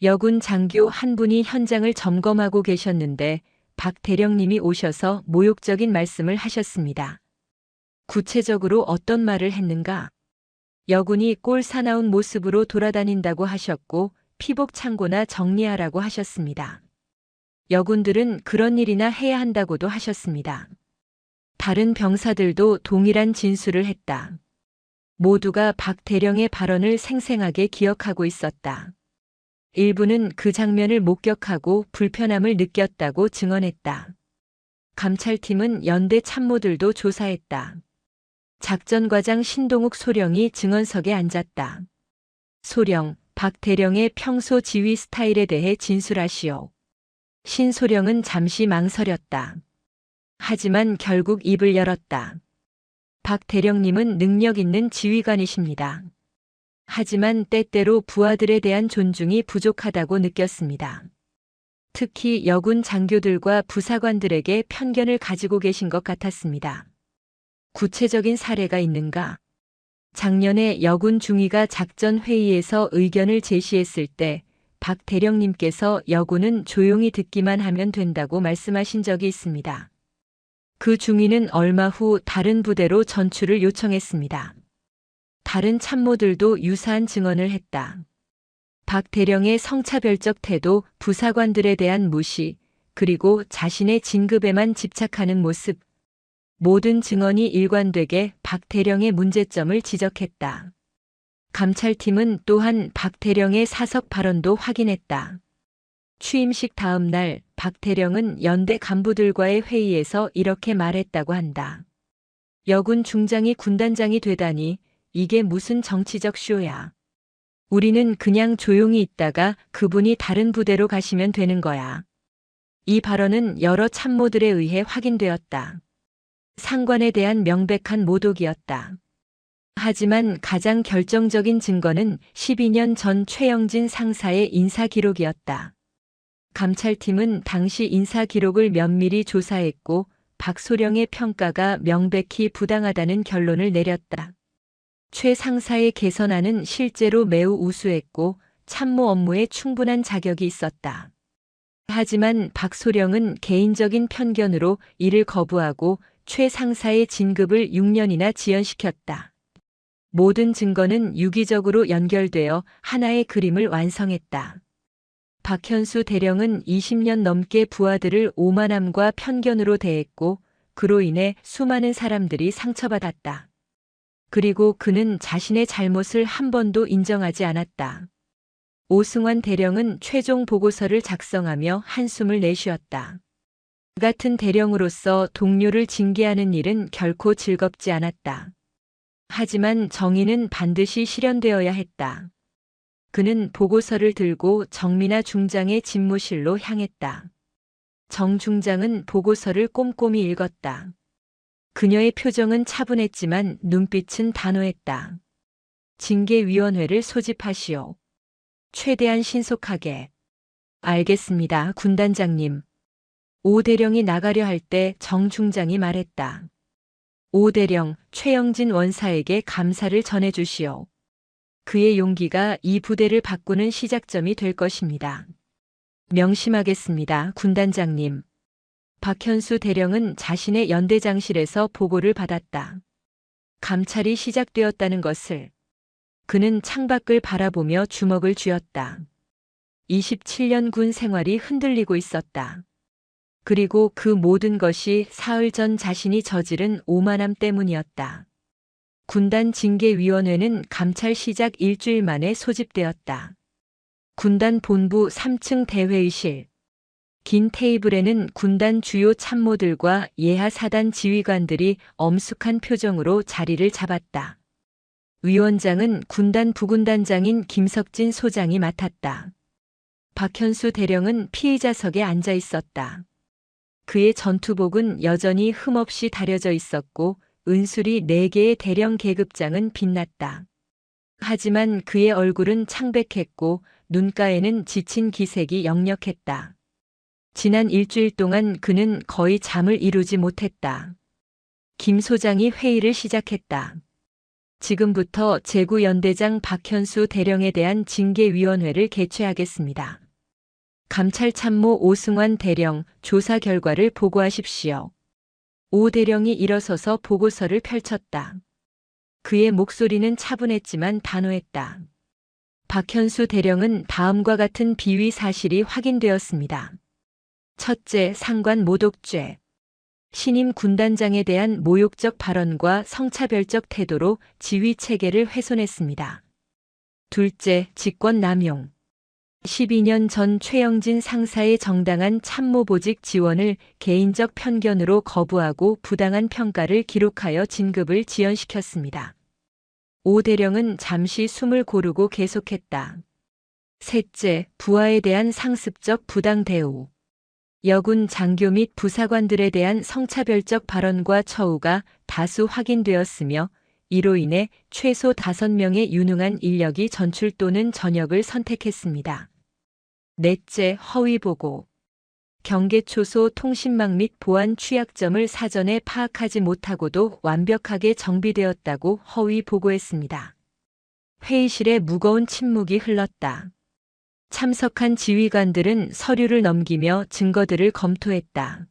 여군 장교 한 분이 현장을 점검하고 계셨는데 박 대령님이 오셔서 모욕적인 말씀을 하셨습니다. 구체적으로 어떤 말을 했는가? 여군이 꼴 사나운 모습으로 돌아다닌다고 하셨고 피복 창고나 정리하라고 하셨습니다. 여군들은 그런 일이나 해야 한다고도 하셨습니다. 다른 병사들도 동일한 진술을 했다. 모두가 박 대령의 발언을 생생하게 기억하고 있었다. 일부는 그 장면을 목격하고 불편함을 느꼈다고 증언했다. 감찰팀은 연대 참모들도 조사했다. 작전과장 신동욱 소령이 증언석에 앉았다. 소령, 박 대령의 평소 지휘 스타일에 대해 진술하시오. 신소령은 잠시 망설였다. 하지만 결국 입을 열었다. 박 대령님은 능력 있는 지휘관이십니다. 하지만 때때로 부하들에 대한 존중이 부족하다고 느꼈습니다. 특히 여군 장교들과 부사관들에게 편견을 가지고 계신 것 같았습니다. 구체적인 사례가 있는가? 작년에 여군 중위가 작전 회의에서 의견을 제시했을 때 박 대령님께서 여군은 조용히 듣기만 하면 된다고 말씀하신 적이 있습니다. 그 중위는 얼마 후 다른 부대로 전출을 요청했습니다. 다른 참모들도 유사한 증언을 했다. 박 대령의 성차별적 태도, 부사관들에 대한 무시, 그리고 자신의 진급에만 집착하는 모습, 모든 증언이 일관되게 박 대령의 문제점을 지적했다. 감찰팀은 또한 박 대령의 사석 발언도 확인했다. 취임식 다음 날 박 대령은 연대 간부들과의 회의에서 이렇게 말했다고 한다. 여군 중장이 군단장이 되다니 이게 무슨 정치적 쇼야. 우리는 그냥 조용히 있다가 그분이 다른 부대로 가시면 되는 거야. 이 발언은 여러 참모들에 의해 확인되었다. 상관에 대한 명백한 모독이었다. 하지만 가장 결정적인 증거는 12년 전 최영진 상사의 인사 기록이었다. 감찰팀은 당시 인사 기록을 면밀히 조사했고 박소령의 평가가 명백히 부당하다는 결론을 내렸다. 최 상사의 개선안은 실제로 매우 우수했고 참모 업무에 충분한 자격이 있었다. 하지만 박소령은 개인적인 편견으로 이를 거부하고 최 상사의 진급을 6년이나 지연시켰다. 모든 증거는 유기적으로 연결되어 하나의 그림을 완성했다. 박현수 대령은 20년 넘게 부하들을 오만함과 편견으로 대했고 그로 인해 수많은 사람들이 상처받았다. 그리고 그는 자신의 잘못을 한 번도 인정하지 않았다. 오승환 대령은 최종 보고서를 작성하며 한숨을 내쉬었다. 같은 대령으로서 동료를 징계하는 일은 결코 즐겁지 않았다. 하지만 정의는 반드시 실현되어야 했다. 그는 보고서를 들고 정민아 중장의 집무실로 향했다. 정 중장은 보고서를 꼼꼼히 읽었다. 그녀의 표정은 차분했지만 눈빛은 단호했다. 징계위원회를 소집하시오. 최대한 신속하게. 알겠습니다, 군단장님. 오 대령이 나가려 할 때 정 중장이 말했다. 오 대령, 최영진 원사에게 감사를 전해주시오. 그의 용기가 이 부대를 바꾸는 시작점이 될 것입니다. 명심하겠습니다, 군단장님. 박현수 대령은 자신의 연대장실에서 보고를 받았다. 감찰이 시작되었다는 것을. 그는 창밖을 바라보며 주먹을 쥐었다. 27년 군 생활이 흔들리고 있었다. 그리고 그 모든 것이 사흘 전 자신이 저지른 오만함 때문이었다. 군단 징계위원회는 감찰 시작 일주일 만에 소집되었다. 군단 본부 3층 대회의실. 긴 테이블에는 군단 주요 참모들과 예하 사단 지휘관들이 엄숙한 표정으로 자리를 잡았다. 위원장은 군단 부군단장인 김석진 소장이 맡았다. 박현수 대령은 피의자석에 앉아 있었다. 그의 전투복은 여전히 흠없이 다려져 있었고 은술이 4개의 대령 계급장은 빛났다. 하지만 그의 얼굴은 창백했고 눈가에는 지친 기색이 역력했다. 지난 일주일 동안 그는 거의 잠을 이루지 못했다. 김 소장이 회의를 시작했다. 지금부터 제9연대장 박현수 대령에 대한 징계위원회를 개최하겠습니다. 감찰참모 오승환 대령, 조사 결과를 보고하십시오. 오 대령이 일어서서 보고서를 펼쳤다. 그의 목소리는 차분했지만 단호했다. 박현수 대령은 다음과 같은 비위 사실이 확인되었습니다. 첫째, 상관 모독죄. 신임 군단장에 대한 모욕적 발언과 성차별적 태도로 지휘 체계를 훼손했습니다. 둘째, 직권 남용. 12년 전 최영진 상사의 정당한 참모보직 지원을 개인적 편견으로 거부하고 부당한 평가를 기록하여 진급을 지연시켰습니다. 오 대령은 잠시 숨을 고르고 계속했다. 셋째, 부하에 대한 상습적 부당 대우. 여군 장교 및 부사관들에 대한 성차별적 발언과 처우가 다수 확인되었으며 이로 인해 최소 5명의 유능한 인력이 전출 또는 전역을 선택했습니다. 넷째, 허위 보고. 경계초소 통신망 및 보안 취약점을 사전에 파악하지 못하고도 완벽하게 정비되었다고 허위 보고했습니다. 회의실에 무거운 침묵이 흘렀다. 참석한 지휘관들은 서류를 넘기며 증거들을 검토했다.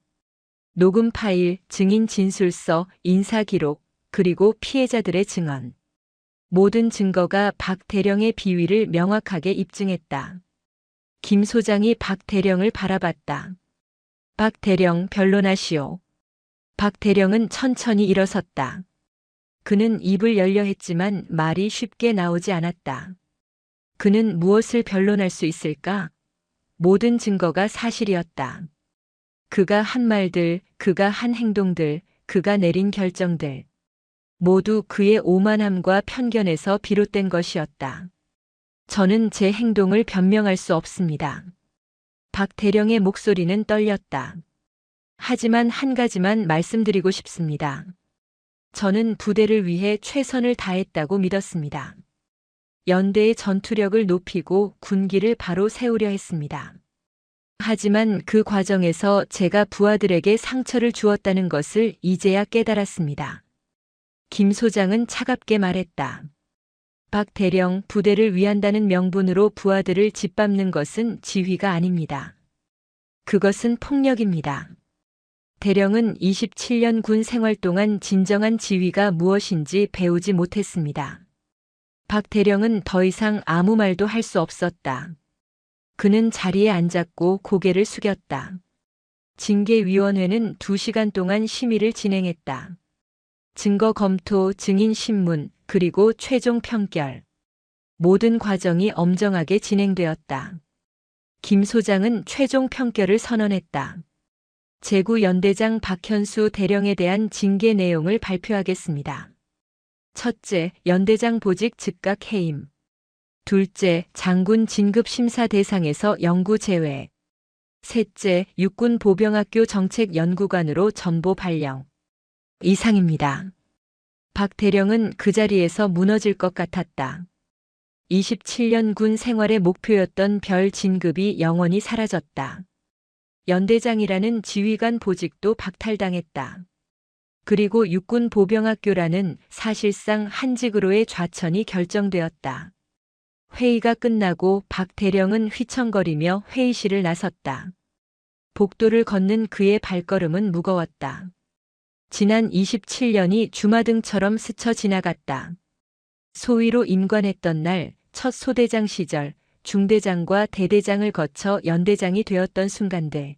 녹음 파일, 증인 진술서, 인사기록, 그리고 피해자들의 증언. 모든 증거가 박 대령의 비위를 명확하게 입증했다. 김 소장이 박 대령을 바라봤다. 박 대령, 변론하시오. 박 대령은 천천히 일어섰다. 그는 입을 열려 했지만 말이 쉽게 나오지 않았다. 그는 무엇을 변론할 수 있을까? 모든 증거가 사실이었다. 그가 한 말들, 그가 한 행동들, 그가 내린 결정들. 모두 그의 오만함과 편견에서 비롯된 것이었다. 저는 제 행동을 변명할 수 없습니다. 박 대령의 목소리는 떨렸다. 하지만 한 가지만 말씀드리고 싶습니다. 저는 부대를 위해 최선을 다했다고 믿었습니다. 연대의 전투력을 높이고 군기를 바로 세우려 했습니다. 하지만 그 과정에서 제가 부하들에게 상처를 주었다는 것을 이제야 깨달았습니다. 김 소장은 차갑게 말했다. 박 대령, 부대를 위한다는 명분으로 부하들을 짓밟는 것은 지휘가 아닙니다. 그것은 폭력입니다. 대령은 27년 군 생활 동안 진정한 지휘가 무엇인지 배우지 못했습니다. 박 대령은 더 이상 아무 말도 할 수 없었다. 그는 자리에 앉았고 고개를 숙였다. 징계위원회는 2시간 동안 심의를 진행했다. 증거 검토, 증인 신문, 그리고 최종 평결. 모든 과정이 엄정하게 진행되었다. 김 소장은 최종 평결을 선언했다. 제구 연대장 박현수 대령에 대한 징계 내용을 발표하겠습니다. 첫째, 연대장 보직 즉각 해임. 둘째, 장군 진급 심사 대상에서 영구 제외. 셋째, 육군 보병학교 정책연구관으로 전보 발령. 이상입니다. 박 대령은 그 자리에서 무너질 것 같았다. 27년 군 생활의 목표였던 별 진급이 영원히 사라졌다. 연대장이라는 지휘관 보직도 박탈당했다. 그리고 육군 보병학교라는 사실상 한직으로의 좌천이 결정되었다. 회의가 끝나고 박 대령은 휘청거리며 회의실을 나섰다. 복도를 걷는 그의 발걸음은 무거웠다. 지난 27년이 주마등처럼 스쳐 지나갔다. 소위로 임관했던 날, 첫 소대장 시절, 중대장과 대대장을 거쳐 연대장이 되었던 순간들.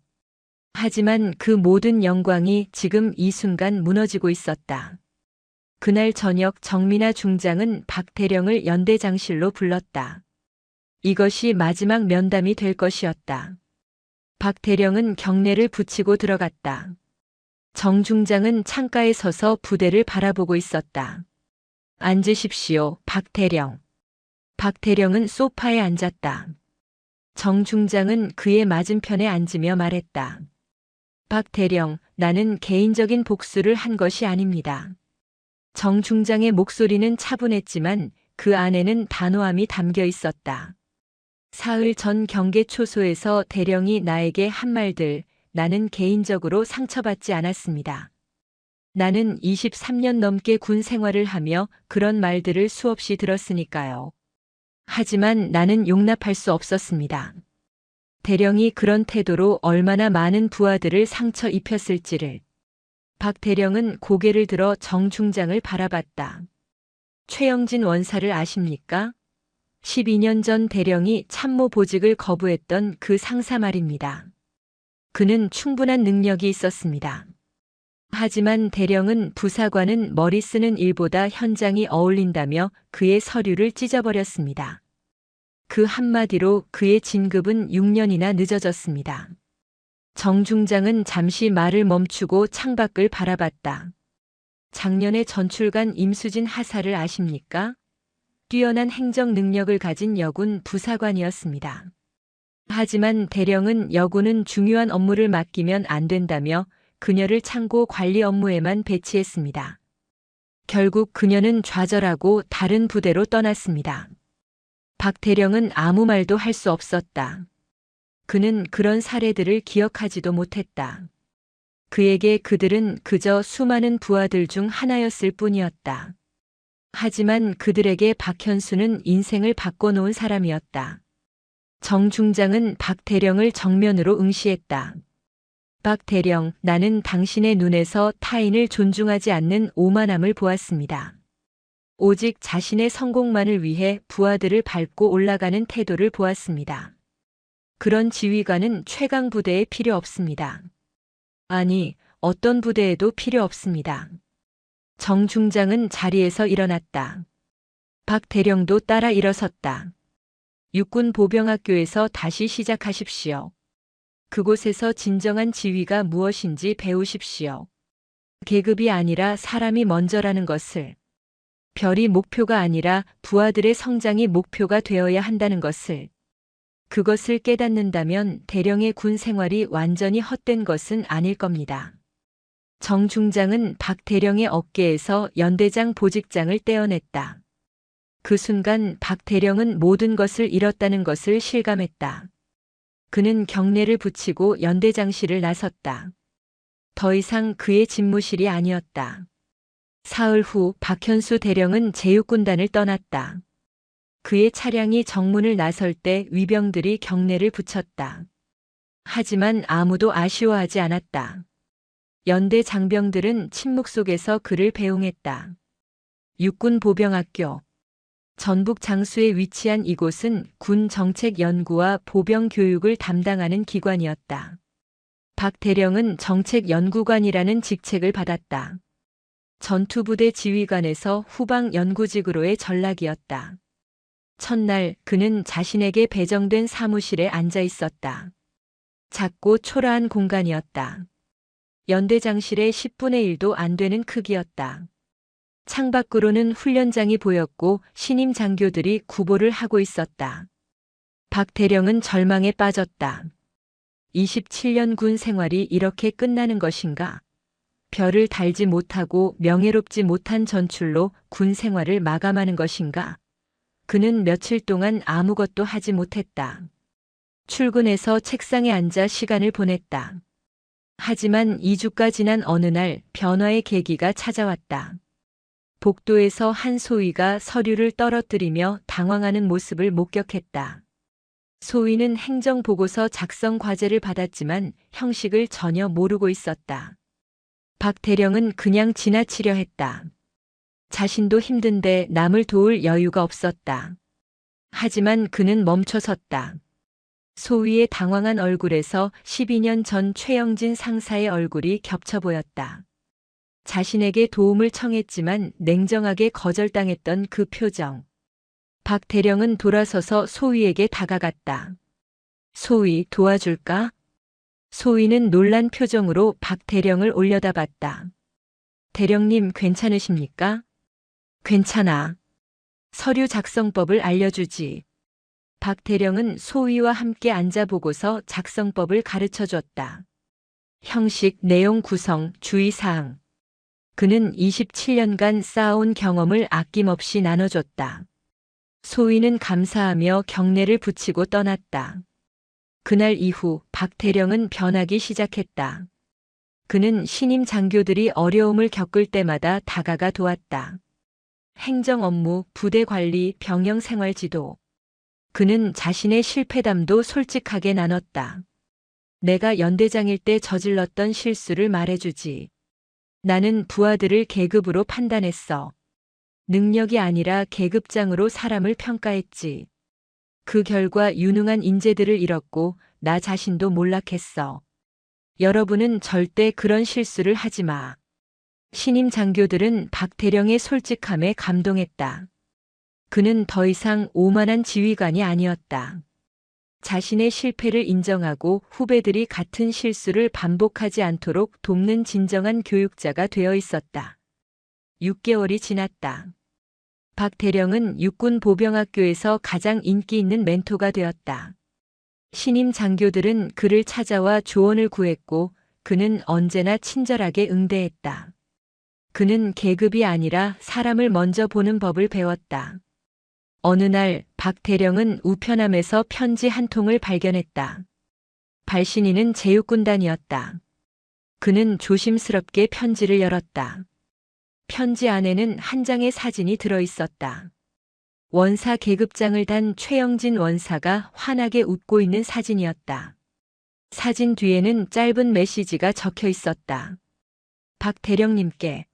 하지만 그 모든 영광이 지금 이 순간 무너지고 있었다. 그날 저녁 정민아 중장은 박 대령을 연대장실로 불렀다. 이것이 마지막 면담이 될 것이었다. 박 대령은 경례를 붙이고 들어갔다. 정 중장은 창가에 서서 부대를 바라보고 있었다. 앉으십시오, 박 대령. 박 대령은 소파에 앉았다. 정 중장은 그의 맞은편에 앉으며 말했다. 박 대령, 나는 개인적인 복수를 한 것이 아닙니다. 정 중장의 목소리는 차분했지만 그 안에는 단호함이 담겨 있었다. 사흘 전 경계 초소에서 대령이 나에게 한 말들, 나는 개인적으로 상처받지 않았습니다. 나는 23년 넘게 군 생활을 하며 그런 말들을 수없이 들었으니까요. 하지만 나는 용납할 수 없었습니다. 대령이 그런 태도로 얼마나 많은 부하들을 상처 입혔을지를. 박 대령은 고개를 들어 정 중장을 바라봤다. 최영진 원사를 아십니까? 12년 전 대령이 참모 보직을 거부했던 그 상사 말입니다. 그는 충분한 능력이 있었습니다. 하지만 대령은 부사관은 머리 쓰는 일보다 현장이 어울린다며 그의 서류를 찢어버렸습니다. 그 한마디로 그의 진급은 6년이나 늦어졌습니다. 정 중장은 잠시 말을 멈추고 창밖을 바라봤다. 작년에 전출간 임수진 하사를 아십니까? 뛰어난 행정 능력을 가진 여군 부사관이었습니다. 하지만 대령은 여군은 중요한 업무를 맡기면 안 된다며 그녀를 창고 관리 업무에만 배치했습니다. 결국 그녀는 좌절하고 다른 부대로 떠났습니다. 박 대령은 아무 말도 할 수 없었다. 그는 그런 사례들을 기억하지도 못했다. 그에게 그들은 그저 수많은 부하들 중 하나였을 뿐이었다. 하지만 그들에게 박현수는 인생을 바꿔놓은 사람이었다. 정 중장은 박 대령을 정면으로 응시했다. 박 대령, 나는 당신의 눈에서 타인을 존중하지 않는 오만함을 보았습니다. 오직 자신의 성공만을 위해 부하들을 밟고 올라가는 태도를 보았습니다. 그런 지휘관은 최강 부대에 필요 없습니다. 아니, 어떤 부대에도 필요 없습니다. 정 중장은 자리에서 일어났다. 박 대령도 따라 일어섰다. 육군 보병학교에서 다시 시작하십시오. 그곳에서 진정한 지휘가 무엇인지 배우십시오. 계급이 아니라 사람이 먼저라는 것을, 별이 목표가 아니라 부하들의 성장이 목표가 되어야 한다는 것을, 그것을 깨닫는다면 대령의 군 생활이 완전히 헛된 것은 아닐 겁니다. 정 중장은 박 대령의 어깨에서 연대장 보직장을 떼어냈다. 그 순간 박 대령은 모든 것을 잃었다는 것을 실감했다. 그는 경례를 붙이고 연대장실을 나섰다. 더 이상 그의 집무실이 아니었다. 사흘 후 박현수 대령은 제육군단을 떠났다. 그의 차량이 정문을 나설 때 위병들이 경례를 붙였다. 하지만 아무도 아쉬워하지 않았다. 연대 장병들은 침묵 속에서 그를 배웅했다. 육군 보병학교. 전북 장수에 위치한 이곳은 군 정책 연구와 보병 교육을 담당하는 기관이었다. 박 대령은 정책 연구관이라는 직책을 받았다. 전투부대 지휘관에서 후방 연구직으로의 전락이었다. 첫날 그는 자신에게 배정된 사무실에 앉아 있었다. 작고 초라한 공간이었다. 연대장실의 10분의 1도 안 되는 크기였다. 창밖으로는 훈련장이 보였고 신임 장교들이 구보를 하고 있었다. 박 대령은 절망에 빠졌다. 27년 군 생활이 이렇게 끝나는 것인가? 별을 달지 못하고 명예롭지 못한 전출로 군 생활을 마감하는 것인가? 그는 며칠 동안 아무것도 하지 못했다. 출근해서 책상에 앉아 시간을 보냈다. 하지만 2주가 지난 어느 날 변화의 계기가 찾아왔다. 복도에서 한 소위가 서류를 떨어뜨리며 당황하는 모습을 목격했다. 소위는 행정보고서 작성 과제를 받았지만 형식을 전혀 모르고 있었다. 박 대령은 그냥 지나치려 했다. 자신도 힘든데 남을 도울 여유가 없었다. 하지만 그는 멈춰섰다. 소위의 당황한 얼굴에서 12년 전 최영진 상사의 얼굴이 겹쳐 보였다. 자신에게 도움을 청했지만 냉정하게 거절당했던 그 표정. 박 대령은 돌아서서 소위에게 다가갔다. 소위, 도와줄까? 소위는 놀란 표정으로 박 대령을 올려다봤다. 대령님 괜찮으십니까? 괜찮아. 서류 작성법을 알려주지. 박 대령은 소위와 함께 앉아보고서 작성법을 가르쳐 줬다. 형식, 내용 구성, 주의사항. 그는 27년간 쌓아온 경험을 아낌없이 나눠줬다. 소위는 감사하며 경례를 붙이고 떠났다. 그날 이후 박 대령은 변하기 시작했다. 그는 신임 장교들이 어려움을 겪을 때마다 다가가 도왔다. 행정 업무, 부대 관리, 병영 생활 지도. 그는 자신의 실패담도 솔직하게 나눴다. 내가 연대장일 때 저질렀던 실수를 말해주지. 나는 부하들을 계급으로 판단했어. 능력이 아니라 계급장으로 사람을 평가했지. 그 결과 유능한 인재들을 잃었고 나 자신도 몰락했어. 여러분은 절대 그런 실수를 하지 마. 신임 장교들은 박 대령의 솔직함에 감동했다. 그는 더 이상 오만한 지휘관이 아니었다. 자신의 실패를 인정하고 후배들이 같은 실수를 반복하지 않도록 돕는 진정한 교육자가 되어 있었다. 6개월이 지났다. 박 대령은 육군 보병학교에서 가장 인기 있는 멘토가 되었다. 신임 장교들은 그를 찾아와 조언을 구했고 그는 언제나 친절하게 응대했다. 그는 계급이 아니라 사람을 먼저 보는 법을 배웠다. 어느 날 박 대령은 우편함에서 편지 한 통을 발견했다. 발신인은 제육군단이었다. 그는 조심스럽게 편지를 열었다. 편지 안에는 한 장의 사진이 들어 있었다. 원사 계급장을 단 최영진 원사가 환하게 웃고 있는 사진이었다. 사진 뒤에는 짧은 메시지가 적혀 있었다. 박 대령님께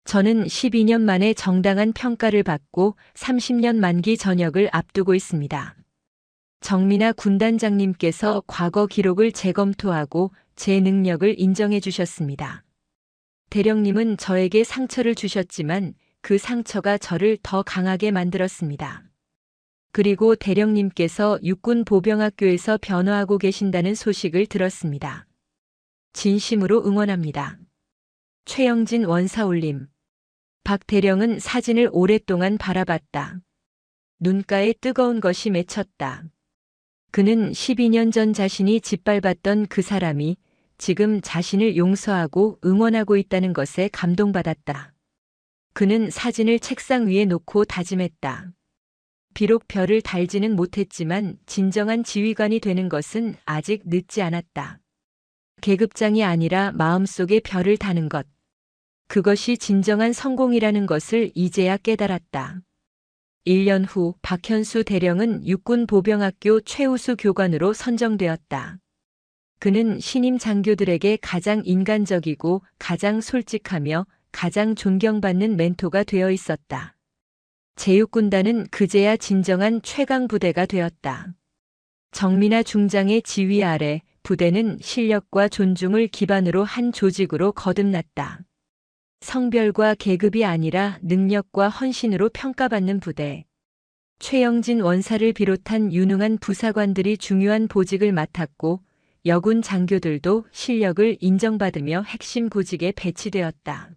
저는 12년 만에 정당한 평가를 받고 30년 만기 전역을 앞두고 있습니다. 정민아 군단장님께서 과거 기록을 재검토하고 제 능력을 인정해 주셨습니다. 대령님은 저에게 상처를 주셨지만 그 상처가 저를 더 강하게 만들었습니다. 그리고 대령님께서 육군 보병학교에서 변호하고 계신다는 소식을 들었습니다. 진심으로 응원합니다. 최영진 원사 올림. 박 대령은 사진을 오랫동안 바라봤다. 눈가에 뜨거운 것이 맺혔다. 그는 12년 전 자신이 짓밟았던 그 사람이 지금 자신을 용서하고 응원하고 있다는 것에 감동받았다. 그는 사진을 책상 위에 놓고 다짐했다. 비록 별을 달지는 못했지만 진정한 지휘관이 되는 것은 아직 늦지 않았다. 계급장이 아니라 마음속에 별을 다는 것. 그것이 진정한 성공이라는 것을 이제야 깨달았다. 1년 후 박현수 대령은 육군 보병학교 최우수 교관으로 선정되었다. 그는 신임 장교들에게 가장 인간적이고 가장 솔직하며 가장 존경받는 멘토가 되어 있었다. 제육군단은 그제야 진정한 최강 부대가 되었다. 정민아 중장의 지휘 아래 부대는 실력과 존중을 기반으로 한 조직으로 거듭났다. 성별과 계급이 아니라 능력과 헌신으로 평가받는 부대. 최영진 원사를 비롯한 유능한 부사관들이 중요한 보직을 맡았고 여군 장교들도 실력을 인정받으며 핵심 고직에 배치되었다.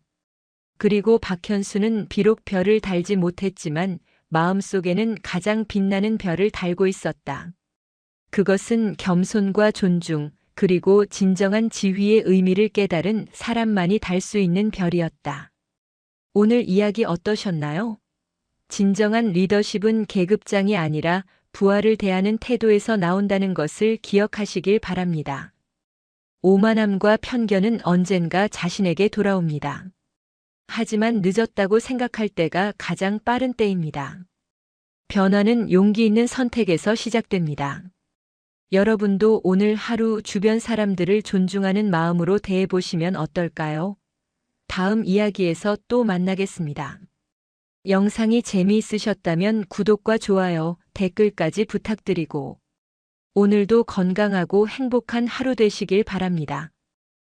그리고 박현수는 비록 별을 달지 못했지만 마음속에는 가장 빛나는 별을 달고 있었다. 그것은 겸손과 존중, 그리고 진정한 지휘의 의미를 깨달은 사람만이 달 수 있는 별이었다. 오늘 이야기 어떠셨나요? 진정한 리더십은 계급장이 아니라 부하를 대하는 태도에서 나온다는 것을 기억하시길 바랍니다. 오만함과 편견은 언젠가 자신에게 돌아옵니다. 하지만 늦었다고 생각할 때가 가장 빠른 때입니다. 변화는 용기 있는 선택에서 시작됩니다. 여러분도 오늘 하루 주변 사람들을 존중하는 마음으로 대해보시면 어떨까요? 다음 이야기에서 또 만나겠습니다. 영상이 재미있으셨다면 구독과 좋아요, 댓글까지 부탁드리고 오늘도 건강하고 행복한 하루 되시길 바랍니다.